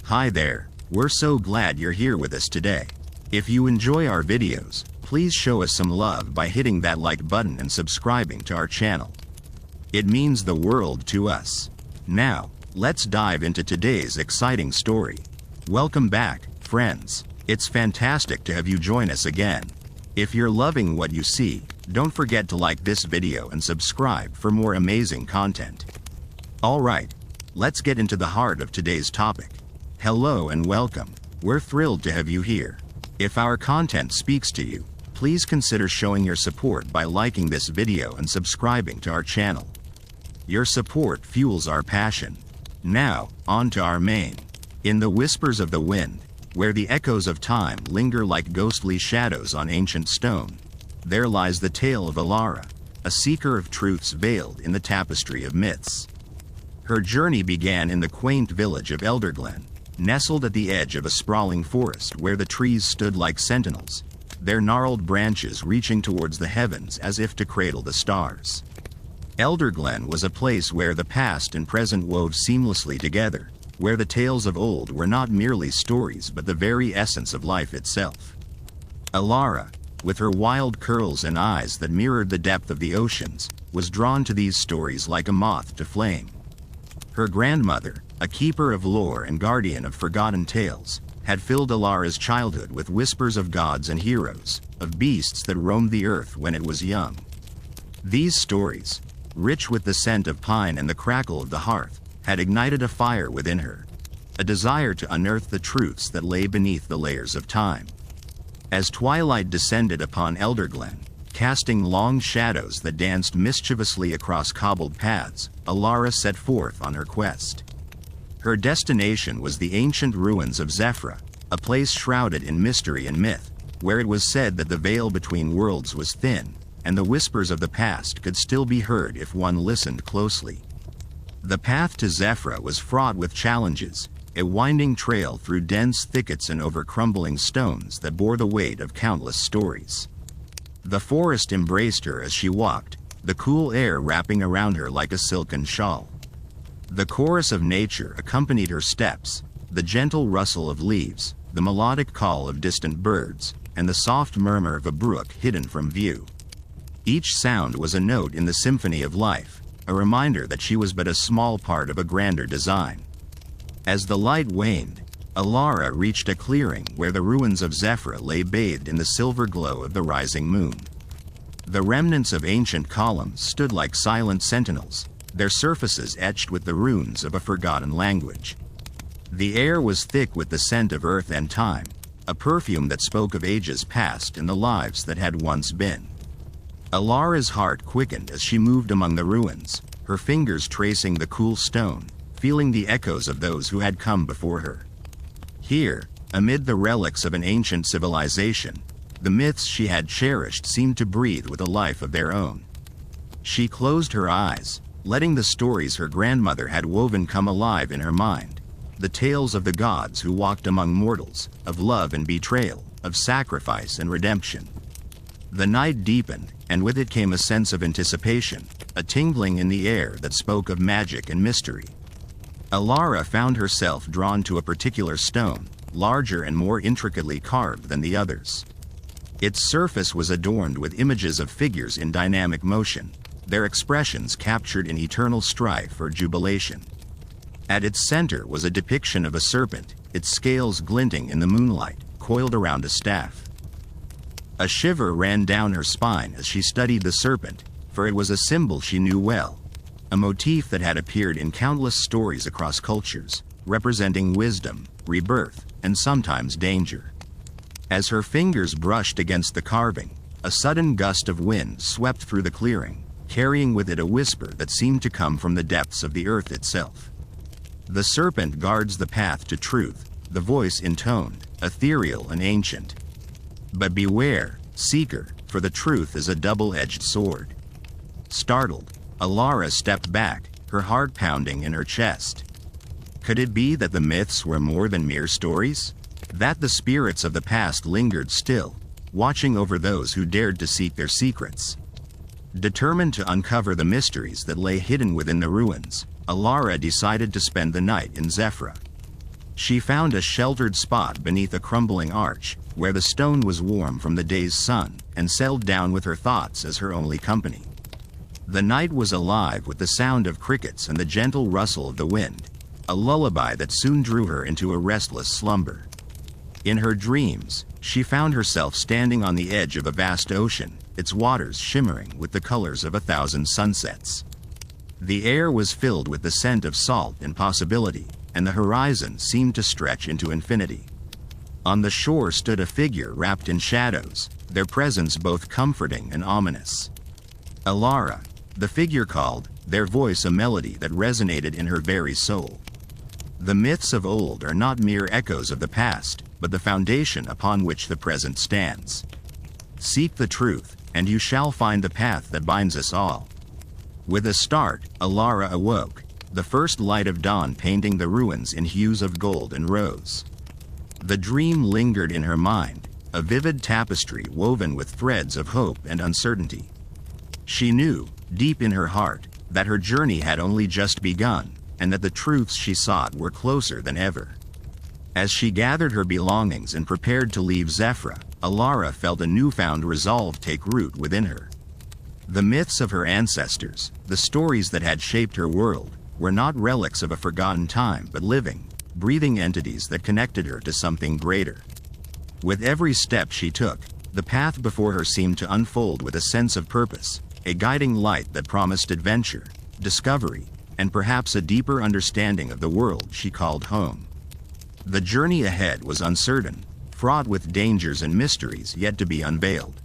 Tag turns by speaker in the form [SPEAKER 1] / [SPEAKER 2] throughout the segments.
[SPEAKER 1] Hi there, we're so glad you're here with us today. If you enjoy our videos, please show us some love by hitting that like button and subscribing to our channel. It means the world to us. Now, let's dive into today's exciting story. Welcome back, friends. It's fantastic to have you join us again. If you're loving what you see, don't forget to like this video and subscribe for more amazing content. Alright, let's get into the heart of today's topic. Hello and welcome. We're thrilled to have you here. If our content speaks to you, please consider showing your support by liking this video and subscribing to our channel. Your support fuels our passion. Now, on to our main. In the whispers of the wind, where the echoes of time linger like ghostly shadows on ancient stone, there lies the tale of Alara, a seeker of truths veiled in the tapestry of myths. Her journey began in the quaint village of Elderglen, nestled at the edge of a sprawling forest where the trees stood like sentinels, their gnarled branches reaching towards the heavens as if to cradle the stars. Elderglen was a place where the past and present wove seamlessly together, where the tales of old were not merely stories but the very essence of life itself. Alara, with her wild curls and eyes that mirrored the depth of the oceans, was drawn to these stories like a moth to flame. Her grandmother, a keeper of lore and guardian of forgotten tales, had filled Alara's childhood with whispers of gods and heroes, of beasts that roamed the earth when it was young. These stories, rich with the scent of pine and the crackle of the hearth, had ignited a fire within her, a desire to unearth the truths that lay beneath the layers of time. As twilight descended upon Elderglen, casting long shadows that danced mischievously across cobbled paths, Alara set forth on her quest. Her destination was the ancient ruins of Zephyra, a place shrouded in mystery and myth, where it was said that the veil between worlds was thin, and the whispers of the past could still be heard if one listened closely. The path to Zephyra was fraught with challenges, a winding trail through dense thickets and over crumbling stones that bore the weight of countless stories. The forest embraced her as she walked, the cool air wrapping around her like a silken shawl. The chorus of nature accompanied her steps, the gentle rustle of leaves, the melodic call of distant birds, and the soft murmur of a brook hidden from view. Each sound was a note in the symphony of life, a reminder that she was but a small part of a grander design. As the light waned, Alara reached a clearing where the ruins of Zephyra lay bathed in the silver glow of the rising moon. The remnants of ancient columns stood like silent sentinels, their surfaces etched with the runes of a forgotten language. The air was thick with the scent of earth and time, a perfume that spoke of ages past and the lives that had once been. Alara's heart quickened as she moved among the ruins, her fingers tracing the cool stone, feeling the echoes of those who had come before her. Here, amid the relics of an ancient civilization, the myths she had cherished seemed to breathe with a life of their own. She closed her eyes, letting the stories her grandmother had woven come alive in her mind, the tales of the gods who walked among mortals, of love and betrayal, of sacrifice and redemption. The night deepened, and with it came a sense of anticipation, a tingling in the air that spoke of magic and mystery. Alara found herself drawn to a particular stone, larger and more intricately carved than the others. Its surface was adorned with images of figures in dynamic motion, their expressions captured in eternal strife or jubilation. At its center was a depiction of a serpent, its scales glinting in the moonlight, coiled around a staff. A shiver ran down her spine as she studied the serpent, for it was a symbol she knew well, a motif that had appeared in countless stories across cultures, representing wisdom, rebirth, and sometimes danger. As her fingers brushed against the carving, a sudden gust of wind swept through the clearing, carrying with it a whisper that seemed to come from the depths of the earth itself. The serpent guards the path to truth, the voice intoned, ethereal and ancient. But beware, seeker, for the truth is a double-edged sword. Startled, Alara stepped back, her heart pounding in her chest. Could it be that the myths were more than mere stories? That the spirits of the past lingered still, watching over those who dared to seek their secrets? Determined to uncover the mysteries that lay hidden within the ruins, Alara decided to spend the night in Zephyra. She found a sheltered spot beneath a crumbling arch, where the stone was warm from the day's sun, and settled down with her thoughts as her only company. The night was alive with the sound of crickets and the gentle rustle of the wind, a lullaby that soon drew her into a restless slumber. In her dreams, she found herself standing on the edge of a vast ocean, its waters shimmering with the colors of 1,000 sunsets. The air was filled with the scent of salt and possibility, and the horizon seemed to stretch into infinity. On the shore stood a figure wrapped in shadows, their presence both comforting and ominous. Alara, the figure called, their voice a melody that resonated in her very soul. The myths of old are not mere echoes of the past, but the foundation upon which the present stands. Seek the truth, and you shall find the path that binds us all. With a start, Alara awoke, the first light of dawn painting the ruins in hues of gold and rose. The dream lingered in her mind, a vivid tapestry woven with threads of hope and uncertainty. She knew, deep in her heart, that her journey had only just begun, and that the truths she sought were closer than ever. As she gathered her belongings and prepared to leave Zephyra, Alara felt a newfound resolve take root within her. The myths of her ancestors, the stories that had shaped her world, were not relics of a forgotten time but living, breathing entities that connected her to something greater. With every step she took, the path before her seemed to unfold with a sense of purpose, a guiding light that promised adventure, discovery, and perhaps a deeper understanding of the world she called home. The journey ahead was uncertain, fraught with dangers and mysteries yet to be unveiled.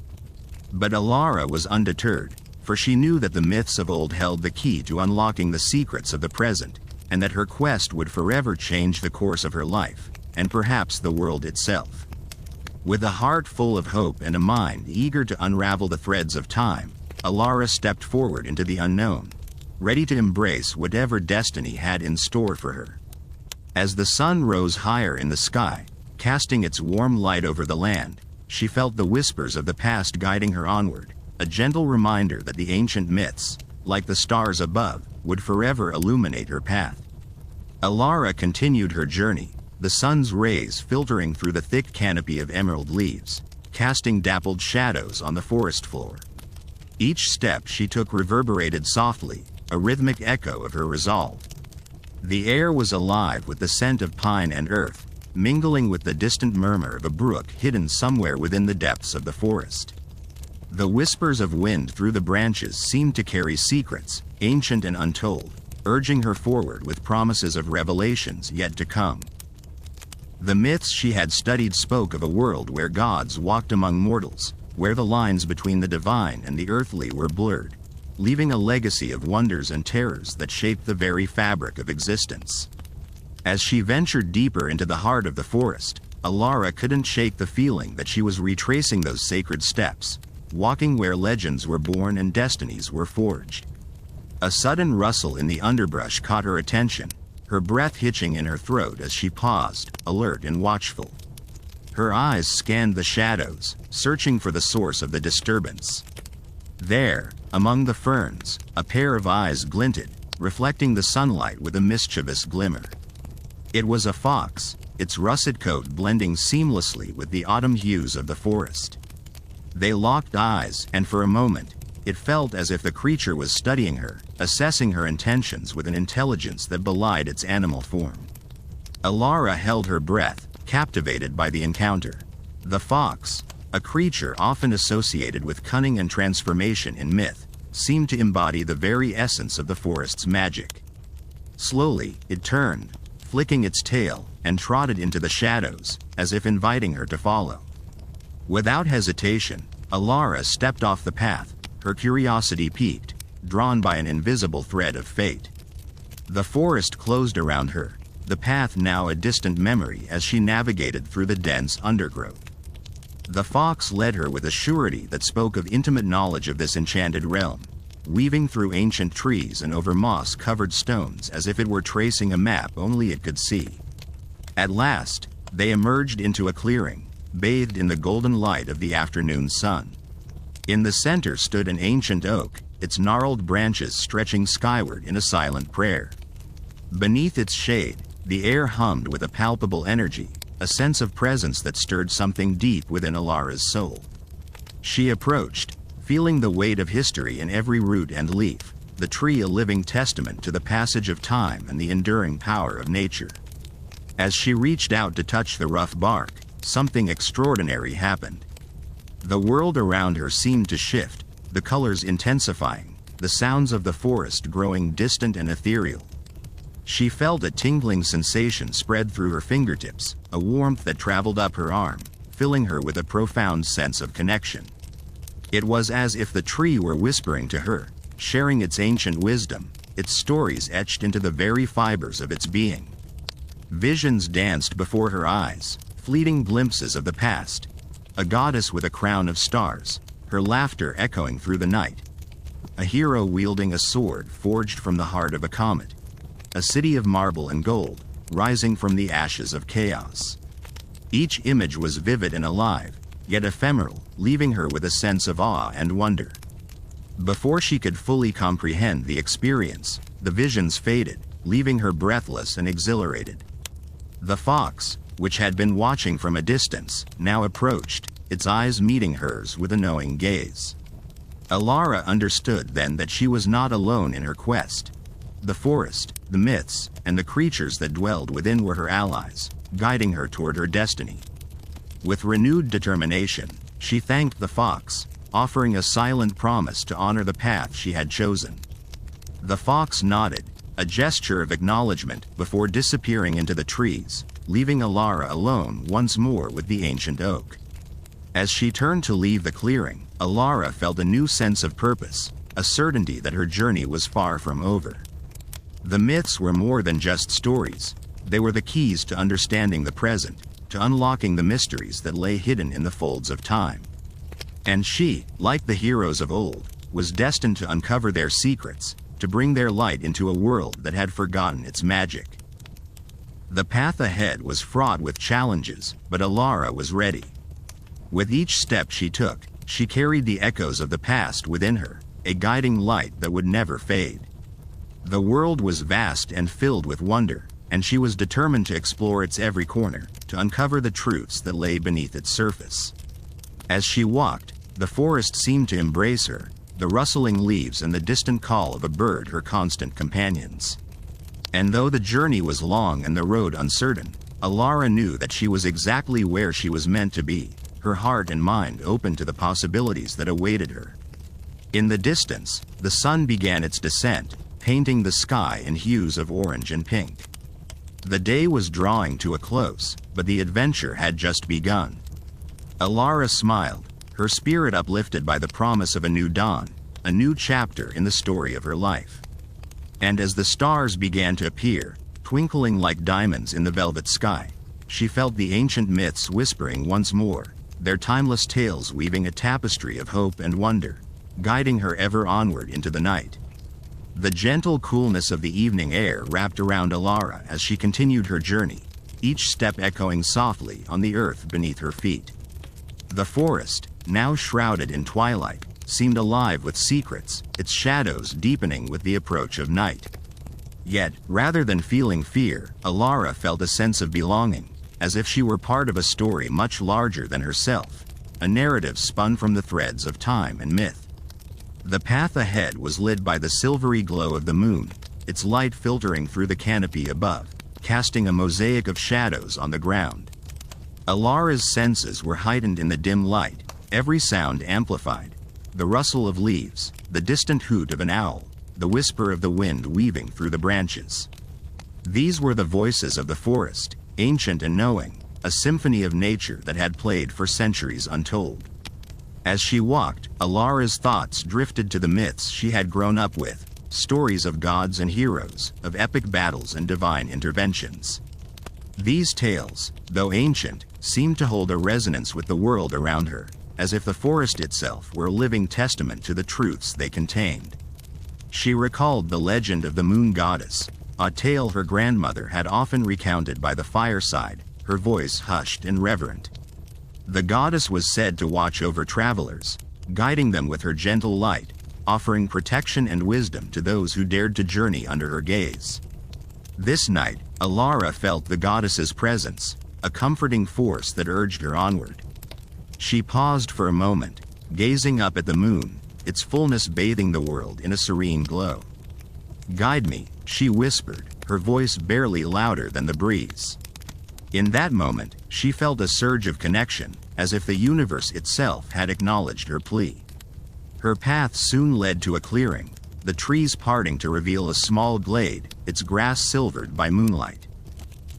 [SPEAKER 1] But Alara was undeterred, for she knew that the myths of old held the key to unlocking the secrets of the present, and that her quest would forever change the course of her life, and perhaps the world itself. With a heart full of hope and a mind eager to unravel the threads of time, Alara stepped forward into the unknown, ready to embrace whatever destiny had in store for her. As the sun rose higher in the sky, casting its warm light over the land, she felt the whispers of the past guiding her onward, a gentle reminder that the ancient myths, like the stars above, would forever illuminate her path. Alara continued her journey, the sun's rays filtering through the thick canopy of emerald leaves, casting dappled shadows on the forest floor. Each step she took reverberated softly, a rhythmic echo of her resolve. The air was alive with the scent of pine and earth, mingling with the distant murmur of a brook hidden somewhere within the depths of the forest. The whispers of wind through the branches seemed to carry secrets, ancient and untold, urging her forward with promises of revelations yet to come. The myths she had studied spoke of a world where gods walked among mortals, where the lines between the divine and the earthly were blurred, leaving a legacy of wonders and terrors that shaped the very fabric of existence. As she ventured deeper into the heart of the forest, Alara couldn't shake the feeling that she was retracing those sacred steps, walking where legends were born and destinies were forged. A sudden rustle in the underbrush caught her attention, her breath hitching in her throat as she paused, alert and watchful. Her eyes scanned the shadows, searching for the source of the disturbance. There, among the ferns, a pair of eyes glinted, reflecting the sunlight with a mischievous glimmer. It was a fox, its russet coat blending seamlessly with the autumn hues of the forest. They locked eyes, and for a moment, it felt as if the creature was studying her, assessing her intentions with an intelligence that belied its animal form. Alara held her breath, captivated by the encounter. The fox, a creature often associated with cunning and transformation in myth, seemed to embody the very essence of the forest's magic. Slowly, it turned, flicking its tail, and trotted into the shadows, as if inviting her to follow. Without hesitation, Alara stepped off the path, her curiosity piqued, drawn by an invisible thread of fate. The forest closed around her, the path now a distant memory as she navigated through the dense undergrowth. The fox led her with a surety that spoke of intimate knowledge of this enchanted realm, weaving through ancient trees and over moss-covered stones as if it were tracing a map only it could see. At last, they emerged into a clearing, bathed in the golden light of the afternoon sun. In the center stood an ancient oak, its gnarled branches stretching skyward in a silent prayer. Beneath its shade, The air hummed with a palpable energy, a sense of presence that stirred something deep within Alara's soul. She approached, feeling the weight of history in every root and leaf, the tree a living testament to the passage of time and the enduring power of nature. As she reached out to touch the rough bark, something extraordinary happened. The world around her seemed to shift, the colors intensifying, the sounds of the forest growing distant and ethereal. She felt a tingling sensation spread through her fingertips, a warmth that traveled up her arm, filling her with a profound sense of connection. It was as if the tree were whispering to her, sharing its ancient wisdom, its stories etched into the very fibers of its being. Visions danced before her eyes, fleeting glimpses of the past. A goddess with a crown of stars, her laughter echoing through the night. A hero wielding a sword forged from the heart of a comet. A city of marble and gold, rising from the ashes of chaos. Each image was vivid and alive, yet ephemeral, leaving her with a sense of awe and wonder. Before she could fully comprehend the experience, the visions faded, leaving her breathless and exhilarated. The fox, which had been watching from a distance, now approached, its eyes meeting hers with a knowing gaze. Alara understood then that she was not alone in her quest. The forest, the myths, and the creatures that dwelled within were her allies, guiding her toward her destiny. With renewed determination, she thanked the fox, offering a silent promise to honor the path she had chosen. The fox nodded, a gesture of acknowledgement, before disappearing into the trees, leaving Alara alone once more with the ancient oak. As she turned to leave the clearing, Alara felt a new sense of purpose, a certainty that her journey was far from over. The myths were more than just stories. They were the keys to understanding the present, to unlocking the mysteries that lay hidden in the folds of time. And she, like the heroes of old, was destined to uncover their secrets, to bring their light into a world that had forgotten its magic. The path ahead was fraught with challenges, but Alara was ready. With each step she took, she carried the echoes of the past within her, a guiding light that would never fade. The world was vast and filled with wonder, and she was determined to explore its every corner, to uncover the truths that lay beneath its surface. As she walked, the forest seemed to embrace her, the rustling leaves and the distant call of a bird her constant companions. And though the journey was long and the road uncertain, Alara knew that she was exactly where she was meant to be, her heart and mind open to the possibilities that awaited her. In the distance, the sun began its descent, painting the sky in hues of orange and pink. The day was drawing to a close, but the adventure had just begun. Alara smiled, her spirit uplifted by the promise of a new dawn, a new chapter in the story of her life. And as the stars began to appear, twinkling like diamonds in the velvet sky, she felt the ancient myths whispering once more, their timeless tales weaving a tapestry of hope and wonder, guiding her ever onward into the night. The gentle coolness of the evening air wrapped around Alara as she continued her journey, each step echoing softly on the earth beneath her feet. The forest, now shrouded in twilight, seemed alive with secrets, its shadows deepening with the approach of night. Yet, rather than feeling fear, Alara felt a sense of belonging, as if she were part of a story much larger than herself, a narrative spun from the threads of time and myth. The path ahead was lit by the silvery glow of the moon, its light filtering through the canopy above, casting a mosaic of shadows on the ground. Alara's senses were heightened in the dim light, every sound amplified. The rustle of leaves, the distant hoot of an owl, the whisper of the wind weaving through the branches. These were the voices of the forest, ancient and knowing, a symphony of nature that had played for centuries untold. As she walked, Alara's thoughts drifted to the myths she had grown up with, stories of gods and heroes, of epic battles and divine interventions. These tales, though ancient, seemed to hold a resonance with the world around her, as if the forest itself were a living testament to the truths they contained. She recalled the legend of the moon goddess, a tale her grandmother had often recounted by the fireside, her voice hushed and reverent. The goddess was said to watch over travelers, guiding them with her gentle light, offering protection and wisdom to those who dared to journey under her gaze. This night, Alara felt the goddess's presence, a comforting force that urged her onward. She paused for a moment, gazing up at the moon, its fullness bathing the world in a serene glow. "Guide me," she whispered, her voice barely louder than the breeze. In that moment, she felt a surge of connection, as if the universe itself had acknowledged her plea. Her path soon led to a clearing, the trees parting to reveal a small glade, its grass silvered by moonlight.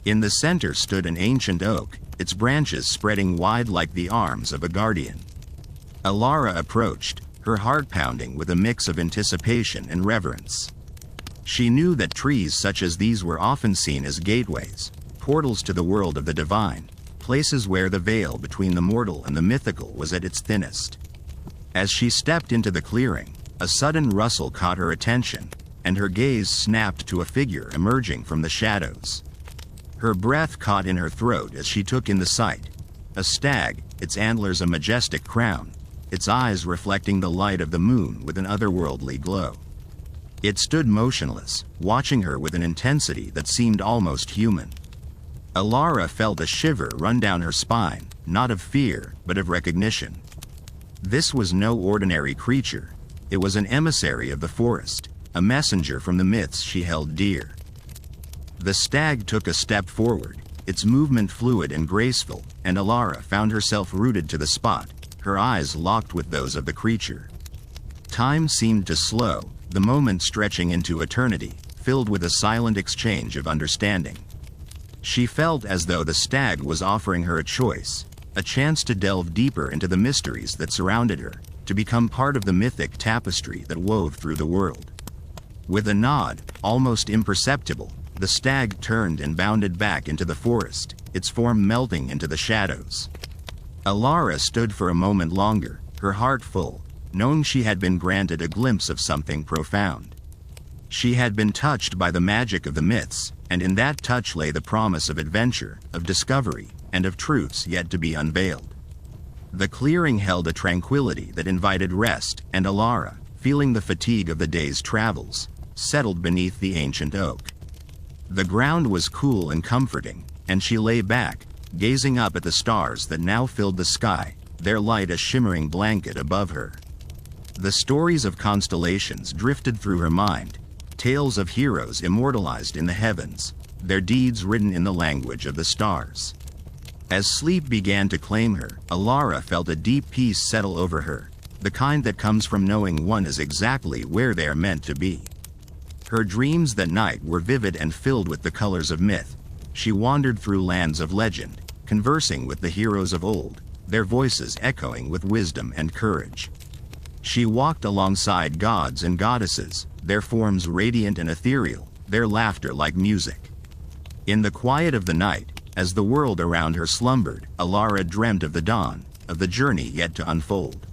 [SPEAKER 1] In the center stood an ancient oak, its branches spreading wide like the arms of a guardian. Alara approached, her heart pounding with a mix of anticipation and reverence. She knew that trees such as these were often seen as gateways, portals to the world of the divine, places where the veil between the mortal and the mythical was at its thinnest. As she stepped into the clearing, a sudden rustle caught her attention, and her gaze snapped to a figure emerging from the shadows. Her breath caught in her throat as she took in the sight. A stag, its antlers a majestic crown, its eyes reflecting the light of the moon with an otherworldly glow. It stood motionless, watching her with an intensity that seemed almost human. Alara felt a shiver run down her spine, not of fear, but of recognition. This was no ordinary creature. It was an emissary of the forest, a messenger from the myths she held dear. The stag took a step forward, its movement fluid and graceful, and Alara found herself rooted to the spot, her eyes locked with those of the creature. Time seemed to slow, the moment stretching into eternity, filled with a silent exchange of understanding. She felt as though the stag was offering her a choice, a chance to delve deeper into the mysteries that surrounded her, to become part of the mythic tapestry that wove through the world. With a nod, almost imperceptible, the stag turned and bounded back into the forest, its form melting into the shadows. Alara stood for a moment longer, her heart full, knowing she had been granted a glimpse of something profound. She had been touched by the magic of the myths, and in that touch lay the promise of adventure, of discovery, and of truths yet to be unveiled. The clearing held a tranquility that invited rest, and Alara, feeling the fatigue of the day's travels, settled beneath the ancient oak. The ground was cool and comforting, and she lay back, gazing up at the stars that now filled the sky, their light a shimmering blanket above her. The stories of constellations drifted through her mind, tales of heroes immortalized in the heavens, their deeds written in the language of the stars. As sleep began to claim her, Alara felt a deep peace settle over her, the kind that comes from knowing one is exactly where they are meant to be. Her dreams that night were vivid and filled with the colors of myth. She wandered through lands of legend, conversing with the heroes of old, their voices echoing with wisdom and courage. She walked alongside gods and goddesses, their forms radiant and ethereal, their laughter like music. In the quiet of the night, as the world around her slumbered, Alara dreamt of the dawn, of the journey yet to unfold.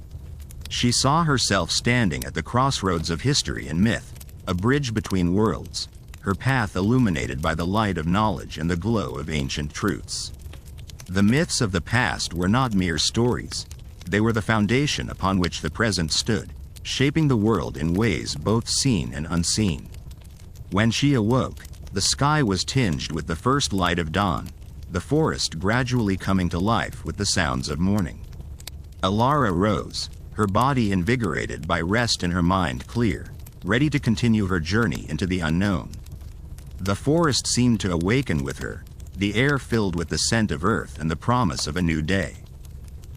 [SPEAKER 1] She saw herself standing at the crossroads of history and myth, a bridge between worlds, her path illuminated by the light of knowledge and the glow of ancient truths. The myths of the past were not mere stories. They were the foundation upon which the present stood, shaping the world in ways both seen and unseen. When she awoke, the sky was tinged with the first light of dawn, the forest gradually coming to life with the sounds of morning. Alara rose, her body invigorated by rest and her mind clear, ready to continue her journey into the unknown. The forest seemed to awaken with her, the air filled with the scent of earth and the promise of a new day.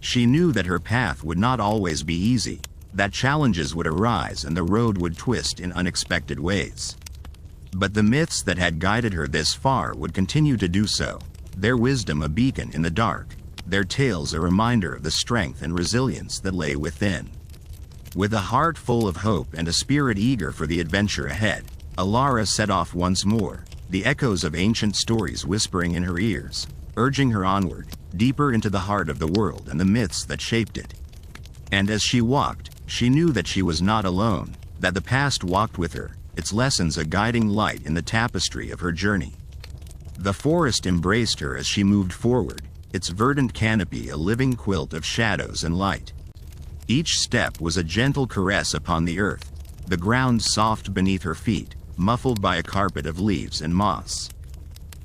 [SPEAKER 1] She knew that her path would not always be easy, that challenges would arise and the road would twist in unexpected ways. But the myths that had guided her this far would continue to do so, their wisdom a beacon in the dark, their tales a reminder of the strength and resilience that lay within. With a heart full of hope and a spirit eager for the adventure ahead, Alara set off once more, the echoes of ancient stories whispering in her ears, urging her onward, deeper into the heart of the world and the myths that shaped it. And as she walked, she knew that she was not alone, that the past walked with her, its lessons a guiding light in the tapestry of her journey. The forest embraced her as she moved forward, its verdant canopy a living quilt of shadows and light. Each step was a gentle caress upon the earth, the ground soft beneath her feet, muffled by a carpet of leaves and moss.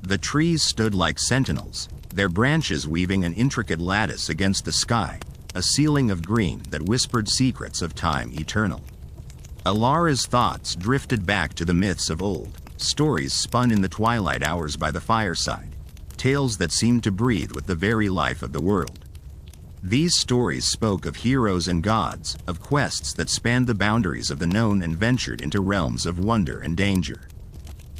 [SPEAKER 1] The trees stood like sentinels, their branches weaving an intricate lattice against the sky, a ceiling of green that whispered secrets of time eternal. Alara's thoughts drifted back to the myths of old, stories spun in the twilight hours by the fireside, tales that seemed to breathe with the very life of the world. These stories spoke of heroes and gods, of quests that spanned the boundaries of the known and ventured into realms of wonder and danger.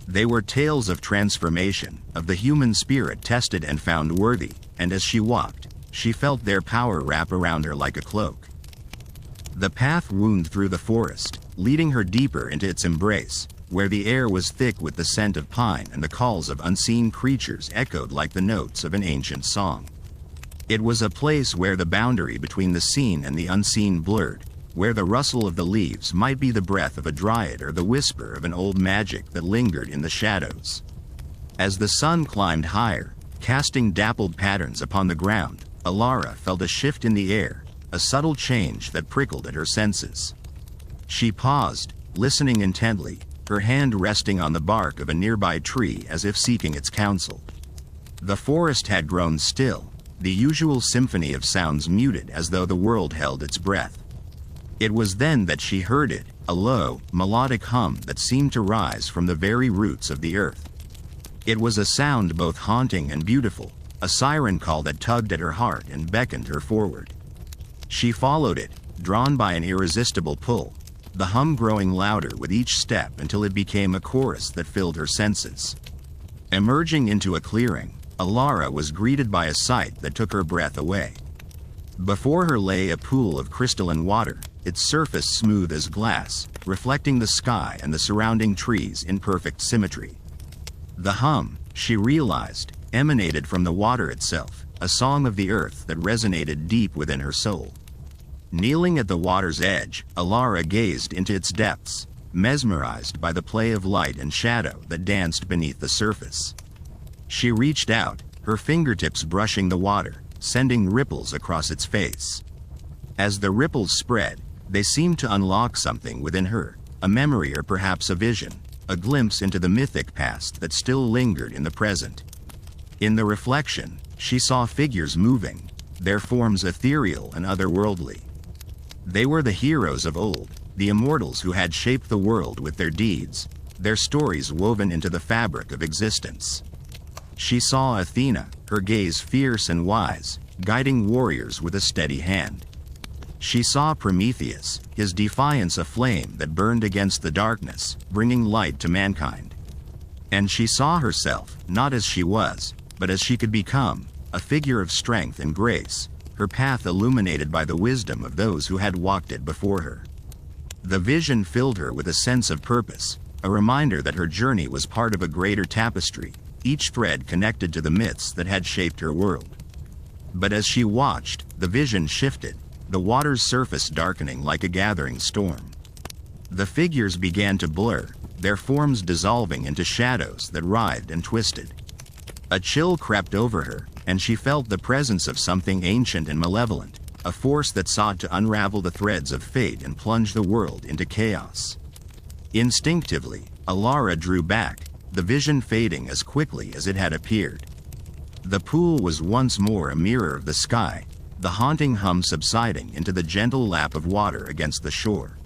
[SPEAKER 1] They were tales of transformation, of the human spirit tested and found worthy, and as she walked, she felt their power wrap around her like a cloak. The path wound through the forest, leading her deeper into its embrace, where the air was thick with the scent of pine and the calls of unseen creatures echoed like the notes of an ancient song. It was a place where the boundary between the seen and the unseen blurred, where the rustle of the leaves might be the breath of a dryad or the whisper of an old magic that lingered in the shadows. As the sun climbed higher, casting dappled patterns upon the ground, Alara felt a shift in the air, a subtle change that prickled at her senses. She paused, listening intently, her hand resting on the bark of a nearby tree as if seeking its counsel. The forest had grown still, the usual symphony of sounds muted as though the world held its breath. It was then that she heard it, a low, melodic hum that seemed to rise from the very roots of the earth. It was a sound both haunting and beautiful, a siren call that tugged at her heart and beckoned her forward. She followed it, drawn by an irresistible pull, the hum growing louder with each step until it became a chorus that filled her senses. Emerging into a clearing, Alara was greeted by a sight that took her breath away. Before her lay a pool of crystalline water, its surface smooth as glass, reflecting the sky and the surrounding trees in perfect symmetry. The hum, she realized, emanated from the water itself, a song of the earth that resonated deep within her soul. Kneeling at the water's edge, Alara gazed into its depths, mesmerized by the play of light and shadow that danced beneath the surface. She reached out, her fingertips brushing the water, sending ripples across its face. As the ripples spread, they seemed to unlock something within her, a memory or perhaps a vision, a glimpse into the mythic past that still lingered in the present. In the reflection, she saw figures moving, their forms ethereal and otherworldly. They were the heroes of old, the immortals who had shaped the world with their deeds, their stories woven into the fabric of existence. She saw Athena, her gaze fierce and wise, guiding warriors with a steady hand. She saw Prometheus, his defiance a flame that burned against the darkness, bringing light to mankind. And she saw herself, not as she was, but as she could become, a figure of strength and grace, her path illuminated by the wisdom of those who had walked it before her. The vision filled her with a sense of purpose, a reminder that her journey was part of a greater tapestry, each thread connected to the myths that had shaped her world. But as she watched, the vision shifted, the water's surface darkening like a gathering storm. The figures began to blur, their forms dissolving into shadows that writhed and twisted. A chill crept over her, and she felt the presence of something ancient and malevolent, a force that sought to unravel the threads of fate and plunge the world into chaos. Instinctively, Alara drew back, the vision fading as quickly as it had appeared. The pool was once more a mirror of the sky, the haunting hum subsiding into the gentle lap of water against the shore.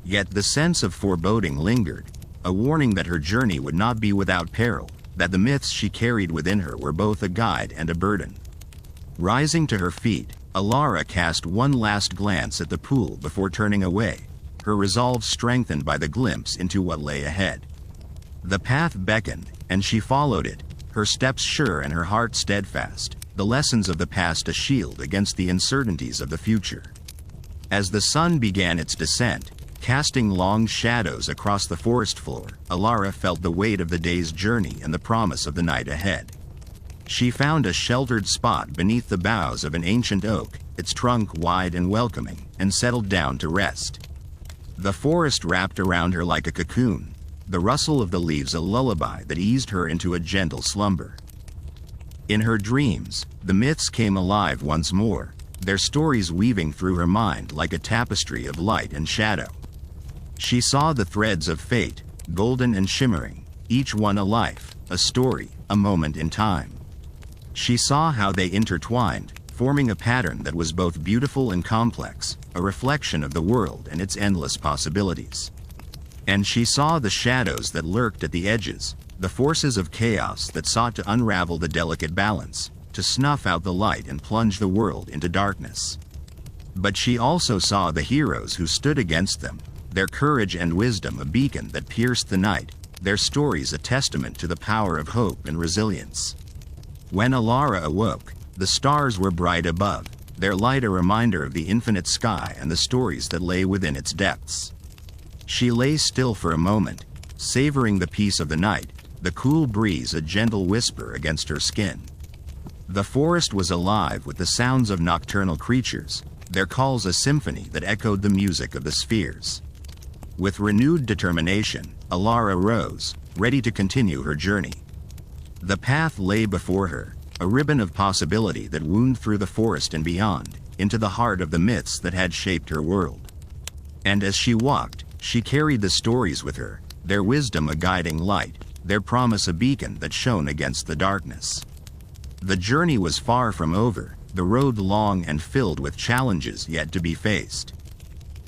[SPEAKER 1] Yet the sense of foreboding lingered, a warning that her journey would not be without peril, that the myths she carried within her were both a guide and a burden. Rising to her feet, Alara cast one last glance at the pool before turning away, her resolve strengthened by the glimpse into what lay ahead. The path beckoned, and she followed it, her steps sure and her heart steadfast, the lessons of the past a shield against the uncertainties of the future. As the sun began its descent, casting long shadows across the forest floor, Alara felt the weight of the day's journey and the promise of the night ahead. She found a sheltered spot beneath the boughs of an ancient oak, its trunk wide and welcoming, and settled down to rest. The forest wrapped around her like a cocoon, the rustle of the leaves a lullaby that eased her into a gentle slumber. In her dreams, the myths came alive once more, their stories weaving through her mind like a tapestry of light and shadow. She saw the threads of fate, golden and shimmering, each one a life, a story, a moment in time. She saw how they intertwined, forming a pattern that was both beautiful and complex, a reflection of the world and its endless possibilities. And she saw the shadows that lurked at the edges, the forces of chaos that sought to unravel the delicate balance, to snuff out the light and plunge the world into darkness. But she also saw the heroes who stood against them, their courage and wisdom a beacon that pierced the night, their stories a testament to the power of hope and resilience. When Alara awoke, the stars were bright above, their light a reminder of the infinite sky and the stories that lay within its depths. She lay still for a moment, savoring the peace of the night, the cool breeze a gentle whisper against her skin. The forest was alive with the sounds of nocturnal creatures, their calls a symphony that echoed the music of the spheres. With renewed determination, Alara rose, ready to continue her journey. The path lay before her, a ribbon of possibility that wound through the forest and beyond, into the heart of the myths that had shaped her world. And as she walked, she carried the stories with her, their wisdom a guiding light, their promise a beacon that shone against the darkness. The journey was far from over, the road long and filled with challenges yet to be faced.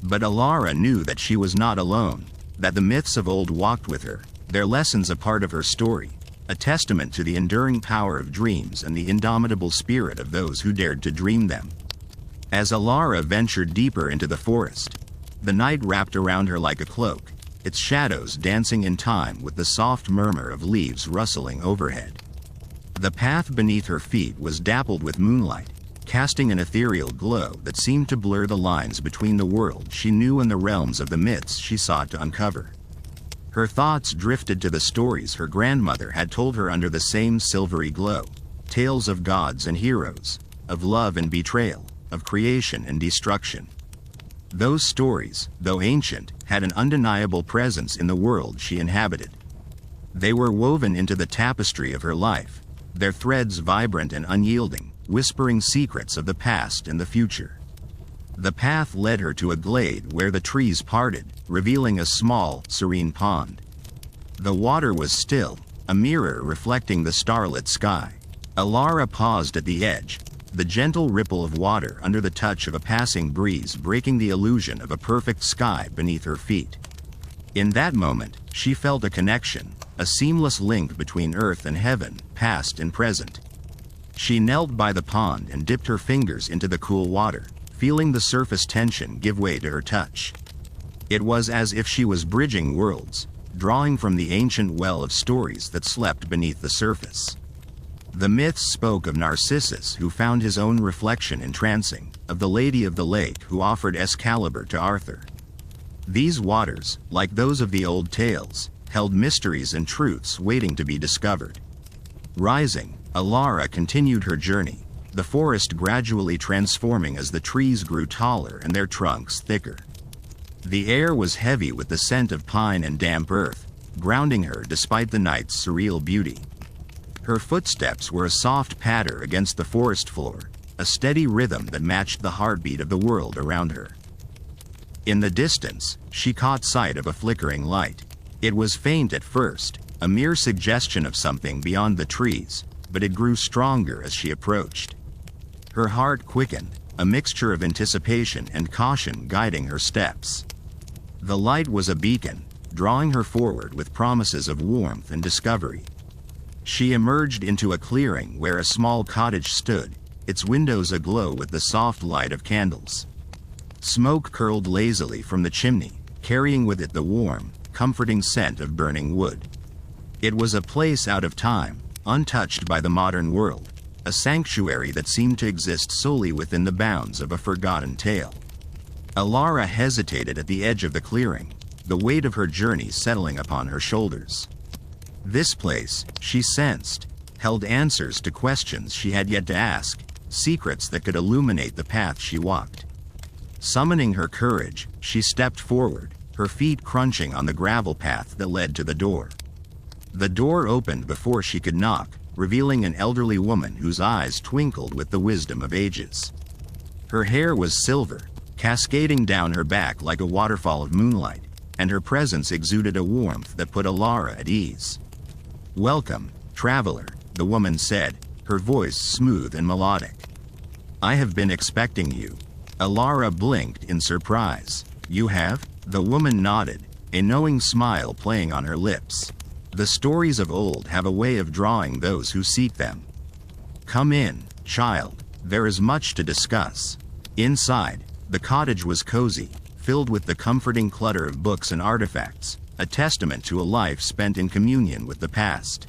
[SPEAKER 1] But Alara knew that she was not alone, that the myths of old walked with her, their lessons a part of her story, a testament to the enduring power of dreams and the indomitable spirit of those who dared to dream them. As Alara ventured deeper into the forest, the night wrapped around her like a cloak, its shadows dancing in time with the soft murmur of leaves rustling overhead. The path beneath her feet was dappled with moonlight, casting an ethereal glow that seemed to blur the lines between the world she knew and the realms of the myths she sought to uncover. Her thoughts drifted to the stories her grandmother had told her under the same silvery glow, tales of gods and heroes, of love and betrayal, of creation and destruction. Those stories, though ancient, had an undeniable presence in the world she inhabited. They were woven into the tapestry of her life, their threads vibrant and unyielding, whispering secrets of the past and the future. The path led her to a glade where the trees parted, revealing a small, serene pond. The water was still, a mirror reflecting the starlit sky. Alara paused at the edge, the gentle ripple of water under the touch of a passing breeze breaking the illusion of a perfect sky beneath her feet. In that moment, she felt a connection, a seamless link between earth and heaven, past and present. She knelt by the pond and dipped her fingers into the cool water, feeling the surface tension give way to her touch. It was as if she was bridging worlds, drawing from the ancient well of stories that slept beneath the surface. The myths spoke of Narcissus who found his own reflection entrancing, of the Lady of the Lake who offered Excalibur to Arthur. These waters, like those of the old tales, held mysteries and truths waiting to be discovered. Rising, Alara continued her journey, the forest gradually transforming as the trees grew taller and their trunks thicker. The air was heavy with the scent of pine and damp earth, grounding her despite the night's surreal beauty. Her footsteps were a soft patter against the forest floor, a steady rhythm that matched the heartbeat of the world around her. In the distance, she caught sight of a flickering light. It was faint at first, a mere suggestion of something beyond the trees, but it grew stronger as she approached. Her heart quickened, a mixture of anticipation and caution guiding her steps. The light was a beacon, drawing her forward with promises of warmth and discovery. She emerged into a clearing where a small cottage stood, its windows aglow with the soft light of candles. Smoke curled lazily from the chimney, carrying with it the warm, comforting scent of burning wood. It was a place out of time, untouched by the modern world, a sanctuary that seemed to exist solely within the bounds of a forgotten tale. Alara hesitated at the edge of the clearing, the weight of her journey settling upon her shoulders. This place, she sensed, held answers to questions she had yet to ask, secrets that could illuminate the path she walked. Summoning her courage, she stepped forward, her feet crunching on the gravel path that led to the door. The door opened before she could knock, revealing an elderly woman whose eyes twinkled with the wisdom of ages. Her hair was silver, cascading down her back like a waterfall of moonlight, and her presence exuded a warmth that put Alara at ease. "Welcome, traveler," the woman said, her voice smooth and melodic. "I have been expecting you." Alara blinked in surprise. "You have?" The woman nodded, a knowing smile playing on her lips. "The stories of old have a way of drawing those who seek them. Come in, child, there is much to discuss." Inside, the cottage was cozy, filled with the comforting clutter of books and artifacts, a testament to a life spent in communion with the past.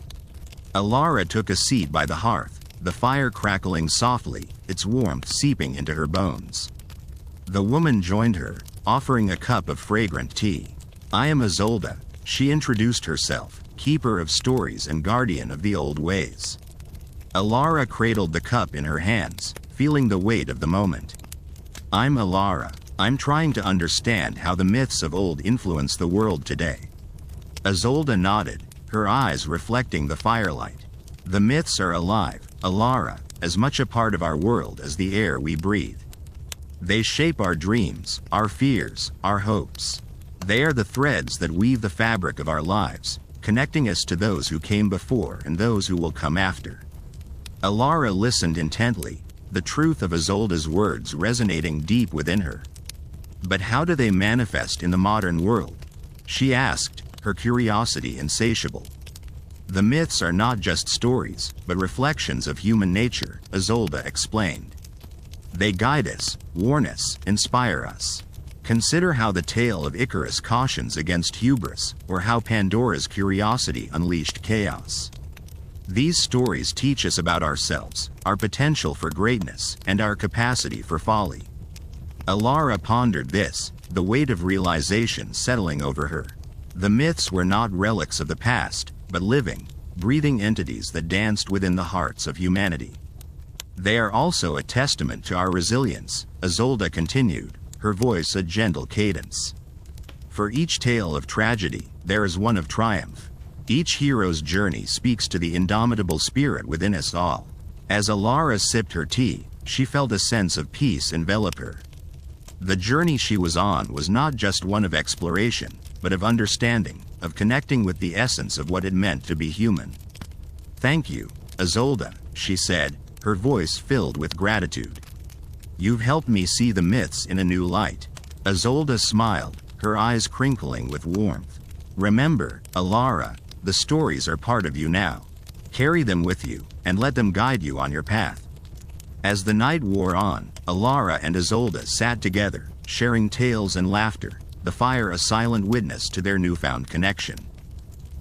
[SPEAKER 1] Alara took a seat by the hearth, the fire crackling softly, its warmth seeping into her bones. The woman joined her, offering a cup of fragrant tea. "I am Isolde," she introduced herself, keeper of stories and guardian of the old ways. Alara cradled the cup in her hands, feeling the weight of the moment. "I'm Alara. I'm trying to understand how the myths of old influence the world today." Isolde nodded, her eyes reflecting the firelight. "The myths are alive, Alara, as much a part of our world as the air we breathe. They shape our dreams, our fears, our hopes. They are the threads that weave the fabric of our lives, connecting us to those who came before and those who will come after." Alara listened intently, the truth of Isolde's words resonating deep within her. "But how do they manifest in the modern world?" she asked, her curiosity insatiable. "The myths are not just stories, but reflections of human nature," Isolde explained. "They guide us, warn us, inspire us. Consider how the tale of Icarus cautions against hubris, or how Pandora's curiosity unleashed chaos. These stories teach us about ourselves, our potential for greatness, and our capacity for folly." Alara pondered this, the weight of realization settling over her. The myths were not relics of the past, but living, breathing entities that danced within the hearts of humanity. "They are also a testament to our resilience," Isolde continued, her voice a gentle cadence. "For each tale of tragedy, there is one of triumph. Each hero's journey speaks to the indomitable spirit within us all." As Alara sipped her tea, she felt a sense of peace envelop her. The journey she was on was not just one of exploration, but of understanding, of connecting with the essence of what it meant to be human. "Thank you, Isolde," she said, her voice filled with gratitude. "You've helped me see the myths in a new light." Isolde smiled, her eyes crinkling with warmth. "Remember, Alara, the stories are part of you now. Carry them with you, and let them guide you on your path." As the night wore on, Alara and Isolde sat together, sharing tales and laughter, the fire a silent witness to their newfound connection.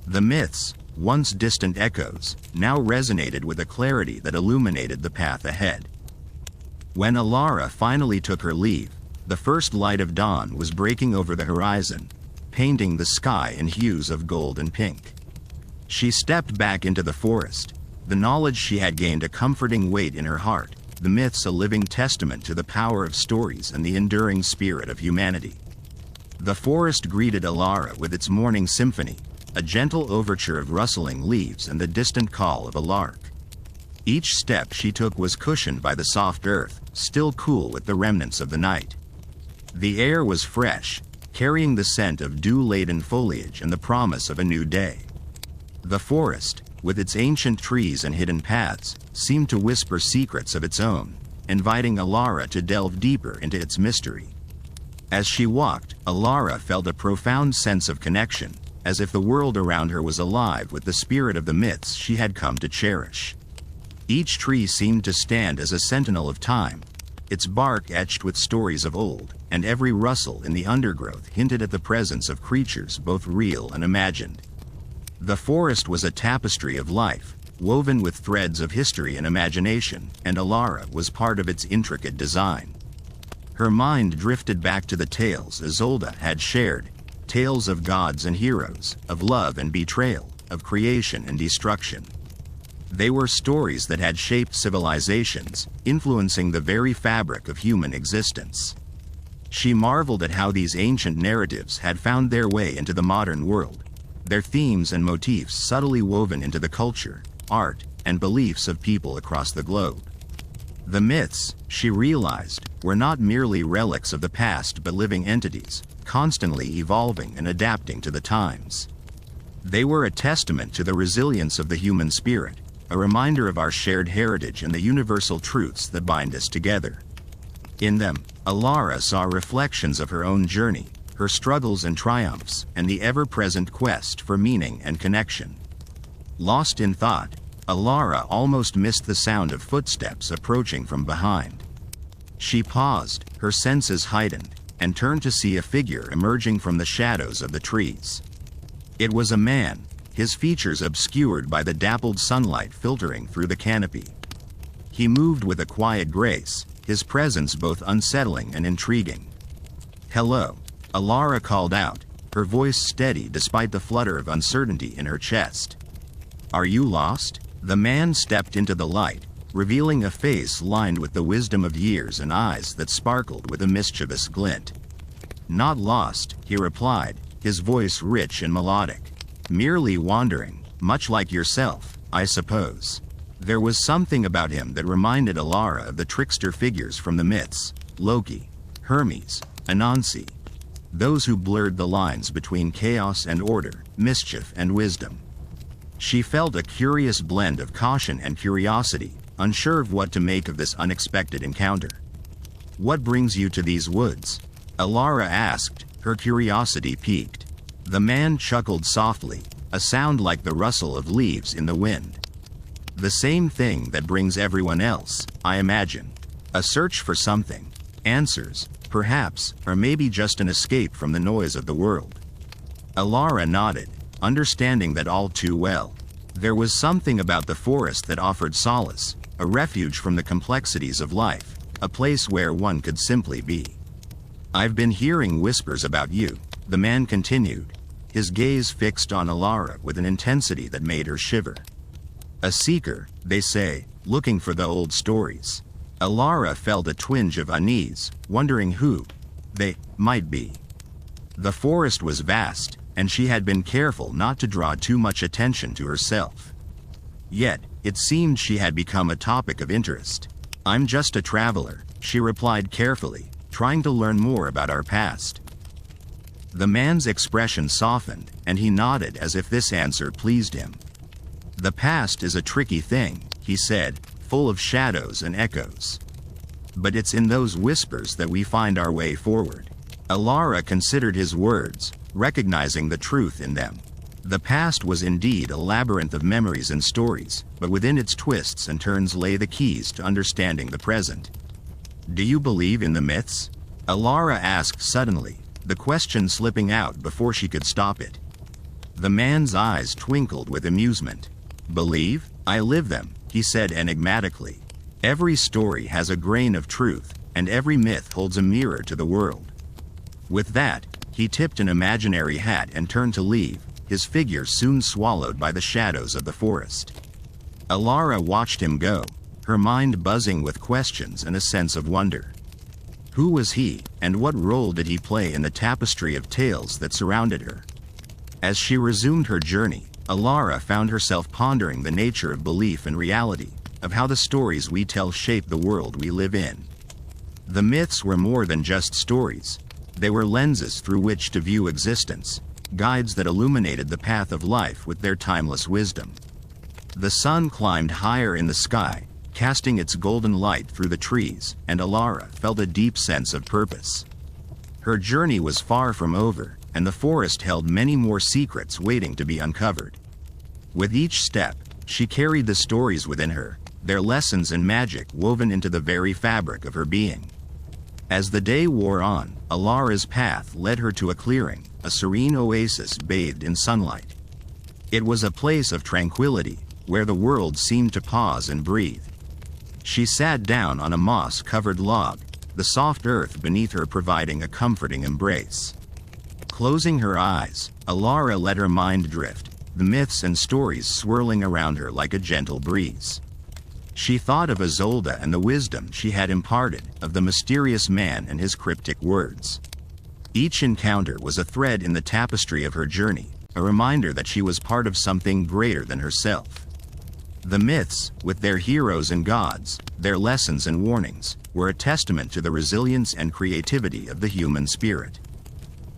[SPEAKER 1] The myths, once distant echoes, now resonated with a clarity that illuminated the path ahead. When Alara finally took her leave, the first light of dawn was breaking over the horizon, painting the sky in hues of gold and pink. She stepped back into the forest, the knowledge she had gained a comforting weight in her heart, the myths a living testament to the power of stories and the enduring spirit of humanity. The forest greeted Alara with its morning symphony, a gentle overture of rustling leaves and the distant call of a lark. Each step she took was cushioned by the soft earth, still cool with the remnants of the night. The air was fresh, carrying the scent of dew-laden foliage and the promise of a new day. The forest, with its ancient trees and hidden paths, seemed to whisper secrets of its own, inviting Alara to delve deeper into its mystery. As she walked, Alara felt a profound sense of connection, as if the world around her was alive with the spirit of the myths she had come to cherish. Each tree seemed to stand as a sentinel of time, its bark etched with stories of old, and every rustle in the undergrowth hinted at the presence of creatures both real and imagined. The forest was a tapestry of life, woven with threads of history and imagination, and Alara was part of its intricate design. Her mind drifted back to the tales Isolde had shared, tales of gods and heroes, of love and betrayal, of creation and destruction. They were stories that had shaped civilizations, influencing the very fabric of human existence. She marveled at how these ancient narratives had found their way into the modern world, their themes and motifs subtly woven into the culture, art, and beliefs of people across the globe. The myths, she realized, were not merely relics of the past but living entities, constantly evolving and adapting to the times. They were a testament to the resilience of the human spirit, a reminder of our shared heritage and the universal truths that bind us together. In them, Alara saw reflections of her own journey, her struggles and triumphs, and the ever-present quest for meaning and connection. Lost in thought, Alara almost missed the sound of footsteps approaching from behind. She paused, her senses heightened, and turned to see a figure emerging from the shadows of the trees. It was a man, his features obscured by the dappled sunlight filtering through the canopy. He moved with a quiet grace, his presence both unsettling and intriguing. "Hello," Alara called out, her voice steady despite the flutter of uncertainty in her chest. "Are you lost?" The man stepped into the light, revealing a face lined with the wisdom of years and eyes that sparkled with a mischievous glint. "Not lost," he replied, his voice rich and melodic. "Merely wandering, much like yourself, I suppose." There was something about him that reminded Alara of the trickster figures from the myths: Loki, Hermes, Anansi. Those who blurred the lines between chaos and order, mischief and wisdom. She felt a curious blend of caution and curiosity, unsure of what to make of this unexpected encounter. "What brings you to these woods?" Alara asked, her curiosity piqued. The man chuckled softly, a sound like the rustle of leaves in the wind. "The same thing that brings everyone else, I imagine. A search for something. Answers, perhaps, or maybe just an escape from the noise of the world." Alara nodded, understanding that all too well. There was something about the forest that offered solace, a refuge from the complexities of life, a place where one could simply be. "I've been hearing whispers about you," the man continued, his gaze fixed on Alara with an intensity that made her shiver. "A seeker, they say, looking for the old stories." Alara felt a twinge of unease, wondering who they might be. The forest was vast, and she had been careful not to draw too much attention to herself. Yet, it seemed she had become a topic of interest. "I'm just a traveler," she replied carefully, trying to learn more about our past. The man's expression softened, and he nodded as if this answer pleased him. "The past is a tricky thing," he said, full of shadows and echoes. "But it's in those whispers that we find our way forward." Alara considered his words, recognizing the truth in them. The past was indeed a labyrinth of memories and stories, but within its twists and turns lay the keys to understanding the present. "Do you believe in the myths?" Alara asked suddenly, the question slipping out before she could stop it. The man's eyes twinkled with amusement. "Believe? I live them," he said enigmatically. "Every story has a grain of truth, and every myth holds a mirror to the world." With that, he tipped an imaginary hat and turned to leave, his figure soon swallowed by the shadows of the forest. Alara watched him go, her mind buzzing with questions and a sense of wonder. Who was he, and what role did he play in the tapestry of tales that surrounded her? As she resumed her journey, Alara found herself pondering the nature of belief and reality, of how the stories we tell shape the world we live in. The myths were more than just stories. They were lenses through which to view existence, guides that illuminated the path of life with their timeless wisdom. The sun climbed higher in the sky, casting its golden light through the trees, and Alara felt a deep sense of purpose. Her journey was far from over, and the forest held many more secrets waiting to be uncovered. With each step, she carried the stories within her, their lessons and magic woven into the very fabric of her being. As the day wore on, Alara's path led her to a clearing, a serene oasis bathed in sunlight. It was a place of tranquility, where the world seemed to pause and breathe. She sat down on a moss-covered log, the soft earth beneath her providing a comforting embrace. Closing her eyes, Alara let her mind drift, the myths and stories swirling around her like a gentle breeze. She thought of Isolde and the wisdom she had imparted, of the mysterious man and his cryptic words. Each encounter was a thread in the tapestry of her journey, a reminder that she was part of something greater than herself. The myths, with their heroes and gods, their lessons and warnings, were a testament to the resilience and creativity of the human spirit.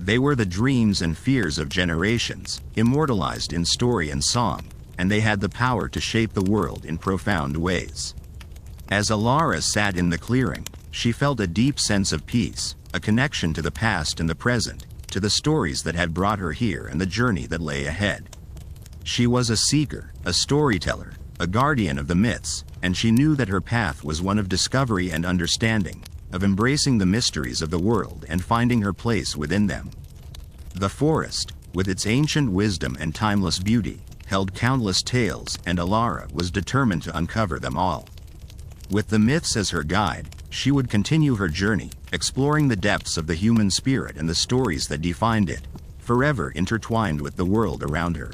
[SPEAKER 1] They were the dreams and fears of generations, immortalized in story and song, and they had the power to shape the world in profound ways. As Alara sat in the clearing, she felt a deep sense of peace, a connection to the past and the present, to the stories that had brought her here and the journey that lay ahead. She was a seeker, a storyteller, a guardian of the myths, and she knew that her path was one of discovery and understanding, of embracing the mysteries of the world and finding her place within them. The forest, with its ancient wisdom and timeless beauty, held countless tales, and Alara was determined to uncover them all. With the myths as her guide, she would continue her journey, exploring the depths of the human spirit and the stories that defined it, forever intertwined with the world around her.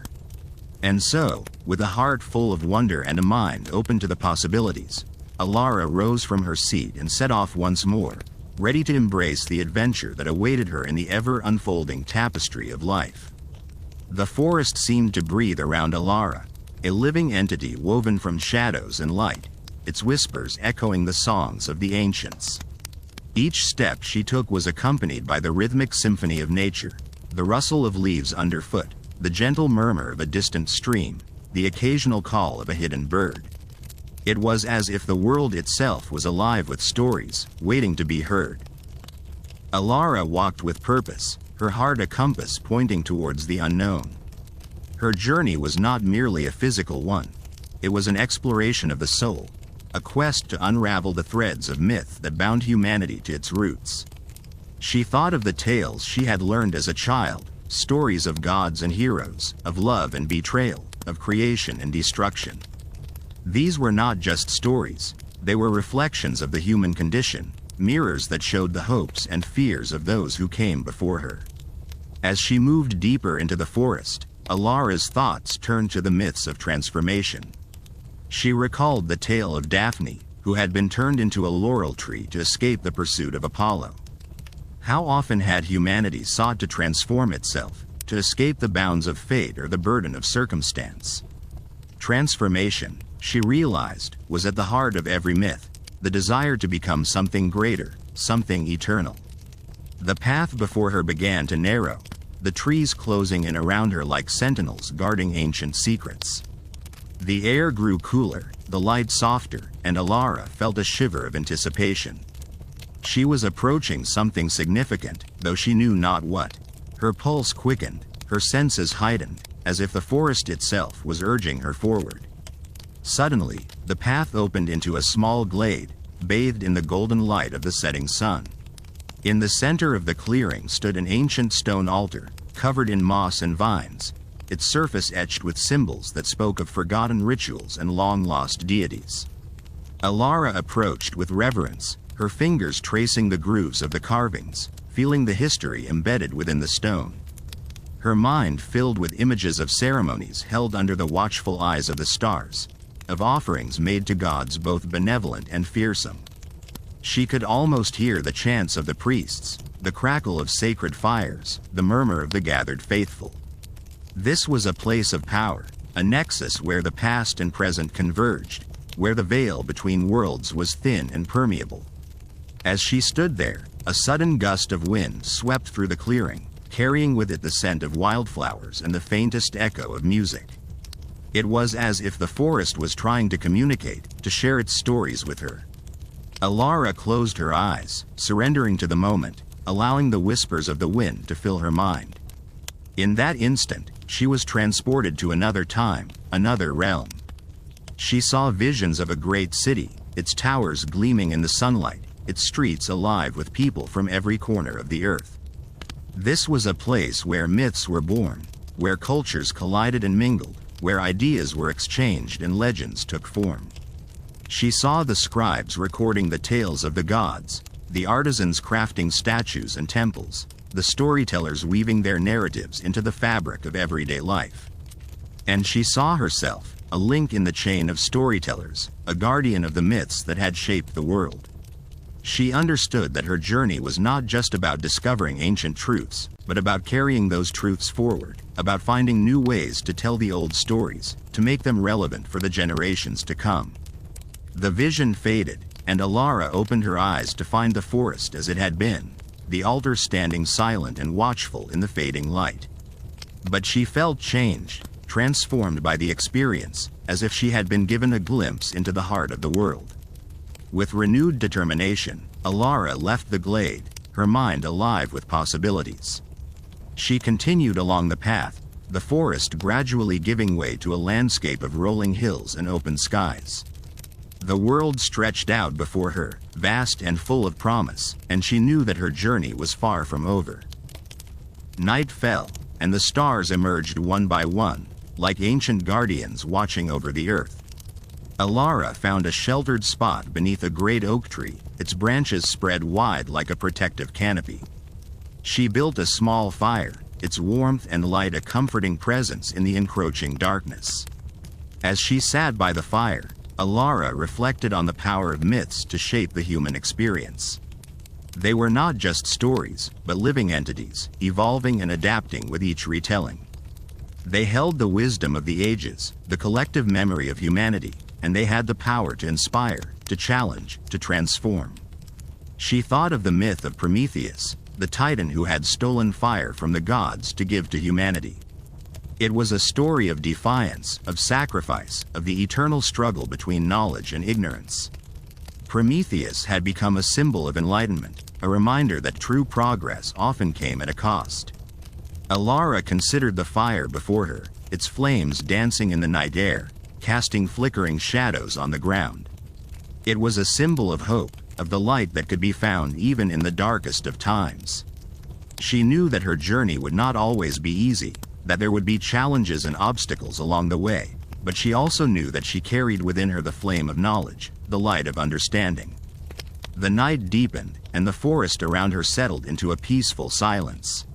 [SPEAKER 1] And so, with a heart full of wonder and a mind open to the possibilities, Alara rose from her seat and set off once more, ready to embrace the adventure that awaited her in the ever-unfolding tapestry of life. The forest seemed to breathe around Alara, a living entity woven from shadows and light, its whispers echoing the songs of the ancients. Each step she took was accompanied by the rhythmic symphony of nature, the rustle of leaves underfoot, the gentle murmur of a distant stream, the occasional call of a hidden bird. It was as if the world itself was alive with stories, waiting to be heard. Alara walked with purpose, her heart a compass pointing towards the unknown. Her journey was not merely a physical one. It was an exploration of the soul, a quest to unravel the threads of myth that bound humanity to its roots. She thought of the tales she had learned as a child, stories of gods and heroes, of love and betrayal, of creation and destruction. These were not just stories, they were reflections of the human condition, mirrors that showed the hopes and fears of those who came before her. As she moved deeper into the forest, Alara's thoughts turned to the myths of transformation. She recalled the tale of Daphne, who had been turned into a laurel tree to escape the pursuit of Apollo. How often had humanity sought to transform itself, to escape the bounds of fate or the burden of circumstance? Transformation, she realized, was at the heart of every myth, the desire to become something greater, something eternal. The path before her began to narrow, the trees closing in around her like sentinels guarding ancient secrets. The air grew cooler, the light softer, and Alara felt a shiver of anticipation. She was approaching something significant, though she knew not what. Her pulse quickened, her senses heightened, as if the forest itself was urging her forward. Suddenly, the path opened into a small glade, bathed in the golden light of the setting sun. In the center of the clearing stood an ancient stone altar, covered in moss and vines, its surface etched with symbols that spoke of forgotten rituals and long-lost deities. Alara approached with reverence, her fingers tracing the grooves of the carvings, feeling the history embedded within the stone. Her mind filled with images of ceremonies held under the watchful eyes of the stars, of offerings made to gods both benevolent and fearsome. She could almost hear the chants of the priests, the crackle of sacred fires, the murmur of the gathered faithful. This was a place of power, a nexus where the past and present converged, where the veil between worlds was thin and permeable. As she stood there, a sudden gust of wind swept through the clearing, carrying with it the scent of wildflowers and the faintest echo of music. It was as if the forest was trying to communicate, to share its stories with her. Alara closed her eyes, surrendering to the moment, allowing the whispers of the wind to fill her mind. In that instant, she was transported to another time, another realm. She saw visions of a great city, its towers gleaming in the sunlight, its streets alive with people from every corner of the earth. This was a place where myths were born, where cultures collided and mingled, where ideas were exchanged and legends took form. She saw the scribes recording the tales of the gods, the artisans crafting statues and temples, the storytellers weaving their narratives into the fabric of everyday life. And she saw herself, a link in the chain of storytellers, a guardian of the myths that had shaped the world. She understood that her journey was not just about discovering ancient truths, but about carrying those truths forward, about finding new ways to tell the old stories, to make them relevant for the generations to come. The vision faded, and Alara opened her eyes to find the forest as it had been, the altar standing silent and watchful in the fading light. But she felt changed, transformed by the experience, as if she had been given a glimpse into the heart of the world. With renewed determination, Alara left the glade, her mind alive with possibilities. She continued along the path, the forest gradually giving way to a landscape of rolling hills and open skies. The world stretched out before her, vast and full of promise, and she knew that her journey was far from over. Night fell, and the stars emerged one by one, like ancient guardians watching over the earth. Alara found a sheltered spot beneath a great oak tree, its branches spread wide like a protective canopy. She built a small fire, its warmth and light a comforting presence in the encroaching darkness. As she sat by the fire, Alara reflected on the power of myths to shape the human experience. They were not just stories, but living entities, evolving and adapting with each retelling. They held the wisdom of the ages, the collective memory of humanity, and they had the power to inspire, to challenge, to transform. She thought of the myth of Prometheus, the titan who had stolen fire from the gods to give to humanity. It was a story of defiance, of sacrifice, of the eternal struggle between knowledge and ignorance. Prometheus had become a symbol of enlightenment, a reminder that true progress often came at a cost. Alara considered the fire before her, its flames dancing in the night air, casting flickering shadows on the ground. It was a symbol of hope, of the light that could be found even in the darkest of times. She knew that her journey would not always be easy, that there would be challenges and obstacles along the way, but she also knew that she carried within her the flame of knowledge, the light of understanding. The night deepened, and the forest around her settled into a peaceful silence.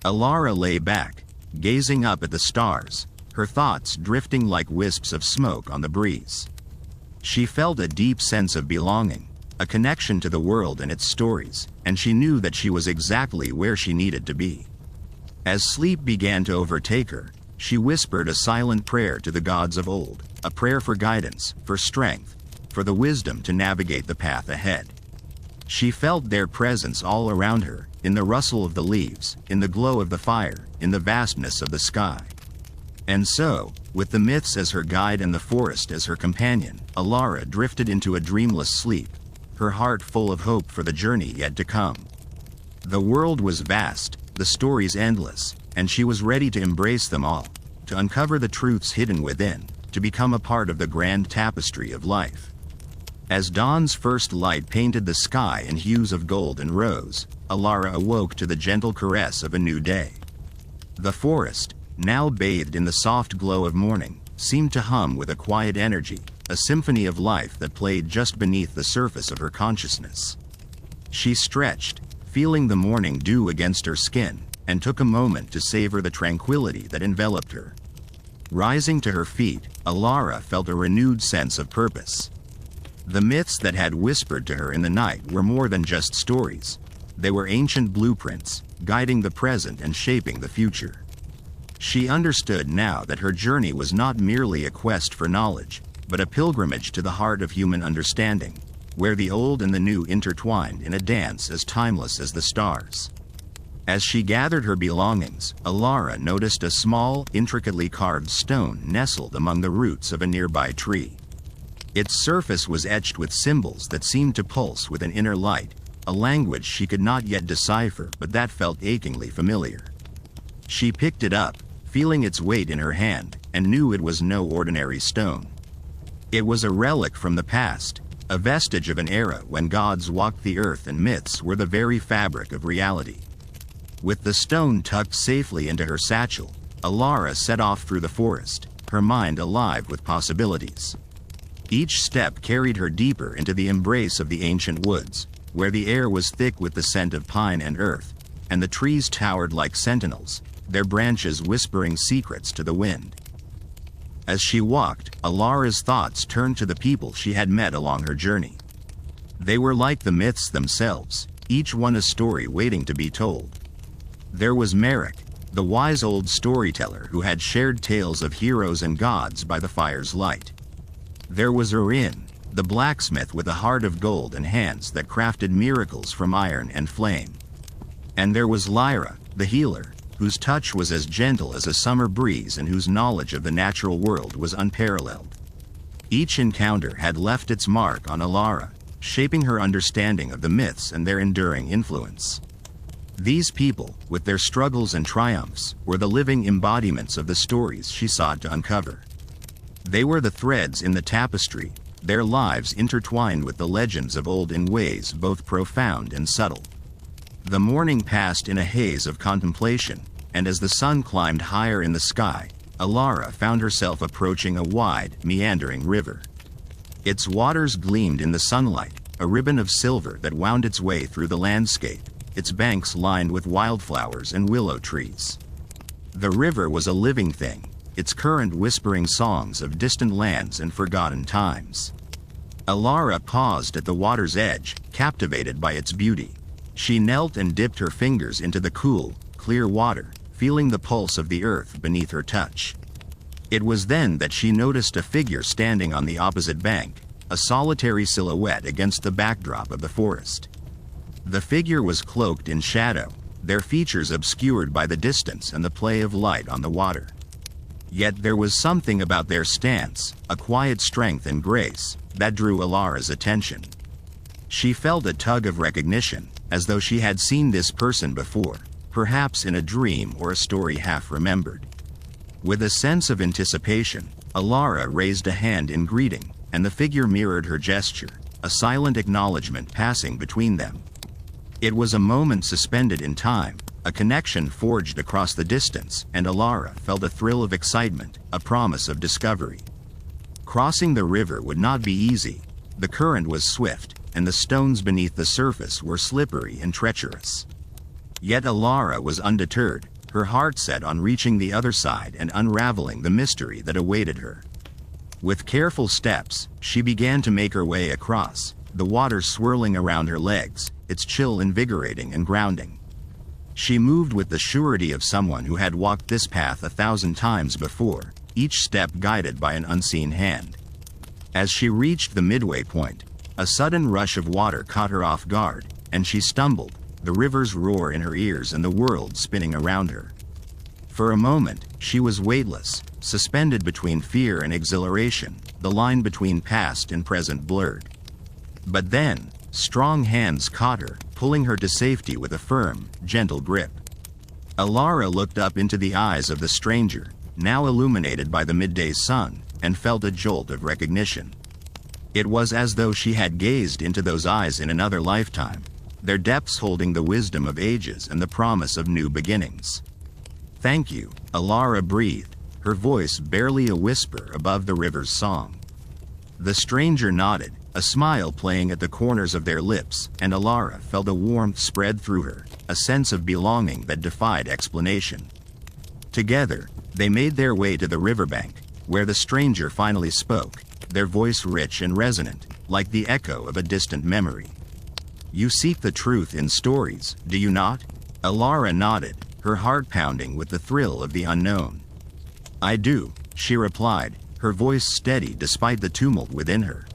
[SPEAKER 1] Alara lay back, gazing up at the stars, her thoughts drifting like wisps of smoke on the breeze. She felt a deep sense of belonging, a connection to the world and its stories, and she knew that she was exactly where she needed to be. As sleep began to overtake her, she whispered a silent prayer to the gods of old, a prayer for guidance, for strength, for the wisdom to navigate the path ahead. She felt their presence all around her, in the rustle of the leaves, in the glow of the fire, in the vastness of the sky. And so, with the myths as her guide and the forest as her companion, Alara drifted into a dreamless sleep, her heart full of hope for the journey yet to come. The world was vast, the stories endless, and she was ready to embrace them all, to uncover the truths hidden within, to become a part of the grand tapestry of life. As dawn's first light painted the sky in hues of gold and rose, Alara awoke to the gentle caress of a new day. The forest, now bathed in the soft glow of morning, seemed to hum with a quiet energy, a symphony of life that played just beneath the surface of her consciousness. She stretched, feeling the morning dew against her skin, and took a moment to savor the tranquility that enveloped her. Rising to her feet, Alara felt a renewed sense of purpose. The myths that had whispered to her in the night were more than just stories. They were ancient blueprints, guiding the present and shaping the future. She understood now that her journey was not merely a quest for knowledge, but a pilgrimage to the heart of human understanding, where the old and the new intertwined in a dance as timeless as the stars. As she gathered her belongings, Alara noticed a small, intricately carved stone nestled among the roots of a nearby tree. Its surface was etched with symbols that seemed to pulse with an inner light, a language she could not yet decipher but that felt achingly familiar. She picked it up, feeling its weight in her hand, and knew it was no ordinary stone. It was a relic from the past, a vestige of an era when gods walked the earth and myths were the very fabric of reality. With the stone tucked safely into her satchel, Alara set off through the forest, her mind alive with possibilities. Each step carried her deeper into the embrace of the ancient woods, where the air was thick with the scent of pine and earth, and the trees towered like sentinels, their branches whispering secrets to the wind. As she walked, Alara's thoughts turned to the people she had met along her journey. They were like the myths themselves, each one a story waiting to be told. There was Merrick, the wise old storyteller who had shared tales of heroes and gods by the fire's light. There was Urin, the blacksmith with a heart of gold and hands that crafted miracles from iron and flame. And there was Lyra, the healer, whose touch was as gentle as a summer breeze and whose knowledge of the natural world was unparalleled. Each encounter had left its mark on Alara, shaping her understanding of the myths and their enduring influence. These people, with their struggles and triumphs, were the living embodiments of the stories she sought to uncover. They were the threads in the tapestry, their lives intertwined with the legends of old in ways both profound and subtle. The morning passed in a haze of contemplation, and as the sun climbed higher in the sky, Alara found herself approaching a wide, meandering river. Its waters gleamed in the sunlight, a ribbon of silver that wound its way through the landscape, its banks lined with wildflowers and willow trees. The river was a living thing, its current whispering songs of distant lands and forgotten times. Alara paused at the water's edge, captivated by its beauty. She knelt and dipped her fingers into the cool, clear water, feeling the pulse of the earth beneath her touch. It was then that she noticed a figure standing on the opposite bank, a solitary silhouette against the backdrop of the forest. The figure was cloaked in shadow, their features obscured by the distance and the play of light on the water. Yet there was something about their stance, a quiet strength and grace, that drew Alara's attention. She felt a tug of recognition, as though she had seen this person before, perhaps in a dream or a story half remembered. With a sense of anticipation, Alara raised a hand in greeting, and the figure mirrored her gesture, a silent acknowledgement passing between them. It was a moment suspended in time, a connection forged across the distance, and Alara felt a thrill of excitement, a promise of discovery. Crossing the river would not be easy. The current was swift, and the stones beneath the surface were slippery and treacherous. Yet Alara was undeterred, her heart set on reaching the other side and unraveling the mystery that awaited her. With careful steps, she began to make her way across, the water swirling around her legs, its chill invigorating and grounding. She moved with the surety of someone who had walked this path 1,000 times before, each step guided by an unseen hand. As she reached the midway point, a sudden rush of water caught her off guard, and she stumbled, the river's roar in her ears and the world spinning around her. For a moment, she was weightless, suspended between fear and exhilaration, the line between past and present blurred. But then, strong hands caught her, pulling her to safety with a firm, gentle grip. Alara looked up into the eyes of the stranger, now illuminated by the midday sun, and felt a jolt of recognition. It was as though she had gazed into those eyes in another lifetime, their depths holding the wisdom of ages and the promise of new beginnings. "Thank you," Alara breathed, her voice barely a whisper above the river's song. The stranger nodded, a smile playing at the corners of their lips, and Alara felt a warmth spread through her, a sense of belonging that defied explanation. Together, they made their way to the riverbank, where the stranger finally spoke, their voice rich and resonant, like the echo of a distant memory. "You seek the truth in stories, do you not?" Alara nodded, her heart pounding with the thrill of the unknown. "I do," she replied, her voice steady despite the tumult within her.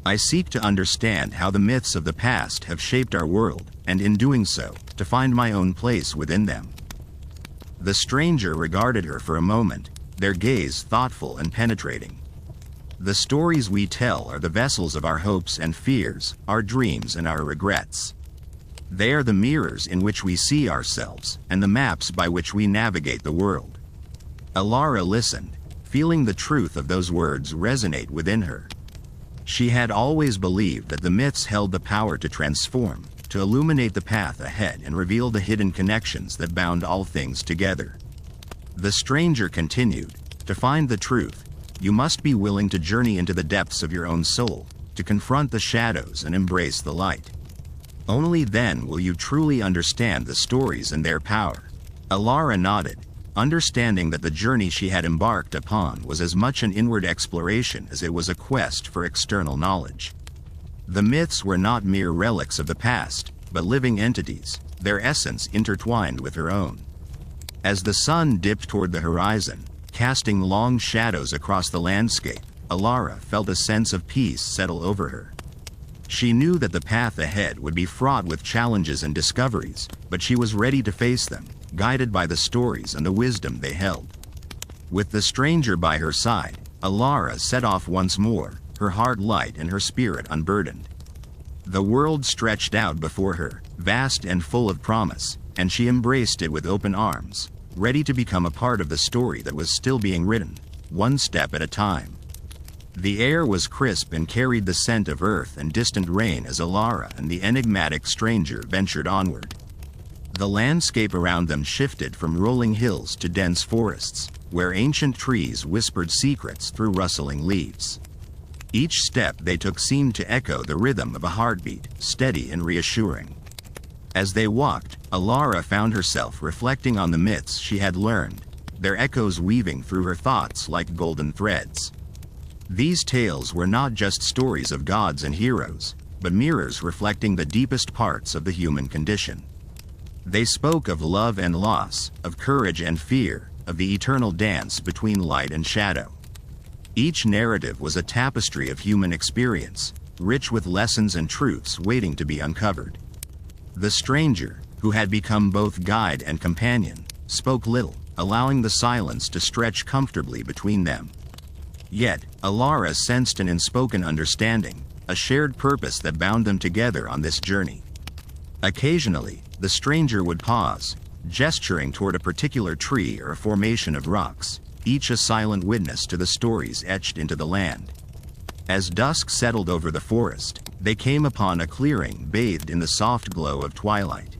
[SPEAKER 1] "I seek to understand how the myths of the past have shaped our world, and in doing so, to find my own place within them." The stranger regarded her for a moment, their gaze thoughtful and penetrating. "The stories we tell are the vessels of our hopes and fears, our dreams and our regrets. They are the mirrors in which we see ourselves, and the maps by which we navigate the world." Alara listened, feeling the truth of those words resonate within her. She had always believed that the myths held the power to transform, to illuminate the path ahead and reveal the hidden connections that bound all things together. The stranger continued, "To find the truth, you must be willing to journey into the depths of your own soul, to confront the shadows and embrace the light. Only then will you truly understand the stories and their power." Alara nodded, understanding that the journey she had embarked upon was as much an inward exploration as it was a quest for external knowledge. The myths were not mere relics of the past, but living entities, their essence intertwined with her own. As the sun dipped toward the horizon, casting long shadows across the landscape, Alara felt a sense of peace settle over her. She knew that the path ahead would be fraught with challenges and discoveries, but she was ready to face them, guided by the stories and the wisdom they held. With the stranger by her side, Alara set off once more, her heart light and her spirit unburdened. The world stretched out before her, vast and full of promise, and she embraced it with open arms, ready to become a part of the story that was still being written, one step at a time. The air was crisp and carried the scent of earth and distant rain as Alara and the enigmatic stranger ventured onward. The landscape around them shifted from rolling hills to dense forests, where ancient trees whispered secrets through rustling leaves. Each step they took seemed to echo the rhythm of a heartbeat, steady and reassuring. As they walked, Alara found herself reflecting on the myths she had learned, their echoes weaving through her thoughts like golden threads. These tales were not just stories of gods and heroes, but mirrors reflecting the deepest parts of the human condition. They spoke of love and loss, of courage and fear, of the eternal dance between light and shadow. Each narrative was a tapestry of human experience, rich with lessons and truths waiting to be uncovered. The stranger, who had become both guide and companion, spoke little, allowing the silence to stretch comfortably between them. Yet, Alara sensed an unspoken understanding, a shared purpose that bound them together on this journey. Occasionally, the stranger would pause, gesturing toward a particular tree or a formation of rocks, each a silent witness to the stories etched into the land. As dusk settled over the forest, they came upon a clearing bathed in the soft glow of twilight.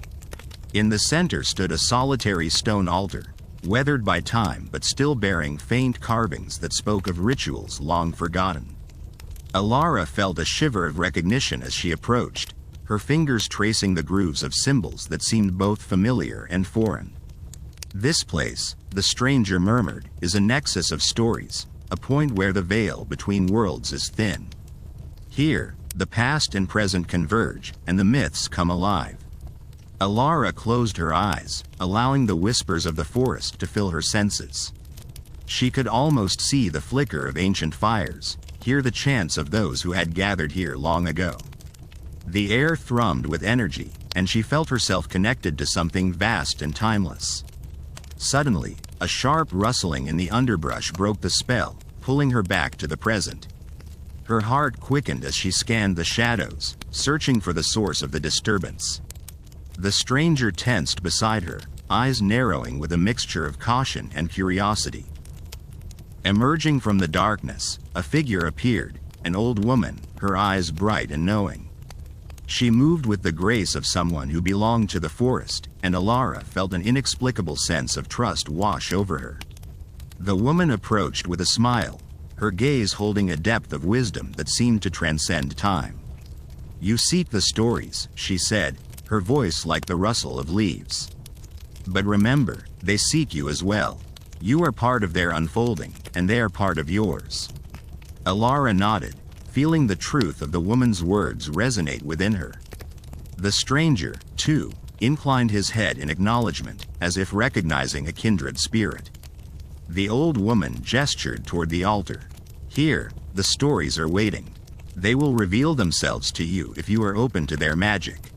[SPEAKER 1] In the center stood a solitary stone altar, weathered by time but still bearing faint carvings that spoke of rituals long forgotten. Alara felt a shiver of recognition as she approached, her fingers tracing the grooves of symbols that seemed both familiar and foreign. This place, the stranger murmured, is a nexus of stories, a point where the veil between worlds is thin. Here, the past and present converge, and the myths come alive. Alara closed her eyes, allowing the whispers of the forest to fill her senses. She could almost see the flicker of ancient fires, hear the chants of those who had gathered here long ago. The air thrummed with energy, and she felt herself connected to something vast and timeless. Suddenly, a sharp rustling in the underbrush broke the spell, pulling her back to the present. Her heart quickened as she scanned the shadows, searching for the source of the disturbance. The stranger tensed beside her, eyes narrowing with a mixture of caution and curiosity. Emerging from the darkness, a figure appeared, an old woman, her eyes bright and knowing. She moved with the grace of someone who belonged to the forest, and Alara felt an inexplicable sense of trust wash over her. The woman approached with a smile, her gaze holding a depth of wisdom that seemed to transcend time. "You seek the stories," she said, her voice like the rustle of leaves. "But remember, they seek you as well. You are part of their unfolding, and they are part of yours." Alara nodded, feeling the truth of the woman's words resonate within her. The stranger, too, inclined his head in acknowledgement, as if recognizing a kindred spirit. The old woman gestured toward the altar. "Here, the stories are waiting. They will reveal themselves to you if you are open to their magic.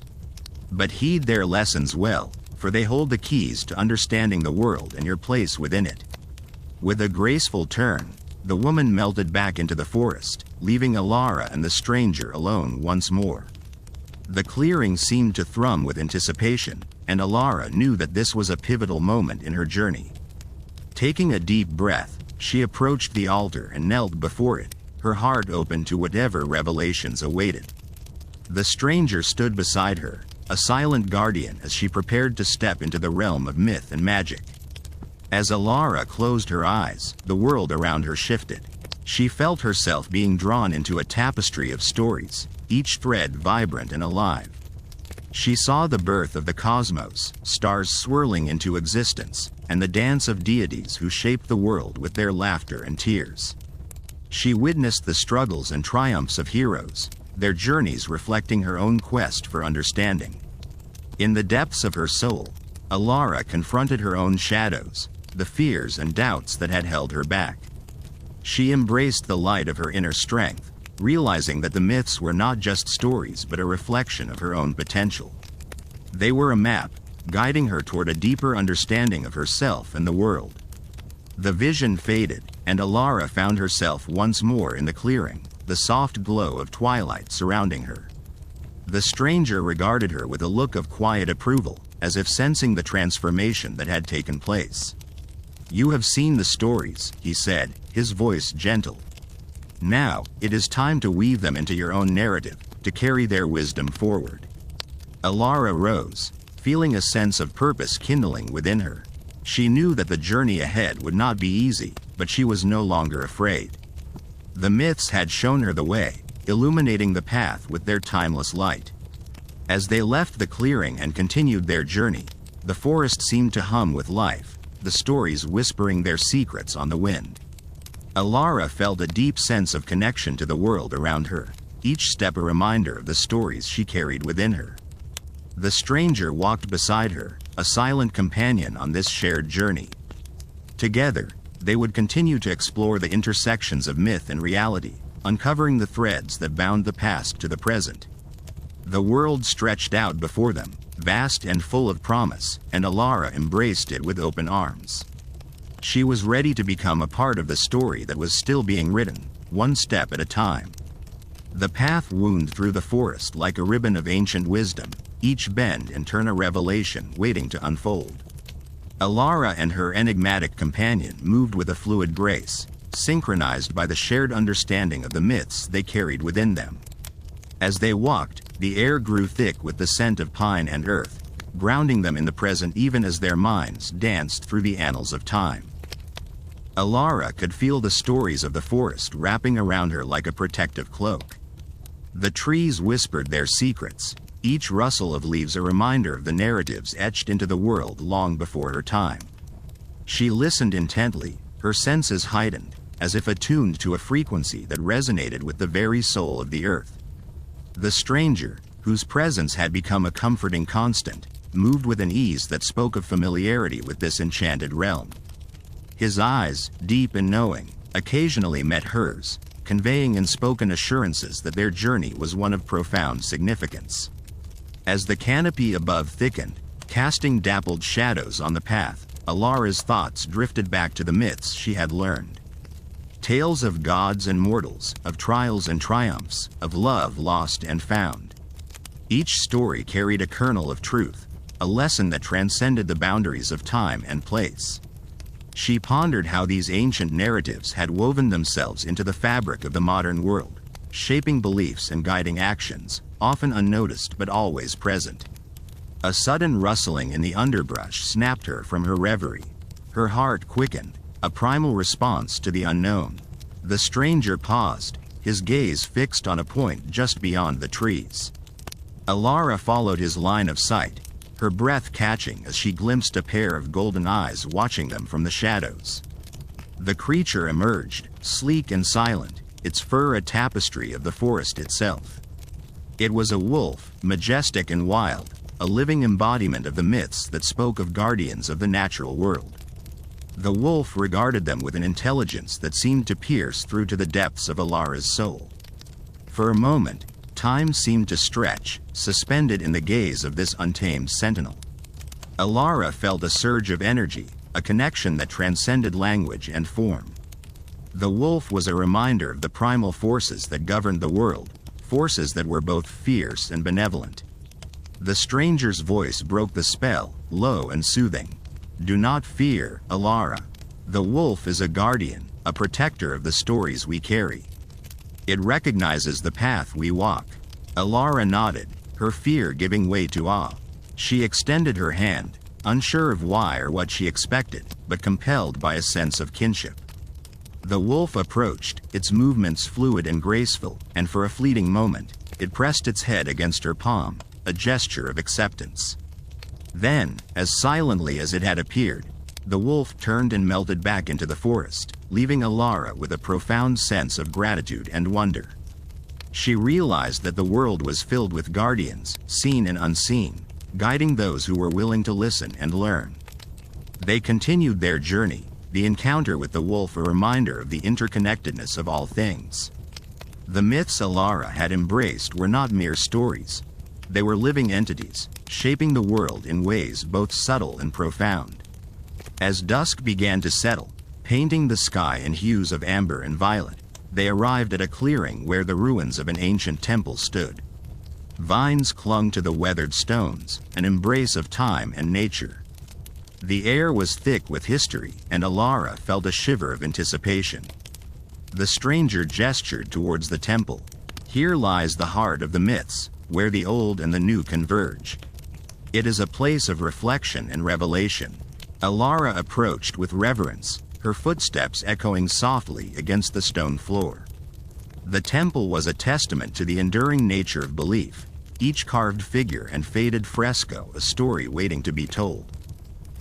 [SPEAKER 1] But heed their lessons well, for they hold the keys to understanding the world and your place within it." With a graceful turn, the woman melted back into the forest, leaving Alara and the stranger alone once more. The clearing seemed to thrum with anticipation, and Alara knew that this was a pivotal moment in her journey. Taking a deep breath, she approached the altar and knelt before it, her heart open to whatever revelations awaited. The stranger stood beside her, a silent guardian as she prepared to step into the realm of myth and magic. As Alara closed her eyes, the world around her shifted. She felt herself being drawn into a tapestry of stories, each thread vibrant and alive. She saw the birth of the cosmos, stars swirling into existence, and the dance of deities who shaped the world with their laughter and tears. She witnessed the struggles and triumphs of heroes, their journeys reflecting her own quest for understanding. In the depths of her soul, Alara confronted her own shadows, the fears and doubts that had held her back. She embraced the light of her inner strength, realizing that the myths were not just stories but a reflection of her own potential. They were a map, guiding her toward a deeper understanding of herself and the world. The vision faded, and Alara found herself once more in the clearing, the soft glow of twilight surrounding her. The stranger regarded her with a look of quiet approval, as if sensing the transformation that had taken place. "You have seen the stories," he said, his voice gentle. "Now, it is time to weave them into your own narrative, to carry their wisdom forward." Alara rose, feeling a sense of purpose kindling within her. She knew that the journey ahead would not be easy, but she was no longer afraid. The myths had shown her the way, illuminating the path with their timeless light. As they left the clearing and continued their journey, the forest seemed to hum with life, the stories whispering their secrets on the wind. Alara felt a deep sense of connection to the world around her, each step a reminder of the stories she carried within her. The stranger walked beside her, a silent companion on this shared journey. Together, they would continue to explore the intersections of myth and reality, uncovering the threads that bound the past to the present. The world stretched out before them, vast and full of promise, and Alara embraced it with open arms. She was ready to become a part of the story that was still being written, one step at a time. The path wound through the forest like a ribbon of ancient wisdom, each bend and turn a revelation waiting to unfold. Alara and her enigmatic companion moved with a fluid grace, synchronized by the shared understanding of the myths they carried within them. As they walked, the air grew thick with the scent of pine and earth, grounding them in the present even as their minds danced through the annals of time. Alara could feel the stories of the forest wrapping around her like a protective cloak. The trees whispered their secrets, each rustle of leaves a reminder of the narratives etched into the world long before her time. She listened intently, her senses heightened, as if attuned to a frequency that resonated with the very soul of the earth. The stranger, whose presence had become a comforting constant, moved with an ease that spoke of familiarity with this enchanted realm. His eyes, deep and knowing, occasionally met hers, conveying unspoken assurances that their journey was one of profound significance. As the canopy above thickened, casting dappled shadows on the path, Alara's thoughts drifted back to the myths she had learned. Tales of gods and mortals, of trials and triumphs, of love lost and found. Each story carried a kernel of truth, a lesson that transcended the boundaries of time and place. She pondered how these ancient narratives had woven themselves into the fabric of the modern world, shaping beliefs and guiding actions, often unnoticed but always present. A sudden rustling in the underbrush snapped her from her reverie. Her heart quickened, a primal response to the unknown. The stranger paused, his gaze fixed on a point just beyond the trees. Alara followed his line of sight, her breath catching as she glimpsed a pair of golden eyes watching them from the shadows. The creature emerged, sleek and silent, its fur a tapestry of the forest itself. It was a wolf, majestic and wild, a living embodiment of the myths that spoke of guardians of the natural world. The wolf regarded them with an intelligence that seemed to pierce through to the depths of Alara's soul. For a moment, time seemed to stretch, suspended in the gaze of this untamed sentinel. Alara felt a surge of energy, a connection that transcended language and form. The wolf was a reminder of the primal forces that governed the world, forces that were both fierce and benevolent. The stranger's voice broke the spell, low and soothing. "Do not fear, Alara. The wolf is a guardian, a protector of the stories we carry. It recognizes the path we walk." Alara nodded, her fear giving way to awe. She extended her hand, unsure of why or what she expected, but compelled by a sense of kinship. The wolf approached, its movements fluid and graceful, and for a fleeting moment, it pressed its head against her palm, a gesture of acceptance. Then, as silently as it had appeared, the wolf turned and melted back into the forest, leaving Alara with a profound sense of gratitude and wonder. She realized that the world was filled with guardians, seen and unseen, guiding those who were willing to listen and learn. They continued their journey, the encounter with the wolf a reminder of the interconnectedness of all things. The myths Alara had embraced were not mere stories. They were living entities, shaping the world in ways both subtle and profound. As dusk began to settle, painting the sky in hues of amber and violet, they arrived at a clearing where the ruins of an ancient temple stood. Vines clung to the weathered stones, an embrace of time and nature. The air was thick with history, and Alara felt a shiver of anticipation. The stranger gestured towards the temple. Here lies the heart of the myths, where the old and the new converge. It is a place of reflection and revelation. Alara approached with reverence, her footsteps echoing softly against the stone floor. The temple was a testament to the enduring nature of belief, each carved figure and faded fresco a story waiting to be told.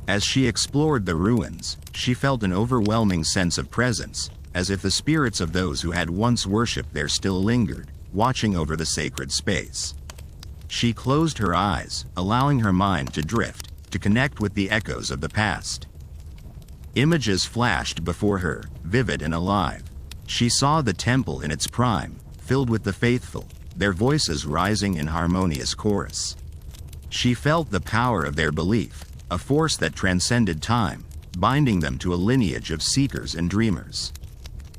[SPEAKER 1] As she explored the ruins, she felt an overwhelming sense of presence, as if the spirits of those who had once worshipped there still lingered, watching over the sacred space. She closed her eyes, allowing her mind to drift, to connect with the echoes of the past. Images flashed before her, vivid and alive. She saw the temple in its prime, filled with the faithful, their voices rising in harmonious chorus. She felt the power of their belief, a force that transcended time, binding them to a lineage of seekers and dreamers.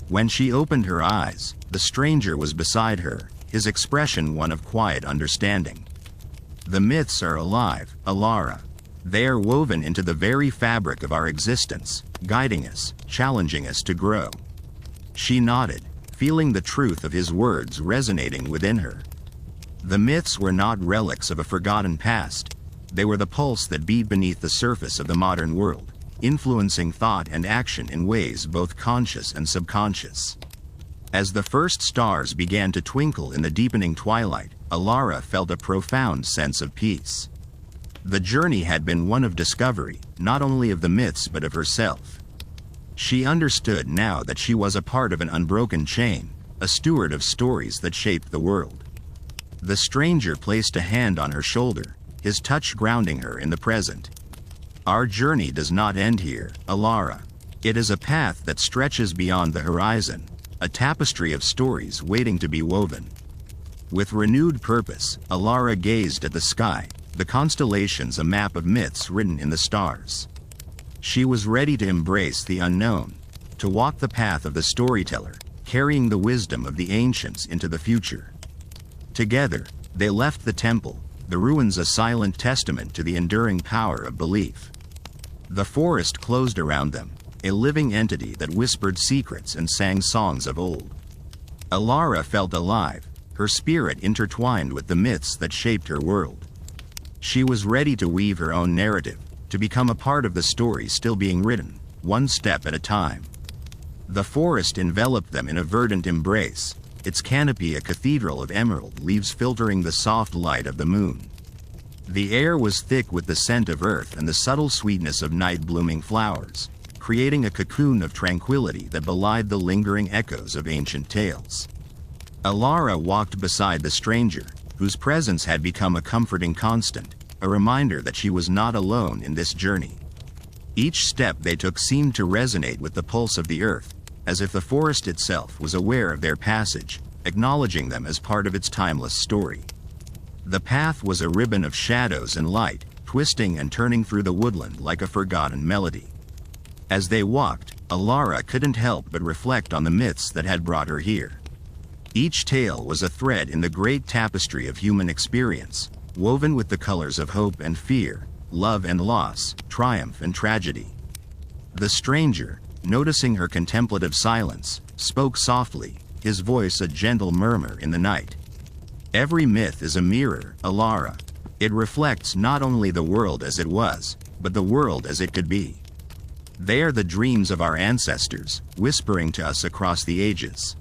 [SPEAKER 1] When she opened her eyes, the stranger was beside her, his expression one of quiet understanding. The myths are alive, Alara. They are woven into the very fabric of our existence, guiding us, challenging us to grow. She nodded, feeling the truth of his words resonating within her. The myths were not relics of a forgotten past. They were the pulse that beat beneath the surface of the modern world, influencing thought and action in ways both conscious and subconscious. As the first stars began to twinkle in the deepening twilight, Alara felt a profound sense of peace. The journey had been one of discovery, not only of the myths but of herself. She understood now that she was a part of an unbroken chain, a steward of stories that shaped the world. The stranger placed a hand on her shoulder, his touch grounding her in the present. Our journey does not end here, Alara. It is a path that stretches beyond the horizon, a tapestry of stories waiting to be woven. With renewed purpose, Alara gazed at the sky, the constellations a map of myths written in the stars. She was ready to embrace the unknown, to walk the path of the storyteller, carrying the wisdom of the ancients into the future. Together, they left the temple, the ruins a silent testament to the enduring power of belief. The forest closed around them, a living entity that whispered secrets and sang songs of old. Alara felt alive, her spirit intertwined with the myths that shaped her world. She was ready to weave her own narrative, to become a part of the story still being written, one step at a time. The forest enveloped them in a verdant embrace, its canopy a cathedral of emerald leaves filtering the soft light of the moon. The air was thick with the scent of earth and the subtle sweetness of night-blooming flowers, creating a cocoon of tranquility that belied the lingering echoes of ancient tales. Alara walked beside the stranger, whose presence had become a comforting constant, a reminder that she was not alone in this journey. Each step they took seemed to resonate with the pulse of the earth, as if the forest itself was aware of their passage, acknowledging them as part of its timeless story. The path was a ribbon of shadows and light, twisting and turning through the woodland like a forgotten melody. As they walked, Alara couldn't help but reflect on the myths that had brought her here. Each tale was a thread in the great tapestry of human experience, woven with the colors of hope and fear, love and loss, triumph and tragedy. The stranger, noticing her contemplative silence, spoke softly, his voice a gentle murmur in the night. Every myth is a mirror, Alara. It reflects not only the world as it was, but the world as it could be. They are the dreams of our ancestors, whispering to us across the ages.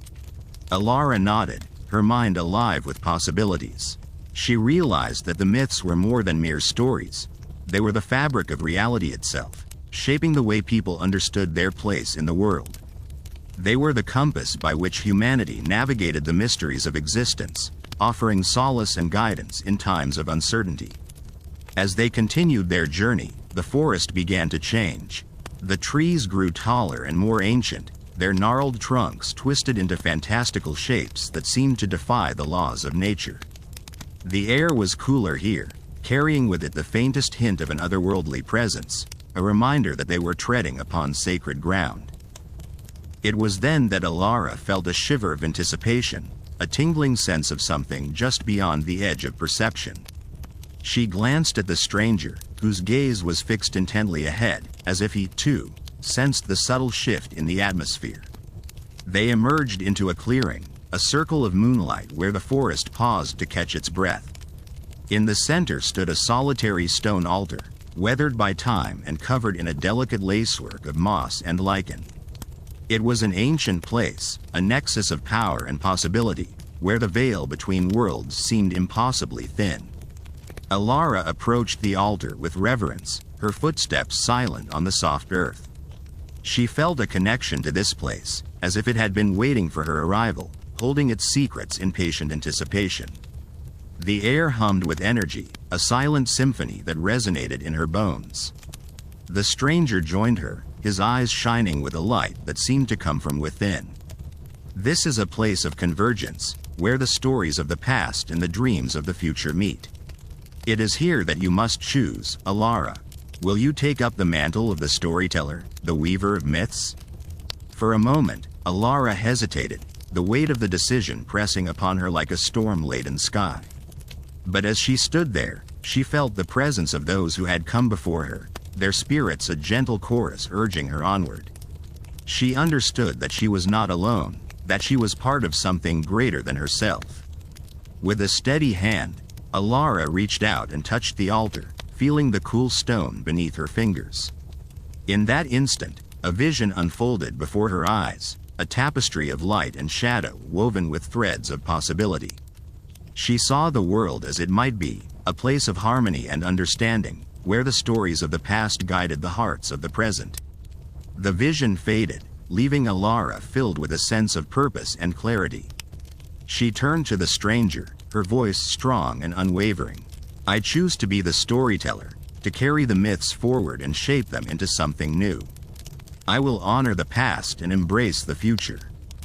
[SPEAKER 1] Alara nodded, her mind alive with possibilities. She realized that the myths were more than mere stories. They were the fabric of reality itself, shaping the way people understood their place in the world. They were the compass by which humanity navigated the mysteries of existence, offering solace and guidance in times of uncertainty. As they continued their journey, the forest began to change. The trees grew taller and more ancient, their gnarled trunks twisted into fantastical shapes that seemed to defy the laws of nature. The air was cooler here, carrying with it the faintest hint of an otherworldly presence, a reminder that they were treading upon sacred ground. It was then that Alara felt a shiver of anticipation, a tingling sense of something just beyond the edge of perception. She glanced at the stranger, whose gaze was fixed intently ahead, as if he, too, sensed the subtle shift in the atmosphere. They emerged into a clearing, a circle of moonlight where the forest paused to catch its breath. In the center stood a solitary stone altar, weathered by time and covered in a delicate lacework of moss and lichen. It was an ancient place, a nexus of power and possibility, where the veil between worlds seemed impossibly thin. Alara approached the altar with reverence, her footsteps silent on the soft earth. She felt a connection to this place, as if it had been waiting for her arrival, holding its secrets in patient anticipation. The air hummed with energy, a silent symphony that resonated in her bones. The stranger joined her, his eyes shining with a light that seemed to come from within. This is a place of convergence, where the stories of the past and the dreams of the future meet. It is here that you must choose, Alara. Will you take up the mantle of the storyteller, the weaver of myths? For a moment, Alara hesitated, the weight of the decision pressing upon her like a storm-laden sky. But as she stood there, she felt the presence of those who had come before her, their spirits a gentle chorus urging her onward. She understood that she was not alone, that she was part of something greater than herself. With a steady hand, Alara reached out and touched the altar, feeling the cool stone beneath her fingers. In that instant, a vision unfolded before her eyes, a tapestry of light and shadow woven with threads of possibility. She saw the world as it might be, a place of harmony and understanding, where the stories of the past guided the hearts of the present. The vision faded, leaving Alara filled with a sense of purpose and clarity. She turned to the stranger, her voice strong and unwavering. I choose to be the storyteller, to carry the myths forward and shape them into something new. I will honor the past and embrace the future.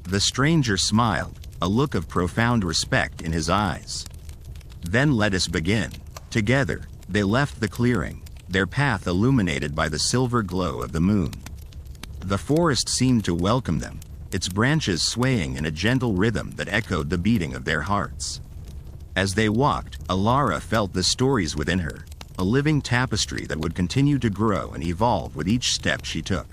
[SPEAKER 1] The stranger smiled, a look of profound respect in his eyes. Then let us begin. Together, they left the clearing, their path illuminated by the silver glow of the moon. The forest seemed to welcome them, its branches swaying in a gentle rhythm that echoed the beating of their hearts. As they walked, Alara felt the stories within her, a living tapestry that would continue to grow and evolve with each step she took.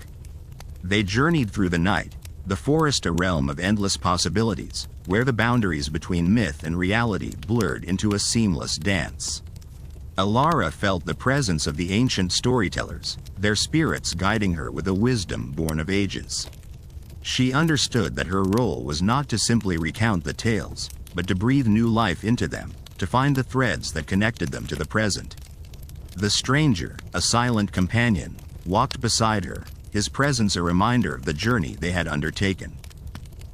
[SPEAKER 1] They journeyed through the night, the forest a realm of endless possibilities, where the boundaries between myth and reality blurred into a seamless dance. Alara felt the presence of the ancient storytellers, their spirits guiding her with a wisdom born of ages. She understood that her role was not to simply recount the tales, but to breathe new life into them, to find the threads that connected them to the present. The stranger, a silent companion, walked beside her, his presence a reminder of the journey they had undertaken.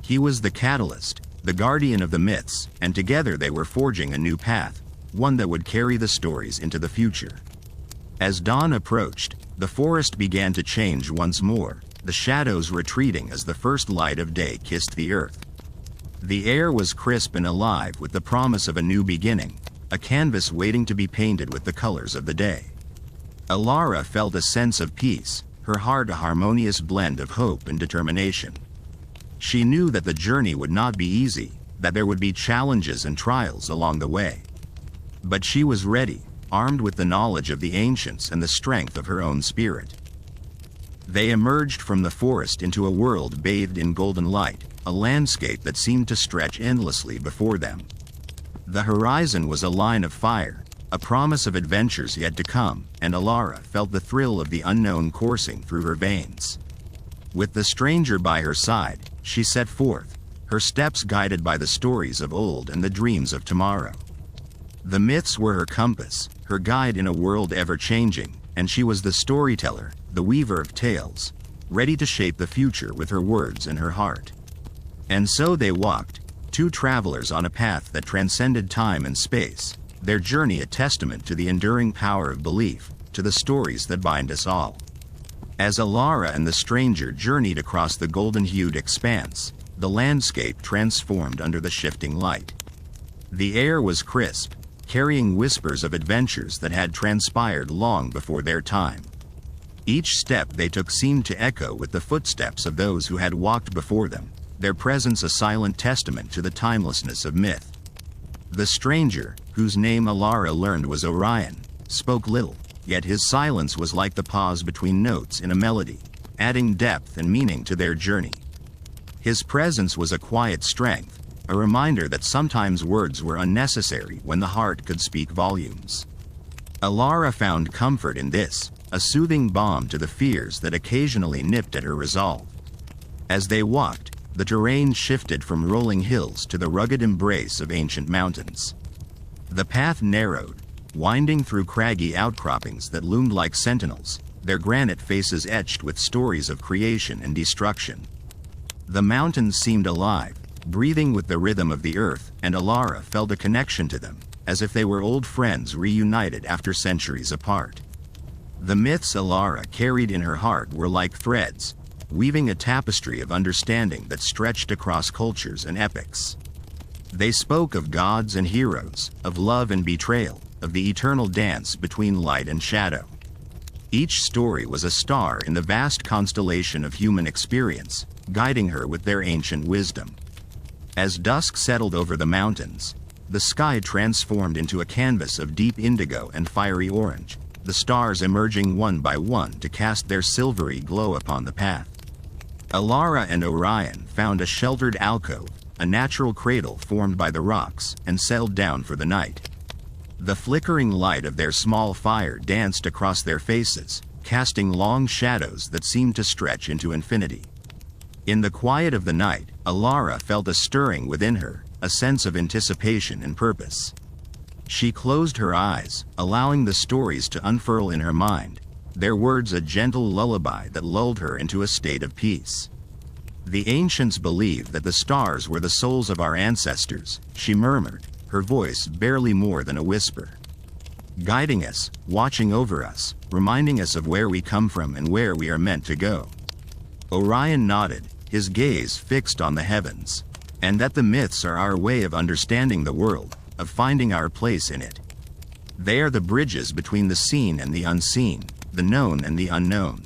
[SPEAKER 1] He was the catalyst, the guardian of the myths, and together they were forging a new path, one that would carry the stories into the future. As dawn approached, the forest began to change once more, the shadows retreating as the first light of day kissed the earth. The air was crisp and alive with the promise of a new beginning, a canvas waiting to be painted with the colors of the day. Alara felt a sense of peace, her heart a harmonious blend of hope and determination. She knew that the journey would not be easy, that there would be challenges and trials along the way. But she was ready, armed with the knowledge of the ancients and the strength of her own spirit. They emerged from the forest into a world bathed in golden light, a landscape that seemed to stretch endlessly before them. The horizon was a line of fire, a promise of adventures yet to come, and Alara felt the thrill of the unknown coursing through her veins. With the stranger by her side, she set forth, her steps guided by the stories of old and the dreams of tomorrow. The myths were her compass, her guide in a world ever-changing, and she was the storyteller, the weaver of tales, ready to shape the future with her words and her heart. And so they walked, two travelers on a path that transcended time and space, their journey a testament to the enduring power of belief, to the stories that bind us all. As Alara and the stranger journeyed across the golden-hued expanse, the landscape transformed under the shifting light. The air was crisp, carrying whispers of adventures that had transpired long before their time. Each step they took seemed to echo with the footsteps of those who had walked before them, their presence a silent testament to the timelessness of myth. The stranger, whose name Alara learned was Orion, spoke little, yet his silence was like the pause between notes in a melody, adding depth and meaning to their journey. His presence was a quiet strength, a reminder that sometimes words were unnecessary when the heart could speak volumes. Alara found comfort in this, a soothing balm to the fears that occasionally nipped at her resolve. As they walked, the terrain shifted from rolling hills to the rugged embrace of ancient mountains. The path narrowed, winding through craggy outcroppings that loomed like sentinels, their granite faces etched with stories of creation and destruction. The mountains seemed alive, breathing with the rhythm of the earth, and Alara felt a connection to them, as if they were old friends reunited after centuries apart. The myths Alara carried in her heart were like threads, weaving a tapestry of understanding that stretched across cultures and epochs. They spoke of gods and heroes, of love and betrayal, of the eternal dance between light and shadow. Each story was a star in the vast constellation of human experience, guiding her with their ancient wisdom. As dusk settled over the mountains, the sky transformed into a canvas of deep indigo and fiery orange, the stars emerging one by one to cast their silvery glow upon the path. Alara and Orion found a sheltered alcove, a natural cradle formed by the rocks, and settled down for the night. The flickering light of their small fire danced across their faces, casting long shadows that seemed to stretch into infinity. In the quiet of the night, Alara felt a stirring within her, a sense of anticipation and purpose. She closed her eyes, allowing the stories to unfurl in her mind, their words a gentle lullaby that lulled her into a state of peace. The ancients believed that the stars were the souls of our ancestors, she murmured, her voice barely more than a whisper. Guiding us, watching over us, reminding us of where we come from and where we are meant to go. Orion nodded, his gaze fixed on the heavens. And that the myths are our way of understanding the world, of finding our place in it. They are the bridges between the seen and the unseen, the known and the unknown.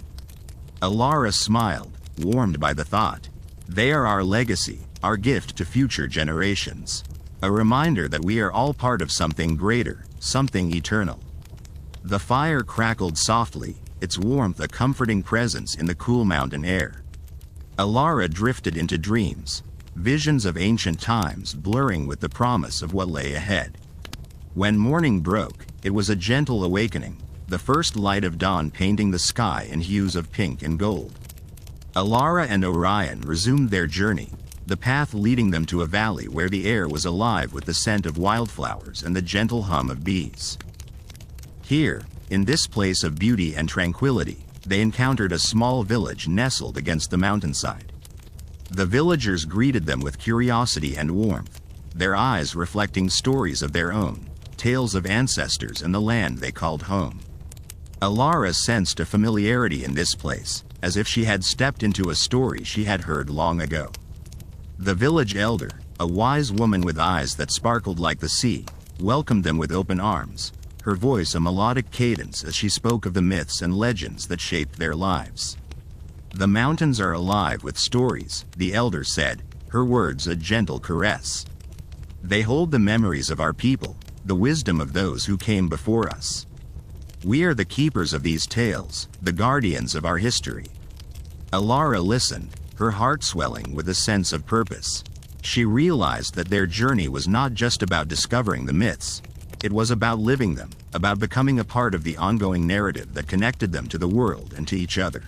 [SPEAKER 1] Alara smiled, warmed by the thought. They are our legacy, our gift to future generations. A reminder that we are all part of something greater, something eternal. The fire crackled softly, its warmth a comforting presence in the cool mountain air. Alara drifted into dreams, visions of ancient times blurring with the promise of what lay ahead. When morning broke, it was a gentle awakening, the first light of dawn painting the sky in hues of pink and gold. Alara and Orion resumed their journey, the path leading them to a valley where the air was alive with the scent of wildflowers and the gentle hum of bees. Here, in this place of beauty and tranquility, they encountered a small village nestled against the mountainside. The villagers greeted them with curiosity and warmth, their eyes reflecting stories of their own, tales of ancestors and the land they called home. Alara sensed a familiarity in this place, as if she had stepped into a story she had heard long ago. The village elder, a wise woman with eyes that sparkled like the sea, welcomed them with open arms, her voice a melodic cadence as she spoke of the myths and legends that shaped their lives. The mountains are alive with stories, the elder said, her words a gentle caress. They hold the memories of our people, the wisdom of those who came before us. We are the keepers of these tales, the guardians of our history. Alara listened, her heart swelling with a sense of purpose. She realized that their journey was not just about discovering the myths. It was about living them, about becoming a part of the ongoing narrative that connected them to the world and to each other.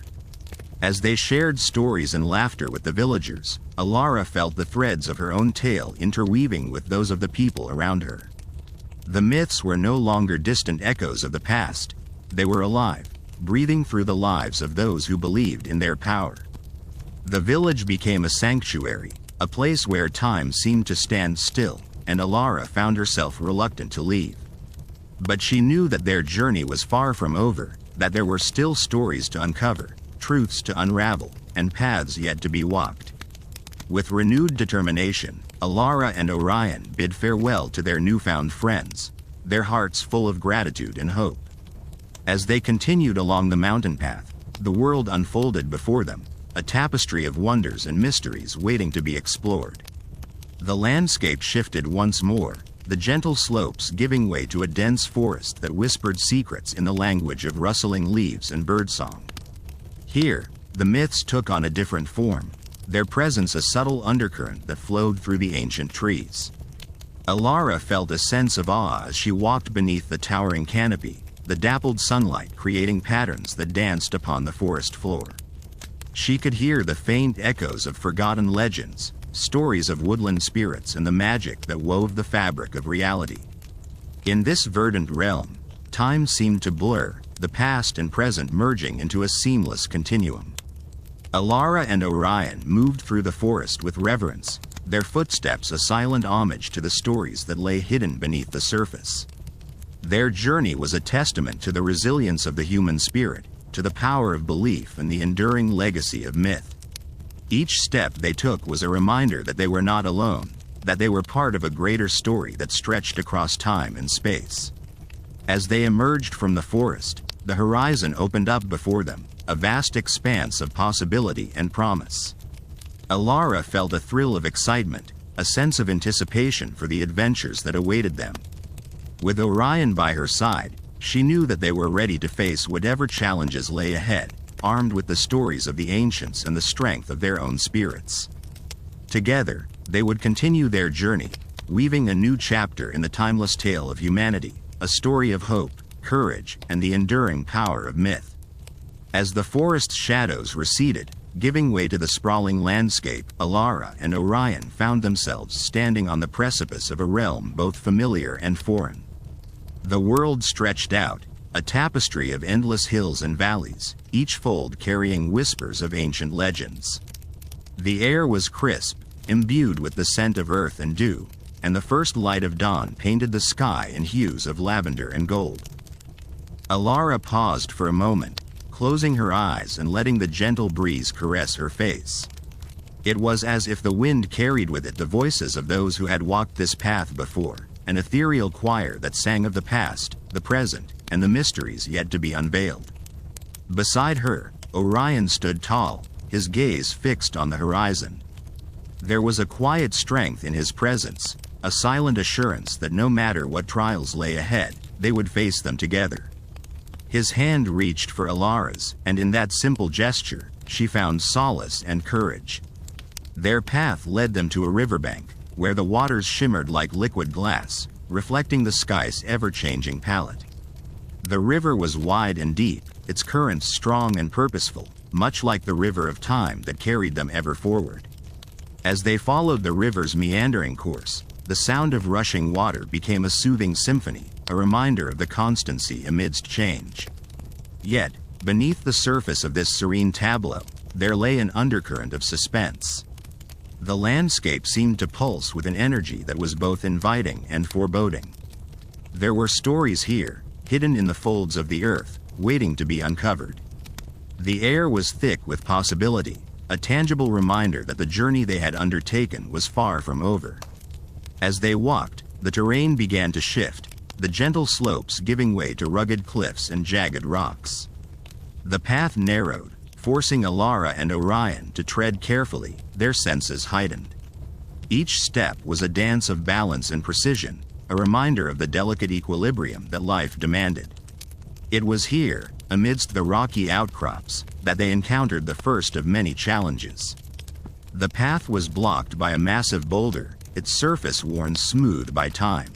[SPEAKER 1] As they shared stories and laughter with the villagers, Alara felt the threads of her own tale interweaving with those of the people around her. The myths were no longer distant echoes of the past. They were alive, breathing through the lives of those who believed in their power. The village became a sanctuary, a place where time seemed to stand still, and Alara found herself reluctant to leave. But she knew that their journey was far from over, that there were still stories to uncover, truths to unravel, and paths yet to be walked. With renewed determination, Alara and Orion bid farewell to their newfound friends, their hearts full of gratitude and hope. As they continued along the mountain path, the world unfolded before them, a tapestry of wonders and mysteries waiting to be explored. The landscape shifted once more, the gentle slopes giving way to a dense forest that whispered secrets in the language of rustling leaves and birdsong. Here, the myths took on a different form, their presence a subtle undercurrent that flowed through the ancient trees. Alara felt a sense of awe as she walked beneath the towering canopy, the dappled sunlight creating patterns that danced upon the forest floor. She could hear the faint echoes of forgotten legends, stories of woodland spirits and the magic that wove the fabric of reality. In this verdant realm, time seemed to blur, the past and present merging into a seamless continuum. Alara and Orion moved through the forest with reverence, their footsteps a silent homage to the stories that lay hidden beneath the surface. Their journey was a testament to the resilience of the human spirit, to the power of belief and the enduring legacy of myth. Each step they took was a reminder that they were not alone, that they were part of a greater story that stretched across time and space. As they emerged from the forest, the horizon opened up before them, a vast expanse of possibility and promise. Alara felt a thrill of excitement, a sense of anticipation for the adventures that awaited them. With Orion by her side, she knew that they were ready to face whatever challenges lay ahead, armed with the stories of the ancients and the strength of their own spirits. Together, they would continue their journey, weaving a new chapter in the timeless tale of humanity, a story of hope, courage, and the enduring power of myth. As the forest's shadows receded, giving way to the sprawling landscape, Alara and Orion found themselves standing on the precipice of a realm both familiar and foreign. The world stretched out, a tapestry of endless hills and valleys, each fold carrying whispers of ancient legends. The air was crisp, imbued with the scent of earth and dew, and the first light of dawn painted the sky in hues of lavender and gold. Alara paused for a moment, closing her eyes and letting the gentle breeze caress her face. It was as if the wind carried with it the voices of those who had walked this path before, an ethereal choir that sang of the past, the present, and the mysteries yet to be unveiled. Beside her, Orion stood tall, his gaze fixed on the horizon. There was a quiet strength in his presence, a silent assurance that no matter what trials lay ahead, they would face them together. His hand reached for Alara's, and in that simple gesture, she found solace and courage. Their path led them to a riverbank, where the waters shimmered like liquid glass, reflecting the sky's ever-changing palette. The river was wide and deep, its currents strong and purposeful, much like the river of time that carried them ever forward. As they followed the river's meandering course, the sound of rushing water became a soothing symphony, a reminder of the constancy amidst change. Yet, beneath the surface of this serene tableau, there lay an undercurrent of suspense. The landscape seemed to pulse with an energy that was both inviting and foreboding. There were stories here, hidden in the folds of the earth, waiting to be uncovered. The air was thick with possibility, a tangible reminder that the journey they had undertaken was far from over. As they walked, the terrain began to shift, the gentle slopes giving way to rugged cliffs and jagged rocks. The path narrowed, forcing Alara and Orion to tread carefully, their senses heightened. Each step was a dance of balance and precision, a reminder of the delicate equilibrium that life demanded. It was here, amidst the rocky outcrops, that they encountered the first of many challenges. The path was blocked by a massive boulder, its surface worn smooth by time.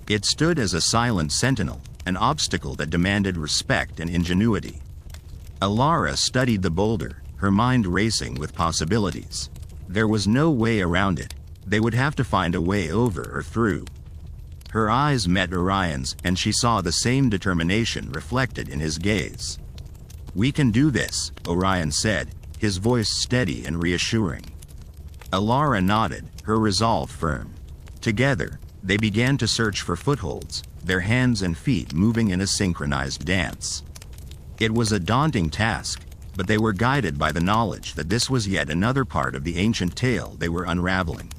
[SPEAKER 1] It stood as a silent sentinel, an obstacle that demanded respect and ingenuity. Alara studied the boulder, her mind racing with possibilities. There was no way around it. They would have to find a way over or through. Her eyes met Orion's, and she saw the same determination reflected in his gaze. "We can do this," Orion said, his voice steady and reassuring. Alara nodded, her resolve firm. Together, they began to search for footholds, their hands and feet moving in a synchronized dance. It was a daunting task, but they were guided by the knowledge that this was yet another part of the ancient tale they were unraveling.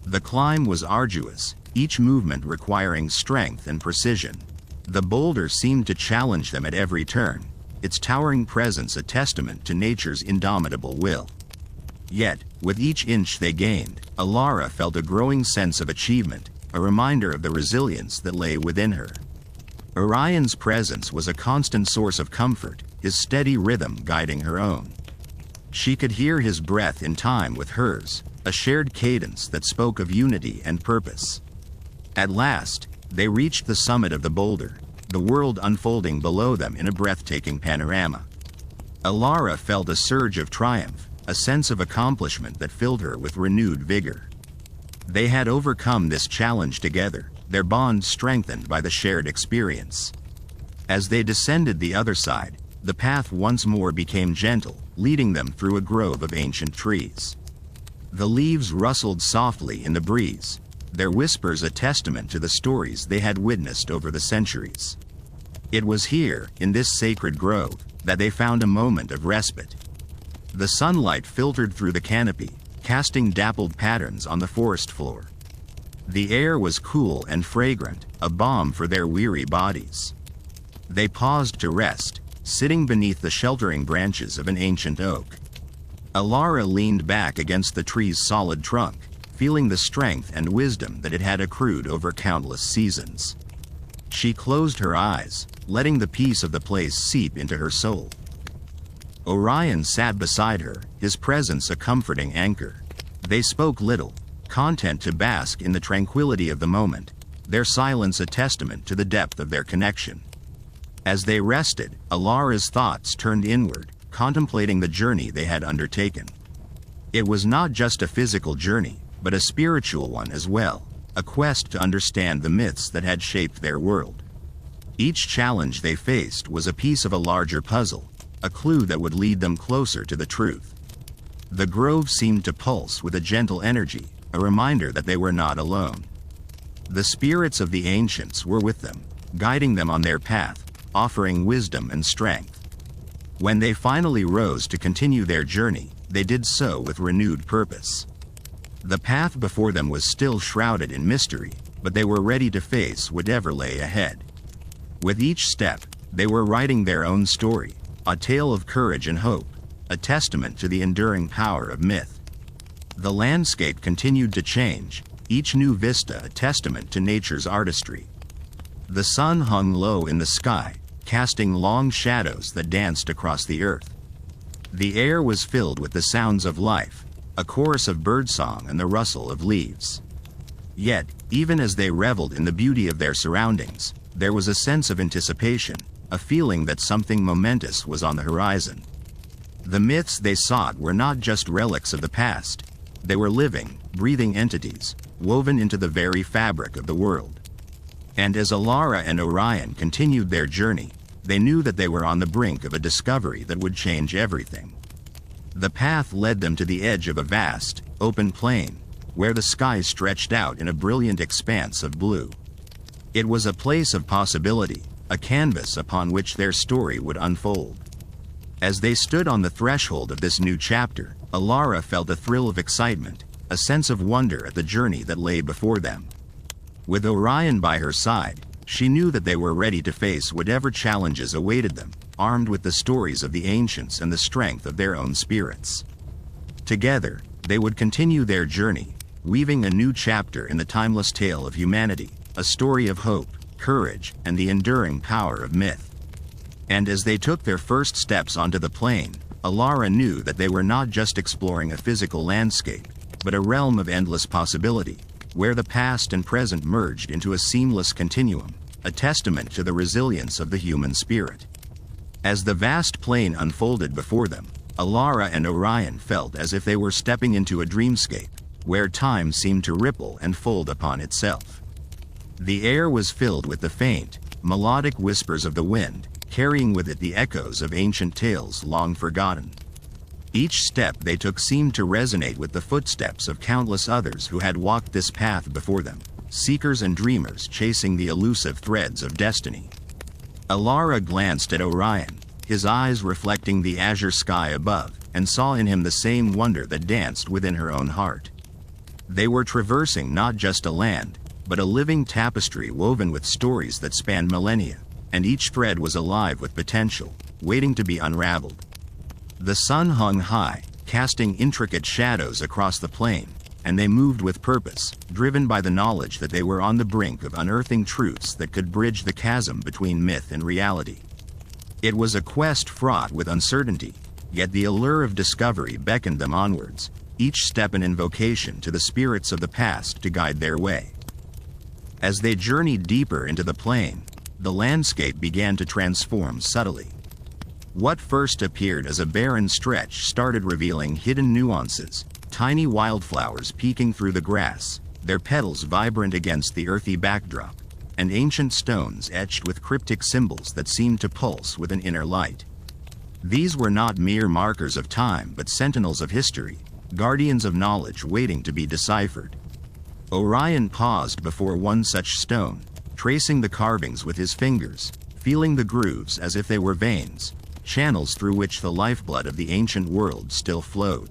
[SPEAKER 1] The climb was arduous, each movement requiring strength and precision. The boulder seemed to challenge them at every turn, its towering presence a testament to nature's indomitable will. Yet, with each inch they gained, Alara felt a growing sense of achievement, a reminder of the resilience that lay within her. Orion's presence was a constant source of comfort, his steady rhythm guiding her own. She could hear his breath in time with hers, a shared cadence that spoke of unity and purpose. At last, they reached the summit of the boulder, the world unfolding below them in a breathtaking panorama. Alara felt a surge of triumph, a sense of accomplishment that filled her with renewed vigor. They had overcome this challenge together, their bond strengthened by the shared experience. As they descended the other side, the path once more became gentle, leading them through a grove of ancient trees. The leaves rustled softly in the breeze, their whispers a testament to the stories they had witnessed over the centuries. It was here, in this sacred grove, that they found a moment of respite. The sunlight filtered through the canopy, casting dappled patterns on the forest floor. The air was cool and fragrant, a balm for their weary bodies. They paused to rest, sitting beneath the sheltering branches of an ancient oak. Alara leaned back against the tree's solid trunk, feeling the strength and wisdom that it had accrued over countless seasons. She closed her eyes, letting the peace of the place seep into her soul. Orion sat beside her, his presence a comforting anchor. They spoke little, content to bask in the tranquility of the moment, their silence a testament to the depth of their connection. As they rested, Alara's thoughts turned inward, contemplating the journey they had undertaken. It was not just a physical journey, but a spiritual one as well, a quest to understand the myths that had shaped their world. Each challenge they faced was a piece of a larger puzzle, a clue that would lead them closer to the truth. The grove seemed to pulse with a gentle energy, a reminder that they were not alone. The spirits of the ancients were with them, guiding them on their path, offering wisdom and strength. When they finally rose to continue their journey, they did so with renewed purpose. The path before them was still shrouded in mystery, but they were ready to face whatever lay ahead. With each step, they were writing their own story, a tale of courage and hope, a testament to the enduring power of myth. The landscape continued to change, each new vista a testament to nature's artistry. The sun hung low in the sky, casting long shadows that danced across the earth. The air was filled with the sounds of life, a chorus of birdsong and the rustle of leaves. Yet, even as they reveled in the beauty of their surroundings, there was a sense of anticipation, a feeling that something momentous was on the horizon. The myths they sought were not just relics of the past. They were living, breathing entities, woven into the very fabric of the world. And as Alara and Orion continued their journey, they knew that they were on the brink of a discovery that would change everything. The path led them to the edge of a vast, open plain, where the sky stretched out in a brilliant expanse of blue. It was a place of possibility, a canvas upon which their story would unfold. As they stood on the threshold of this new chapter, Alara felt a thrill of excitement, a sense of wonder at the journey that lay before them. With Orion by her side, she knew that they were ready to face whatever challenges awaited them, armed with the stories of the ancients and the strength of their own spirits. Together, they would continue their journey, weaving a new chapter in the timeless tale of humanity, a story of hope, courage, and the enduring power of myth. And as they took their first steps onto the plain, Alara knew that they were not just exploring a physical landscape, but a realm of endless possibility, where the past and present merged into a seamless continuum, a testament to the resilience of the human spirit. As the vast plain unfolded before them, Alara and Orion felt as if they were stepping into a dreamscape, where time seemed to ripple and fold upon itself. The air was filled with the faint, melodic whispers of the wind, carrying with it the echoes of ancient tales long forgotten. Each step they took seemed to resonate with the footsteps of countless others who had walked this path before them, seekers and dreamers chasing the elusive threads of destiny. Alara glanced at Orion, his eyes reflecting the azure sky above, and saw in him the same wonder that danced within her own heart. They were traversing not just a land, but a living tapestry woven with stories that spanned millennia, and each thread was alive with potential, waiting to be unraveled. The sun hung high, casting intricate shadows across the plain, and they moved with purpose, driven by the knowledge that they were on the brink of unearthing truths that could bridge the chasm between myth and reality. It was a quest fraught with uncertainty, yet the allure of discovery beckoned them onwards, each step an invocation to the spirits of the past to guide their way. As they journeyed deeper into the plain, the landscape began to transform subtly. What first appeared as a barren stretch started revealing hidden nuances, tiny wildflowers peeking through the grass, their petals vibrant against the earthy backdrop, and ancient stones etched with cryptic symbols that seemed to pulse with an inner light. These were not mere markers of time but sentinels of history, guardians of knowledge waiting to be deciphered. Orion paused before one such stone, tracing the carvings with his fingers, feeling the grooves as if they were veins, channels through which the lifeblood of the ancient world still flowed.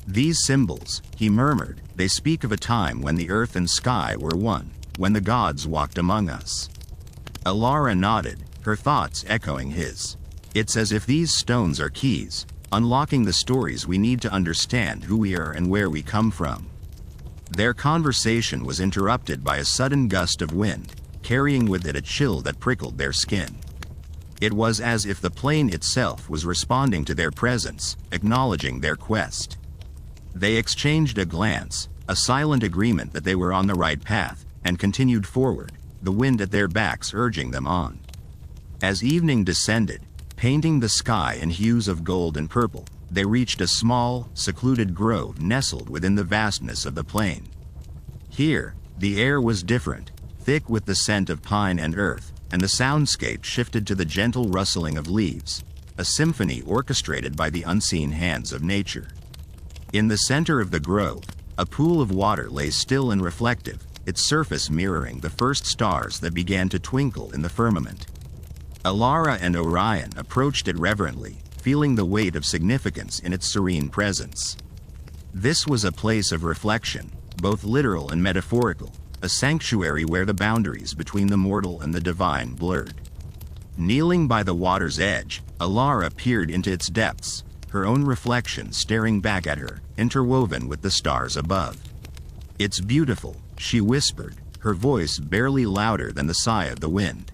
[SPEAKER 1] "These symbols," he murmured, "they speak of a time when the earth and sky were one, when the gods walked among us." Alara nodded, her thoughts echoing his. "It's as if these stones are keys, unlocking the stories we need to understand who we are and where we come from." Their conversation was interrupted by a sudden gust of wind, carrying with it a chill that prickled their skin. It was as if the plain itself was responding to their presence, acknowledging their quest. They exchanged a glance, a silent agreement that they were on the right path, and continued forward, the wind at their backs urging them on. As evening descended, painting the sky in hues of gold and purple, they reached a small, secluded grove nestled within the vastness of the plain. Here, the air was different, thick with the scent of pine and earth, and the soundscape shifted to the gentle rustling of leaves, a symphony orchestrated by the unseen hands of nature. In the center of the grove, a pool of water lay still and reflective, its surface mirroring the first stars that began to twinkle in the firmament. Alara and Orion approached it reverently, feeling the weight of significance in its serene presence. This was a place of reflection, both literal and metaphorical, a sanctuary where the boundaries between the mortal and the divine blurred. Kneeling by the water's edge, Alara peered into its depths, her own reflection staring back at her, interwoven with the stars above. "It's beautiful," she whispered, her voice barely louder than the sigh of the wind.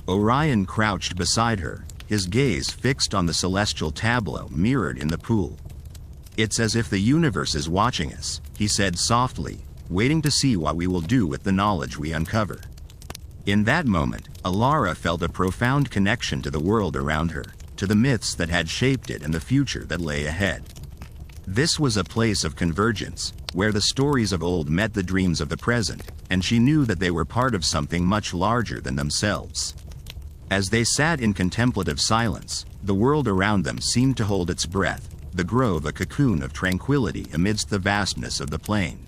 [SPEAKER 1] Orion crouched beside her, his gaze fixed on the celestial tableau mirrored in the pool. "It's as if the universe is watching us," he said softly, waiting to see what we will do with the knowledge we uncover. In that moment, Alara felt a profound connection to the world around her, to the myths that had shaped it and the future that lay ahead. This was a place of convergence, where the stories of old met the dreams of the present, and she knew that they were part of something much larger than themselves. As they sat in contemplative silence, the world around them seemed to hold its breath, the grove a cocoon of tranquility amidst the vastness of the plain.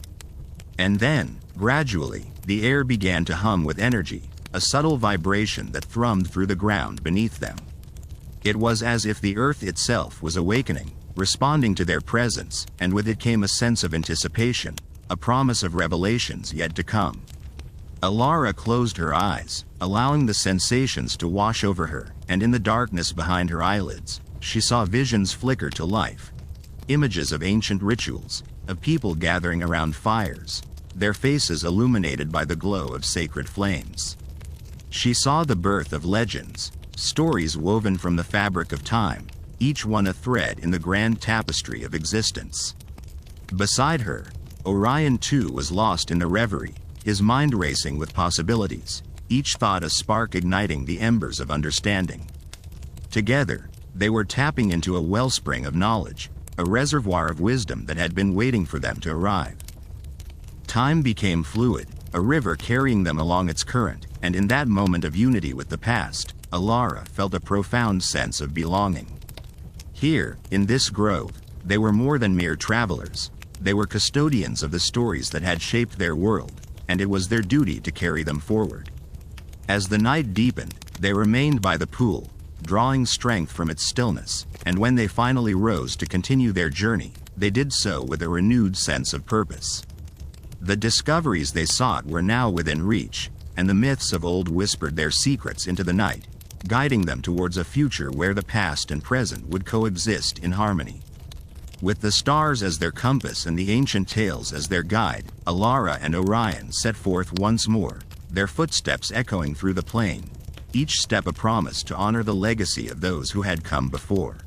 [SPEAKER 1] And then, gradually, the air began to hum with energy, a subtle vibration that thrummed through the ground beneath them. It was as if the earth itself was awakening, responding to their presence, and with it came a sense of anticipation, a promise of revelations yet to come. Alara closed her eyes, allowing the sensations to wash over her, and in the darkness behind her eyelids, she saw visions flicker to life. Images of ancient rituals, of people gathering around fires, their faces illuminated by the glow of sacred flames. She saw the birth of legends, stories woven from the fabric of time, each one a thread in the grand tapestry of existence. Beside her, Orion too was lost in the reverie, his mind racing with possibilities, each thought a spark igniting the embers of understanding. Together, they were tapping into a wellspring of knowledge, a reservoir of wisdom that had been waiting for them to arrive. Time became fluid, a river carrying them along its current, and in that moment of unity with the past, Alara felt a profound sense of belonging. Here, in this grove, they were more than mere travelers. They were custodians of the stories that had shaped their world, and it was their duty to carry them forward. As the night deepened, they remained by the pool, drawing strength from its stillness, and when they finally rose to continue their journey, they did so with a renewed sense of purpose. The discoveries they sought were now within reach, and the myths of old whispered their secrets into the night, guiding them towards a future where the past and present would coexist in harmony. With the stars as their compass and the ancient tales as their guide, Alara and Orion set forth once more, their footsteps echoing through the plain, each step a promise to honor the legacy of those who had come before.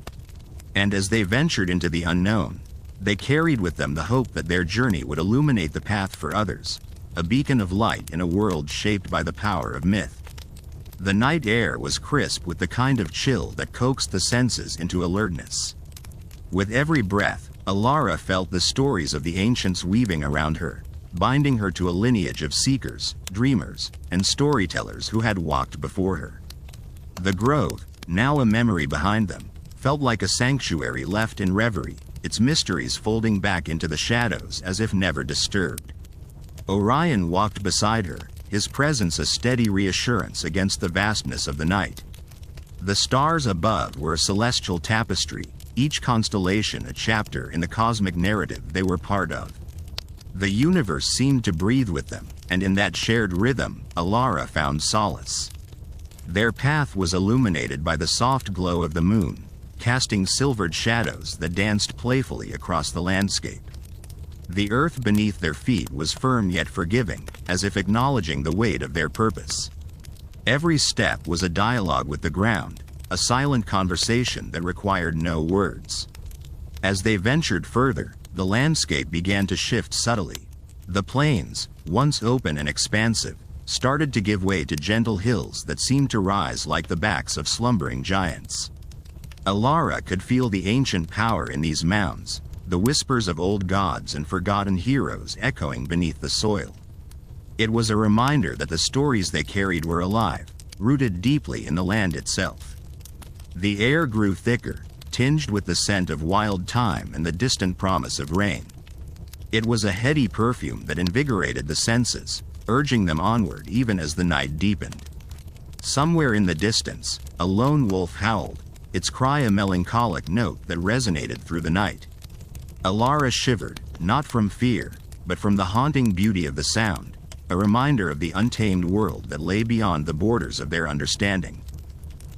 [SPEAKER 1] And as they ventured into the unknown, they carried with them the hope that their journey would illuminate the path for others, a beacon of light in a world shaped by the power of myth. The night air was crisp with the kind of chill that coaxed the senses into alertness. With every breath, Alara felt the stories of the ancients weaving around her, binding her to a lineage of seekers, dreamers, and storytellers who had walked before her. The grove, now a memory behind them, felt like a sanctuary left in reverie, its mysteries folding back into the shadows as if never disturbed. Orion walked beside her, his presence a steady reassurance against the vastness of the night. The stars above were a celestial tapestry, each constellation a chapter in the cosmic narrative they were part of. The universe seemed to breathe with them, and in that shared rhythm, Alara found solace. Their path was illuminated by the soft glow of the moon, casting silvered shadows that danced playfully across the landscape. The earth beneath their feet was firm yet forgiving, as if acknowledging the weight of their purpose. Every step was a dialogue with the ground, a silent conversation that required no words. As they ventured further, the landscape began to shift subtly. The plains, once open and expansive, started to give way to gentle hills that seemed to rise like the backs of slumbering giants. Alara could feel the ancient power in these mounds, the whispers of old gods and forgotten heroes echoing beneath the soil. It was a reminder that the stories they carried were alive, rooted deeply in the land itself. The air grew thicker, tinged with the scent of wild thyme and the distant promise of rain. It was a heady perfume that invigorated the senses, urging them onward even as the night deepened. Somewhere in the distance, a lone wolf howled, its cry a melancholic note that resonated through the night. Alara shivered, not from fear, but from the haunting beauty of the sound, a reminder of the untamed world that lay beyond the borders of their understanding.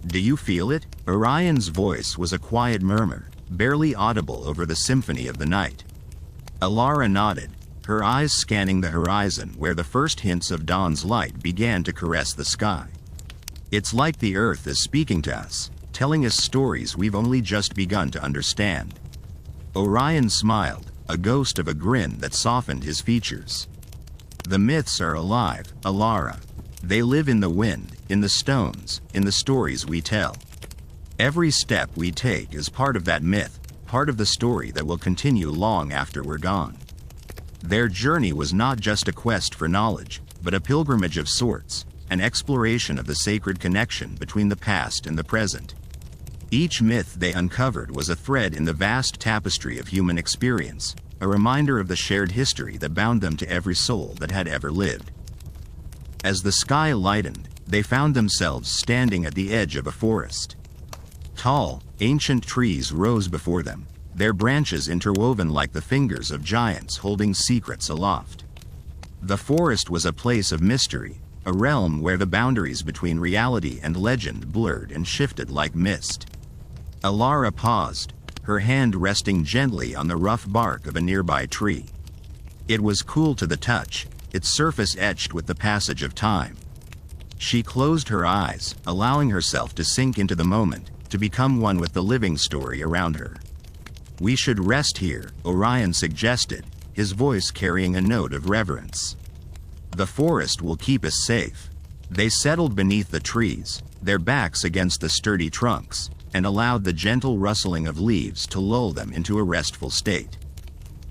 [SPEAKER 1] "Do you feel it?" Orion's voice was a quiet murmur, barely audible over the symphony of the night. Alara nodded, her eyes scanning the horizon where the first hints of dawn's light began to caress the sky. "It's like the earth is speaking to us, telling us stories we've only just begun to understand." Orion smiled, a ghost of a grin that softened his features. "The myths are alive, Alara. They live in the wind, in the stones, in the stories we tell. Every step we take is part of that myth, part of the story that will continue long after we're gone." Their journey was not just a quest for knowledge, but a pilgrimage of sorts, an exploration of the sacred connection between the past and the present. Each myth they uncovered was a thread in the vast tapestry of human experience, a reminder of the shared history that bound them to every soul that had ever lived. As the sky lightened, they found themselves standing at the edge of a forest. Tall, ancient trees rose before them, their branches interwoven like the fingers of giants holding secrets aloft. The forest was a place of mystery, a realm where the boundaries between reality and legend blurred and shifted like mist. Alara paused, her hand resting gently on the rough bark of a nearby tree. It was cool to the touch, its surface etched with the passage of time. She closed her eyes, allowing herself to sink into the moment, to become one with the living story around her. "We should rest here," Orion suggested, his voice carrying a note of reverence. "The forest will keep us safe." They settled beneath the trees, their backs against the sturdy trunks, and allowed the gentle rustling of leaves to lull them into a restful state.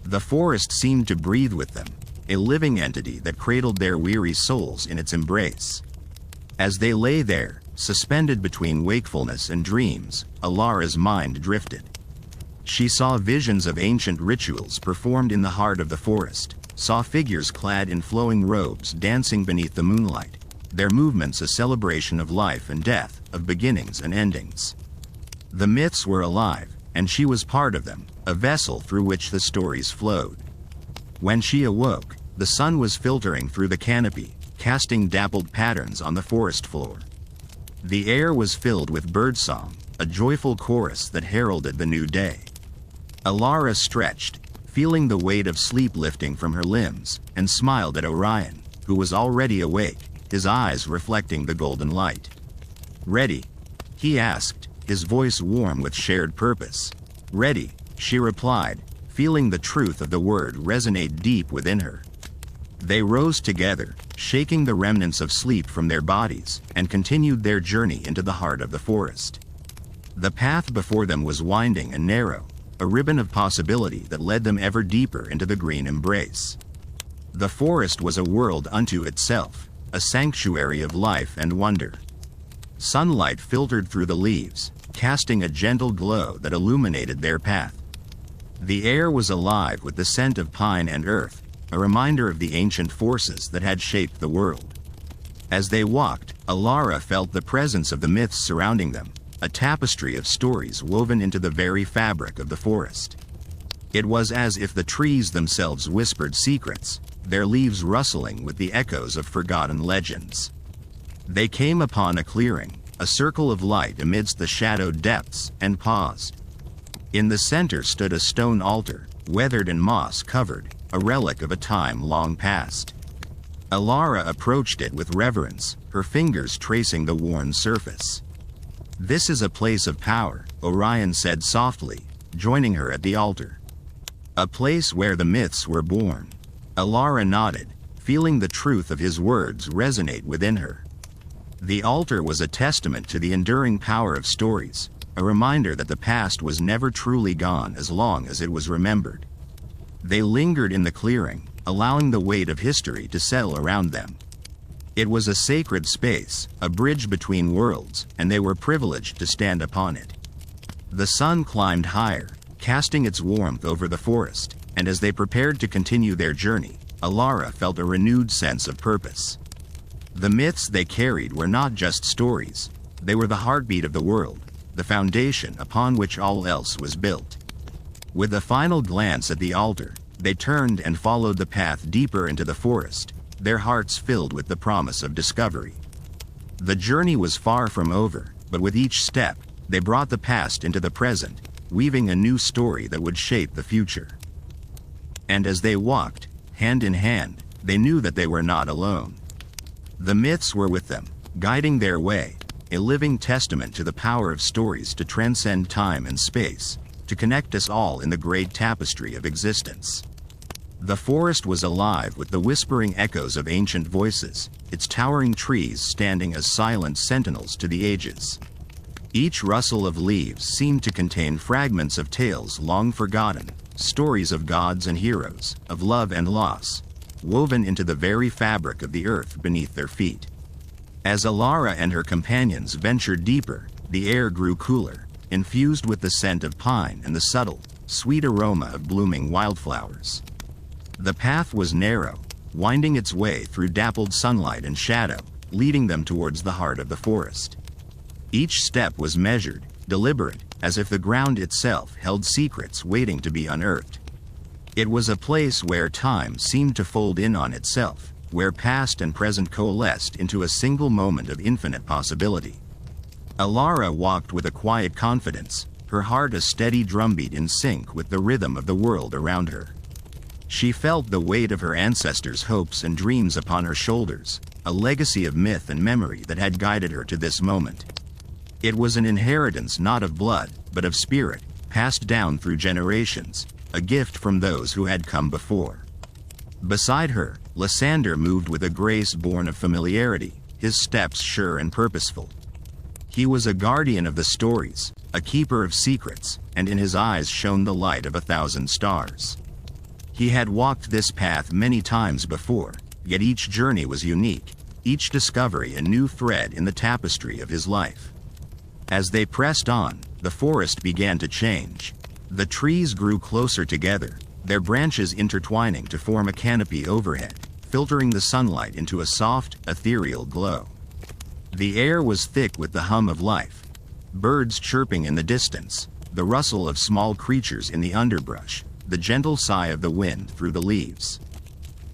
[SPEAKER 1] The forest seemed to breathe with them, a living entity that cradled their weary souls in its embrace. As they lay there, suspended between wakefulness and dreams, Alara's mind drifted. She saw visions of ancient rituals performed in the heart of the forest, saw figures clad in flowing robes dancing beneath the moonlight, their movements a celebration of life and death, of beginnings and endings. The myths were alive, and she was part of them, a vessel through which the stories flowed. When she awoke, the sun was filtering through the canopy, casting dappled patterns on the forest floor. The air was filled with birdsong, a joyful chorus that heralded the new day. Alara stretched, feeling the weight of sleep lifting from her limbs, and smiled at Orion, who was already awake, his eyes reflecting the golden light. "Ready?" he asked, his voice warm with shared purpose. "Ready," she replied, feeling the truth of the word resonate deep within her. They rose together, shaking the remnants of sleep from their bodies, and continued their journey into the heart of the forest. The path before them was winding and narrow, a ribbon of possibility that led them ever deeper into the green embrace. The forest was a world unto itself, a sanctuary of life and wonder. Sunlight filtered through the leaves, casting a gentle glow that illuminated their path. The air was alive with the scent of pine and earth, a reminder of the ancient forces that had shaped the world. As they walked, Alara felt the presence of the myths surrounding them, a tapestry of stories woven into the very fabric of the forest. It was as if the trees themselves whispered secrets, their leaves rustling with the echoes of forgotten legends. They came upon a clearing, a circle of light amidst the shadowed depths, and paused. In the center stood a stone altar, weathered and moss-covered, a relic of a time long past. Alara approached it with reverence, her fingers tracing the worn surface. "This is a place of power," Orion said softly, joining her at the altar. "A place where the myths were born." Alara nodded, feeling the truth of his words resonate within her. The altar was a testament to the enduring power of stories, a reminder that the past was never truly gone as long as it was remembered. They lingered in the clearing, allowing the weight of history to settle around them. It was a sacred space, a bridge between worlds, and they were privileged to stand upon it. The sun climbed higher, casting its warmth over the forest, and as they prepared to continue their journey, Alara felt a renewed sense of purpose. The myths they carried were not just stories, they were the heartbeat of the world, the foundation upon which all else was built. With a final glance at the altar, they turned and followed the path deeper into the forest, their hearts filled with the promise of discovery. The journey was far from over, but with each step, they brought the past into the present, weaving a new story that would shape the future. And as they walked, hand in hand, they knew that they were not alone. The myths were with them, guiding their way, a living testament to the power of stories to transcend time and space, to connect us all in the great tapestry of existence. The forest was alive with the whispering echoes of ancient voices, its towering trees standing as silent sentinels to the ages. Each rustle of leaves seemed to contain fragments of tales long forgotten, stories of gods and heroes, of love and loss, woven into the very fabric of the earth beneath their feet. As Alara and her companions ventured deeper, the air grew cooler, infused with the scent of pine and the subtle, sweet aroma of blooming wildflowers. The path was narrow, winding its way through dappled sunlight and shadow, leading them towards the heart of the forest. Each step was measured, deliberate, as if the ground itself held secrets waiting to be unearthed. It was a place where time seemed to fold in on itself, where past and present coalesced into a single moment of infinite possibility. Alara walked with a quiet confidence, her heart a steady drumbeat in sync with the rhythm of the world around her. She felt the weight of her ancestors' hopes and dreams upon her shoulders, a legacy of myth and memory that had guided her to this moment. It was an inheritance not of blood, but of spirit, passed down through generations, a gift from those who had come before. Beside her, Lysander moved with a grace born of familiarity, his steps sure and purposeful. He was a guardian of the stories, a keeper of secrets, and in his eyes shone the light of 1,000 stars. He had walked this path many times before, yet each journey was unique, each discovery a new thread in the tapestry of his life. As they pressed on, the forest began to change. The trees grew closer together, their branches intertwining to form a canopy overhead, filtering the sunlight into a soft, ethereal glow. The air was thick with the hum of life. Birds chirping in the distance, the rustle of small creatures in the underbrush, the gentle sigh of the wind through the leaves.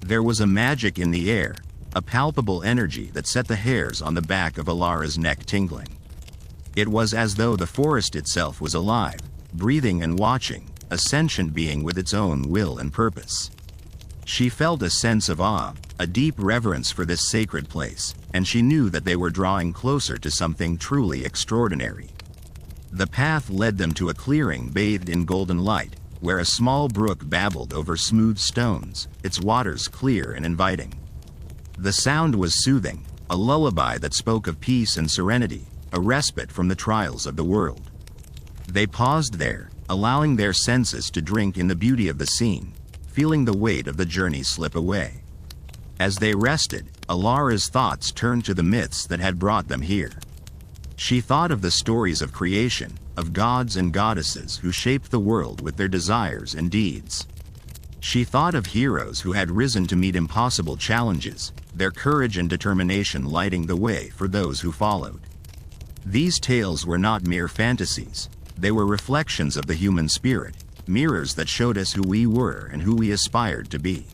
[SPEAKER 1] There was a magic in the air, a palpable energy that set the hairs on the back of Alara's neck tingling. It was as though the forest itself was alive, breathing and watching, a sentient being with its own will and purpose. She felt a sense of awe, a deep reverence for this sacred place, and she knew that they were drawing closer to something truly extraordinary. The path led them to a clearing bathed in golden light, where a small brook babbled over smooth stones, its waters clear and inviting. The sound was soothing, a lullaby that spoke of peace and serenity, a respite from the trials of the world. They paused there, allowing their senses to drink in the beauty of the scene, feeling the weight of the journey slip away. As they rested, Alara's thoughts turned to the myths that had brought them here. She thought of the stories of creation, of gods and goddesses who shaped the world with their desires and deeds. She thought of heroes who had risen to meet impossible challenges, their courage and determination lighting the way for those who followed. These tales were not mere fantasies. They were reflections of the human spirit, mirrors that showed us who we were and who we aspired to be.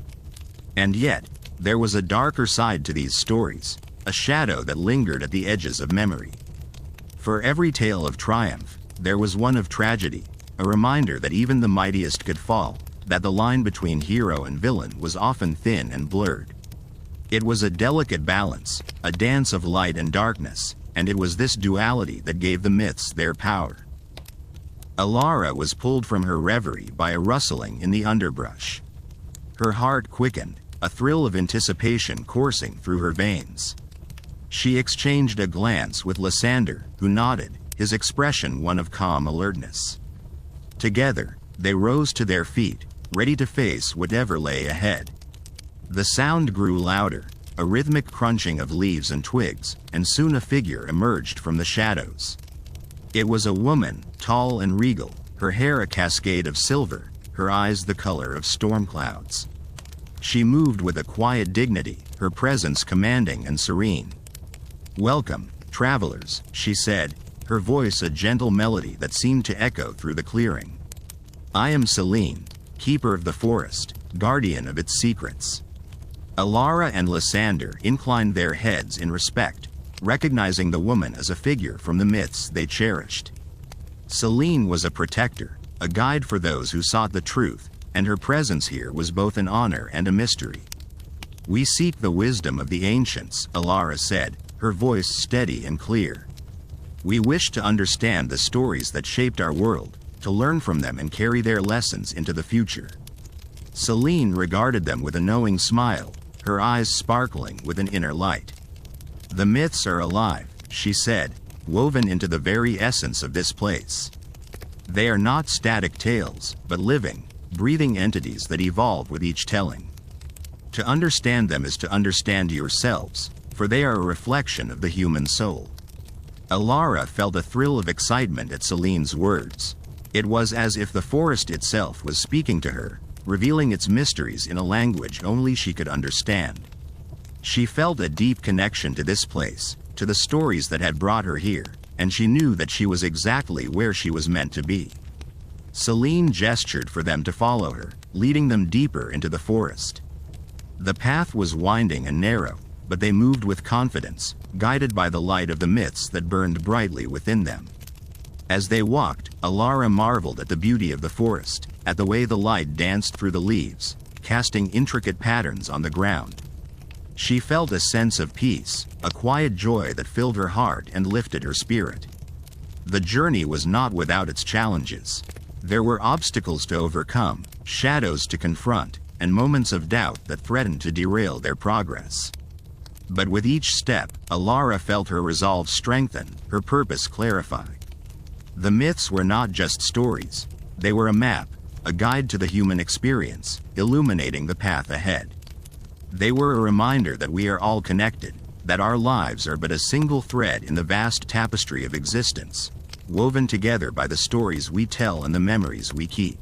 [SPEAKER 1] And yet, there was a darker side to these stories, a shadow that lingered at the edges of memory. For every tale of triumph, there was one of tragedy, a reminder that even the mightiest could fall, that the line between hero and villain was often thin and blurred. It was a delicate balance, a dance of light and darkness, and it was this duality that gave the myths their power. Alara was pulled from her reverie by a rustling in the underbrush. Her heart quickened, a thrill of anticipation coursing through her veins. She exchanged a glance with Lysander, who nodded, his expression one of calm alertness. Together, they rose to their feet, ready to face whatever lay ahead. The sound grew louder, a rhythmic crunching of leaves and twigs, and soon a figure emerged from the shadows. It was a woman, tall and regal, her hair a cascade of silver, her eyes the color of storm clouds. She moved with a quiet dignity, her presence commanding and serene. "Welcome, travelers," she said, her voice a gentle melody that seemed to echo through the clearing. "I am Selene, keeper of the forest, guardian of its secrets." Alara and Lysander inclined their heads in respect, recognizing the woman as a figure from the myths they cherished. Selene was a protector, a guide for those who sought the truth, and her presence here was both an honor and a mystery. "We seek the wisdom of the ancients," Alara said, her voice steady and clear. "We wish to understand the stories that shaped our world, to learn from them and carry their lessons into the future." Selene regarded them with a knowing smile, her eyes sparkling with an inner light. "The myths are alive," she said, woven into the very essence of this place. "They are not static tales, but living, breathing entities that evolve with each telling. To understand them is to understand yourselves, for they are a reflection of the human soul." Alara felt a thrill of excitement at Selene's words. It was as if the forest itself was speaking to her, revealing its mysteries in a language only she could understand. She felt a deep connection to this place, to the stories that had brought her here, and she knew that she was exactly where she was meant to be. Selene gestured for them to follow her, leading them deeper into the forest. The path was winding and narrow, but they moved with confidence, guided by the light of the myths that burned brightly within them. As they walked, Alara marveled at the beauty of the forest, at the way the light danced through the leaves, casting intricate patterns on the ground. She felt a sense of peace, a quiet joy that filled her heart and lifted her spirit. The journey was not without its challenges. There were obstacles to overcome, shadows to confront, and moments of doubt that threatened to derail their progress. But with each step, Alara felt her resolve strengthen, her purpose clarify. The myths were not just stories. They were a map, a guide to the human experience, illuminating the path ahead. They were a reminder that we are all connected, that our lives are but a single thread in the vast tapestry of existence, woven together by the stories we tell and the memories we keep.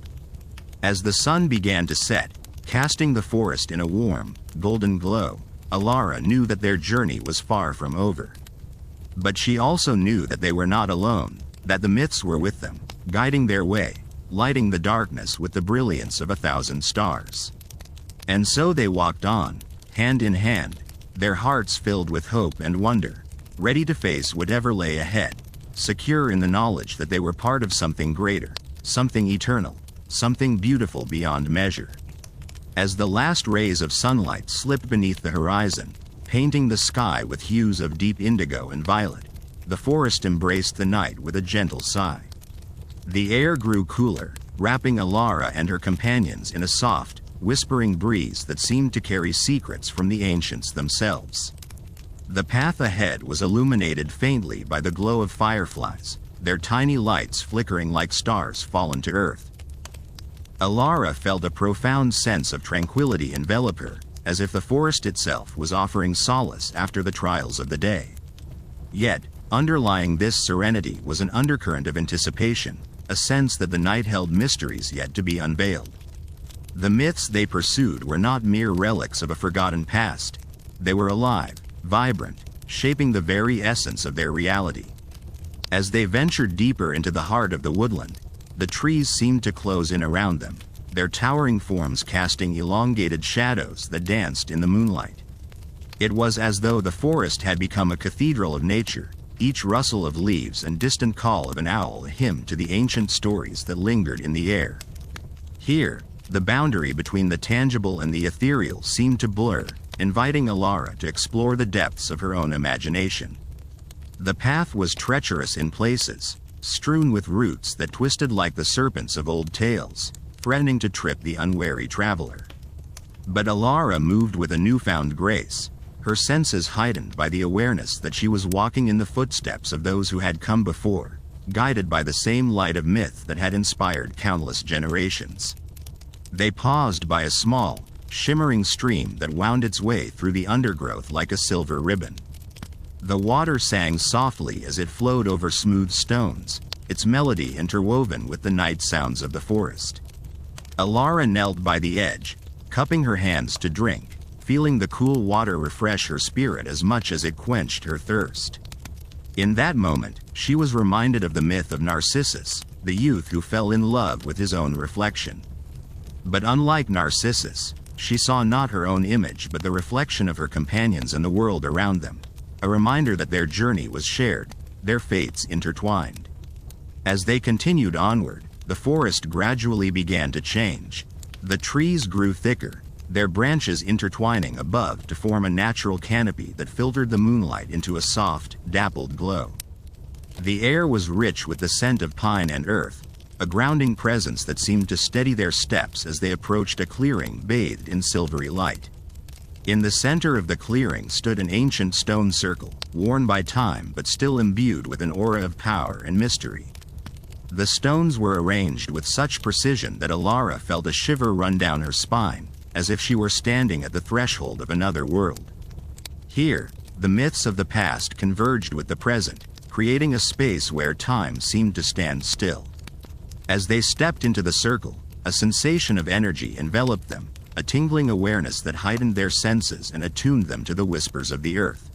[SPEAKER 1] As the sun began to set, Casting the forest in a warm, golden glow, Alara knew that their journey was far from over. But she also knew that they were not alone, that the myths were with them, guiding their way, lighting the darkness with the brilliance of 1,000 stars. And so they walked on, hand in hand, their hearts filled with hope and wonder, ready to face whatever lay ahead, secure in the knowledge that they were part of something greater, something eternal, something beautiful beyond measure. As the last rays of sunlight slipped beneath the horizon, painting the sky with hues of deep indigo and violet, the forest embraced the night with a gentle sigh. The air grew cooler, wrapping Alara and her companions in a soft, whispering breeze that seemed to carry secrets from the ancients themselves. The path ahead was illuminated faintly by the glow of fireflies, their tiny lights flickering like stars fallen to earth. Alara felt a profound sense of tranquility envelop her, as if the forest itself was offering solace after the trials of the day. Yet, underlying this serenity was an undercurrent of anticipation, a sense that the night held mysteries yet to be unveiled. The myths they pursued were not mere relics of a forgotten past. They were alive, vibrant, shaping the very essence of their reality. As they ventured deeper into the heart of the woodland, the trees seemed to close in around them, their towering forms casting elongated shadows that danced in the moonlight. It was as though the forest had become a cathedral of nature, each rustle of leaves and distant call of an owl a hymn to the ancient stories that lingered in the air. Here, the boundary between the tangible and the ethereal seemed to blur, inviting Alara to explore the depths of her own imagination. The path was treacherous in places, strewn with roots that twisted like the serpents of old tales, threatening to trip the unwary traveler. But Alara moved with a newfound grace, her senses heightened by the awareness that she was walking in the footsteps of those who had come before, guided by the same light of myth that had inspired countless generations. They paused by a small, shimmering stream that wound its way through the undergrowth like a silver ribbon. The water sang softly as it flowed over smooth stones, its melody interwoven with the night sounds of the forest. Alara knelt by the edge, cupping her hands to drink, feeling the cool water refresh her spirit as much as it quenched her thirst. In that moment, she was reminded of the myth of Narcissus, the youth who fell in love with his own reflection. But unlike Narcissus, she saw not her own image but the reflection of her companions and the world around them, a reminder that their journey was shared, their fates intertwined. As they continued onward, the forest gradually began to change. The trees grew thicker, their branches intertwining above to form a natural canopy that filtered the moonlight into a soft, dappled glow. The air was rich with the scent of pine and earth, a grounding presence that seemed to steady their steps as they approached a clearing bathed in silvery light. In the center of the clearing stood an ancient stone circle, worn by time but still imbued with an aura of power and mystery. The stones were arranged with such precision that Alara felt a shiver run down her spine, as if she were standing at the threshold of another world. Here, the myths of the past converged with the present, creating a space where time seemed to stand still. As they stepped into the circle, a sensation of energy enveloped them, a tingling awareness that heightened their senses and attuned them to the whispers of the earth.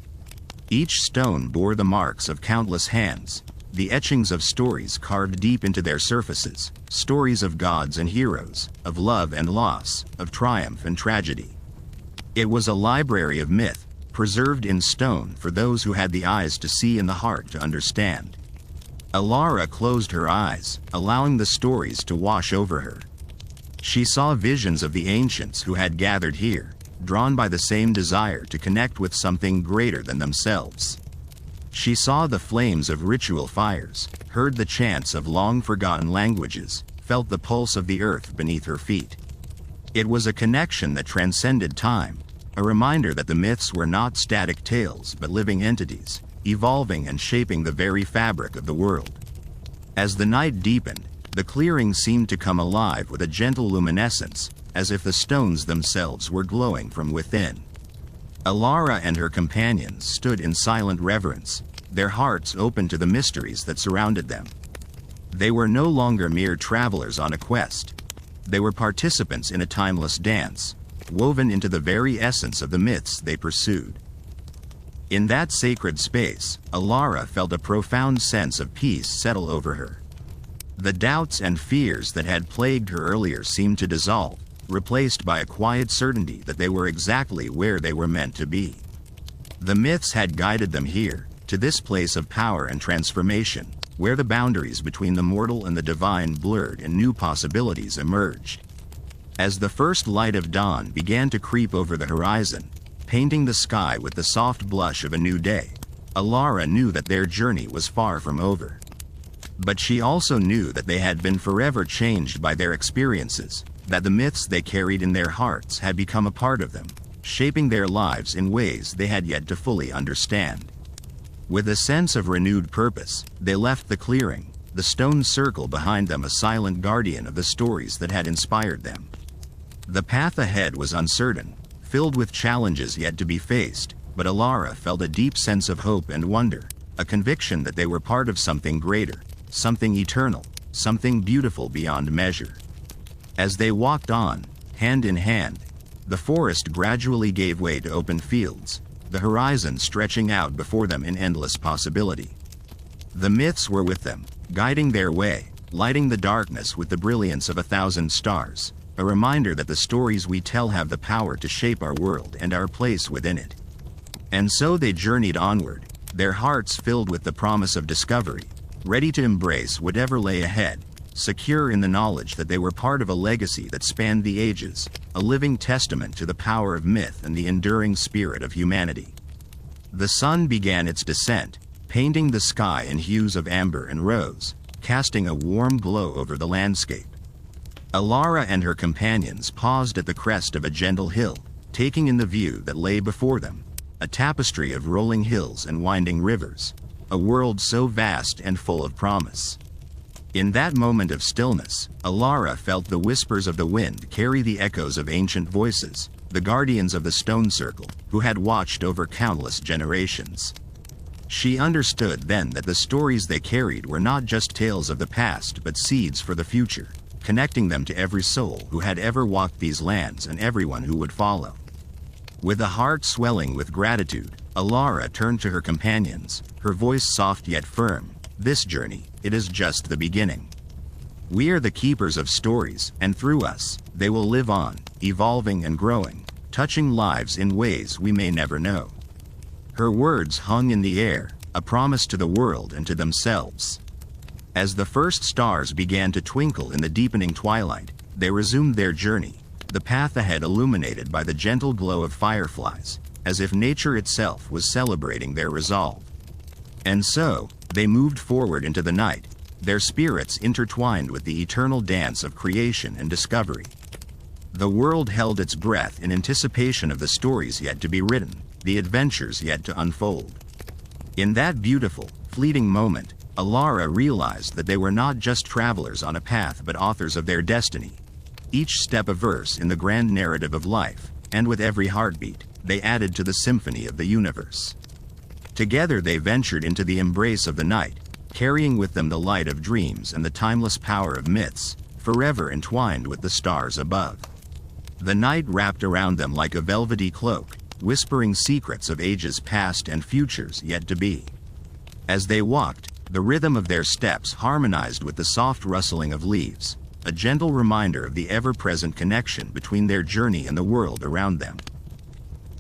[SPEAKER 1] Each stone bore the marks of countless hands, the etchings of stories carved deep into their surfaces, stories of gods and heroes, of love and loss, of triumph and tragedy. It was a library of myth, preserved in stone for those who had the eyes to see and the heart to understand. Alara closed her eyes, allowing the stories to wash over her. She saw visions of the ancients who had gathered here, drawn by the same desire to connect with something greater than themselves. She saw the flames of ritual fires, heard the chants of long-forgotten languages, felt the pulse of the earth beneath her feet. It was a connection that transcended time, a reminder that the myths were not static tales but living entities, evolving and shaping the very fabric of the world. As the night deepened, the clearing seemed to come alive with a gentle luminescence, as if the stones themselves were glowing from within. Alara and her companions stood in silent reverence, their hearts open to the mysteries that surrounded them. They were no longer mere travelers on a quest. They were participants in a timeless dance, woven into the very essence of the myths they pursued. In that sacred space, Alara felt a profound sense of peace settle over her. The doubts and fears that had plagued her earlier seemed to dissolve, replaced by a quiet certainty that they were exactly where they were meant to be. The myths had guided them here, to this place of power and transformation, where the boundaries between the mortal and the divine blurred and new possibilities emerged. As the first light of dawn began to creep over the horizon, painting the sky with the soft blush of a new day, Alara knew that their journey was far from over. But she also knew that they had been forever changed by their experiences, that the myths they carried in their hearts had become a part of them, shaping their lives in ways they had yet to fully understand. With a sense of renewed purpose, they left the clearing, the stone circle behind them a silent guardian of the stories that had inspired them. The path ahead was uncertain, filled with challenges yet to be faced, but Alara felt a deep sense of hope and wonder, a conviction that they were part of something greater, something eternal, something beautiful beyond measure. As they walked on, hand in hand, the forest gradually gave way to open fields, the horizon stretching out before them in endless possibility. The myths were with them, guiding their way, lighting the darkness with the brilliance of 1,000 stars, a reminder that the stories we tell have the power to shape our world and our place within it. And so they journeyed onward, their hearts filled with the promise of discovery, ready to embrace whatever lay ahead, secure in the knowledge that they were part of a legacy that spanned the ages, a living testament to the power of myth and the enduring spirit of humanity. The sun began its descent, painting the sky in hues of amber and rose, casting a warm glow over the landscape. Alara and her companions paused at the crest of a gentle hill, taking in the view that lay before them, a tapestry of rolling hills and winding rivers, a world so vast and full of promise. In that moment of stillness, Alara felt the whispers of the wind carry the echoes of ancient voices, the guardians of the stone circle, who had watched over countless generations. She understood then that the stories they carried were not just tales of the past but seeds for the future, connecting them to every soul who had ever walked these lands and everyone who would follow. With a heart swelling with gratitude, Alara turned to her companions, her voice soft yet firm. This journey, it is just the beginning. We are the keepers of stories, and through us, they will live on, evolving and growing, touching lives in ways we may never know. Her words hung in the air, a promise to the world and to themselves. As the first stars began to twinkle in the deepening twilight, they resumed their journey, the path ahead illuminated by the gentle glow of fireflies, as if nature itself was celebrating their resolve. And so, they moved forward into the night, their spirits intertwined with the eternal dance of creation and discovery. The world held its breath in anticipation of the stories yet to be written, the adventures yet to unfold. In that beautiful, fleeting moment, Alara realized that they were not just travelers on a path but authors of their destiny, each step a verse in the grand narrative of life, and with every heartbeat, they added to the symphony of the universe. Together they ventured into the embrace of the night, carrying with them the light of dreams and the timeless power of myths, forever entwined with the stars above. The night wrapped around them like a velvety cloak, whispering secrets of ages past and futures yet to be. As they walked, the rhythm of their steps harmonized with the soft rustling of leaves, a gentle reminder of the ever-present connection between their journey and the world around them.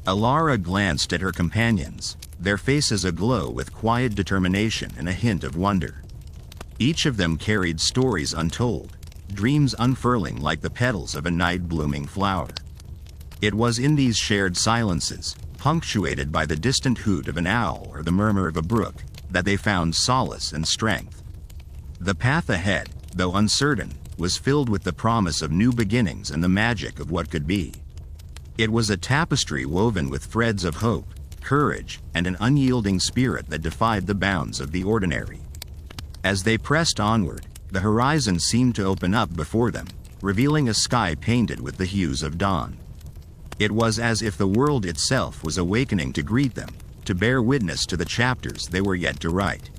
[SPEAKER 1] Alara glanced at her companions, their faces aglow with quiet determination and a hint of wonder. Each of them carried stories untold, dreams unfurling like the petals of a night-blooming flower. It was in these shared silences, punctuated by the distant hoot of an owl or the murmur of a brook, that they found solace and strength. The path ahead, though uncertain, was filled with the promise of new beginnings and the magic of what could be. It was a tapestry woven with threads of hope, courage, and an unyielding spirit that defied the bounds of the ordinary. As they pressed onward, the horizon seemed to open up before them, revealing a sky painted with the hues of dawn. It was as if the world itself was awakening to greet them, to bear witness to the chapters they were yet to write.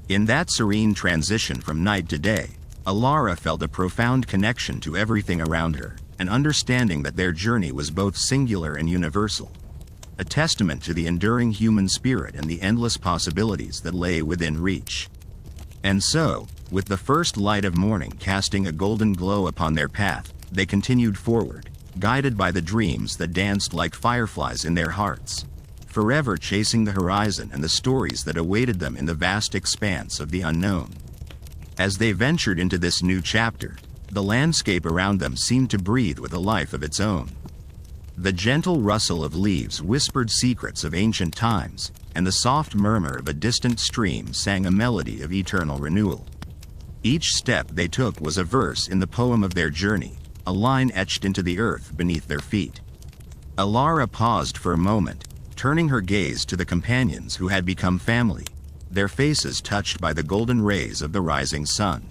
[SPEAKER 1] In that serene transition from night to day, Alara felt a profound connection to everything around her, an understanding that their journey was both singular and universal, a testament to the enduring human spirit and the endless possibilities that lay within reach. And so, with the first light of morning casting a golden glow upon their path, they continued forward, guided by the dreams that danced like fireflies in their hearts, forever chasing the horizon and the stories that awaited them in the vast expanse of the unknown. As they ventured into this new chapter, the landscape around them seemed to breathe with a life of its own. The gentle rustle of leaves whispered secrets of ancient times, and the soft murmur of a distant stream sang a melody of eternal renewal. Each step they took was a verse in the poem of their journey, a line etched into the earth beneath their feet. Alara paused for a moment, turning her gaze to the companions who had become family, their faces touched by the golden rays of the rising sun.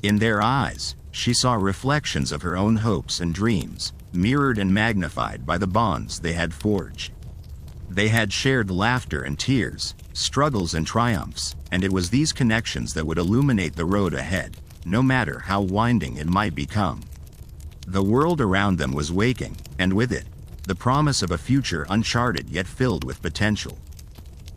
[SPEAKER 1] In their eyes, she saw reflections of her own hopes and dreams, mirrored and magnified by the bonds they had forged. They had shared laughter and tears, struggles and triumphs, and it was these connections that would illuminate the road ahead, no matter how winding it might become. The world around them was waking, and with it, the promise of a future uncharted yet filled with potential.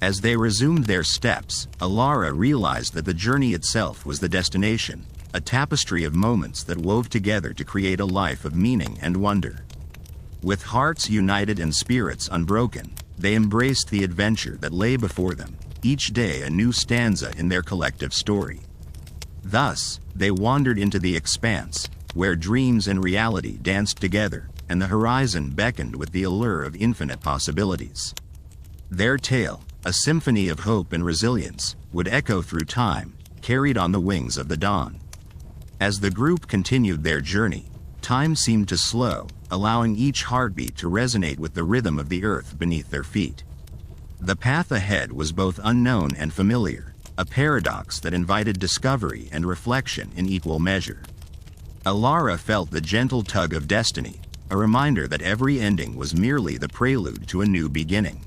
[SPEAKER 1] As they resumed their steps, Alara realized that the journey itself was the destination, a tapestry of moments that wove together to create a life of meaning and wonder. With hearts united and spirits unbroken, they embraced the adventure that lay before them, each day a new stanza in their collective story. Thus, they wandered into the expanse, where dreams and reality danced together, and the horizon beckoned with the allure of infinite possibilities. Their tale, a symphony of hope and resilience, would echo through time, carried on the wings of the dawn. As the group continued their journey, time seemed to slow, allowing each heartbeat to resonate with the rhythm of the earth beneath their feet. The path ahead was both unknown and familiar, a paradox that invited discovery and reflection in equal measure. Alara felt the gentle tug of destiny, a reminder that every ending was merely the prelude to a new beginning.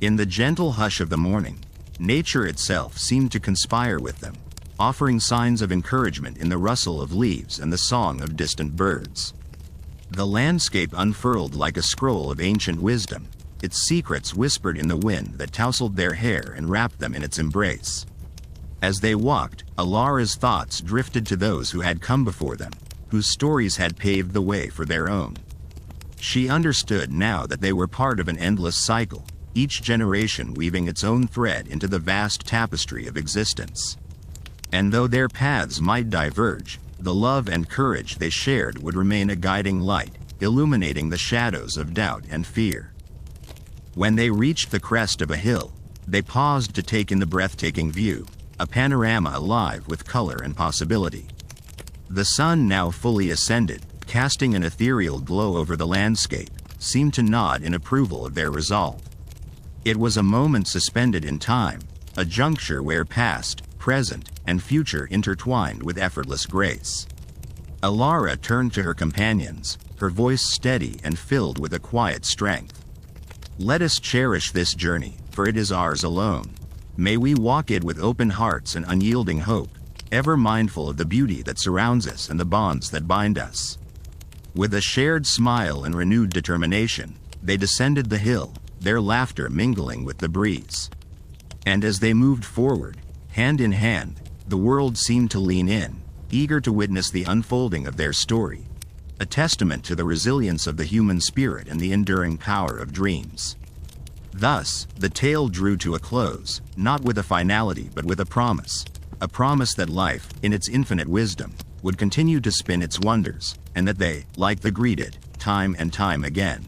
[SPEAKER 1] In the gentle hush of the morning, nature itself seemed to conspire with them, offering signs of encouragement in the rustle of leaves and the song of distant birds. The landscape unfurled like a scroll of ancient wisdom, its secrets whispered in the wind that tousled their hair and wrapped them in its embrace. As they walked, Alara's thoughts drifted to those who had come before them, whose stories had paved the way for their own. She understood now that they were part of an endless cycle, each generation weaving its own thread into the vast tapestry of existence. And though their paths might diverge, the love and courage they shared would remain a guiding light, illuminating the shadows of doubt and fear. When they reached the crest of a hill, they paused to take in the breathtaking view, a panorama alive with color and possibility. The sun, now fully ascended, casting an ethereal glow over the landscape, seemed to nod in approval of their resolve. It was a moment suspended in time, a juncture where past, present, and future intertwined with effortless grace. Alara turned to her companions, her voice steady and filled with a quiet strength. Let us cherish this journey, for it is ours alone. May we walk it with open hearts and unyielding hope, ever mindful of the beauty that surrounds us and the bonds that bind us. With a shared smile and renewed determination, they descended the hill, their laughter mingling with the breeze. And as they moved forward, hand in hand, the world seemed to lean in, eager to witness the unfolding of their story, a testament to the resilience of the human spirit and the enduring power of dreams. Thus, the tale drew to a close, not with a finality but with a promise that life, in its infinite wisdom, would continue to spin its wonders, and that they, like the greeted, time and time again,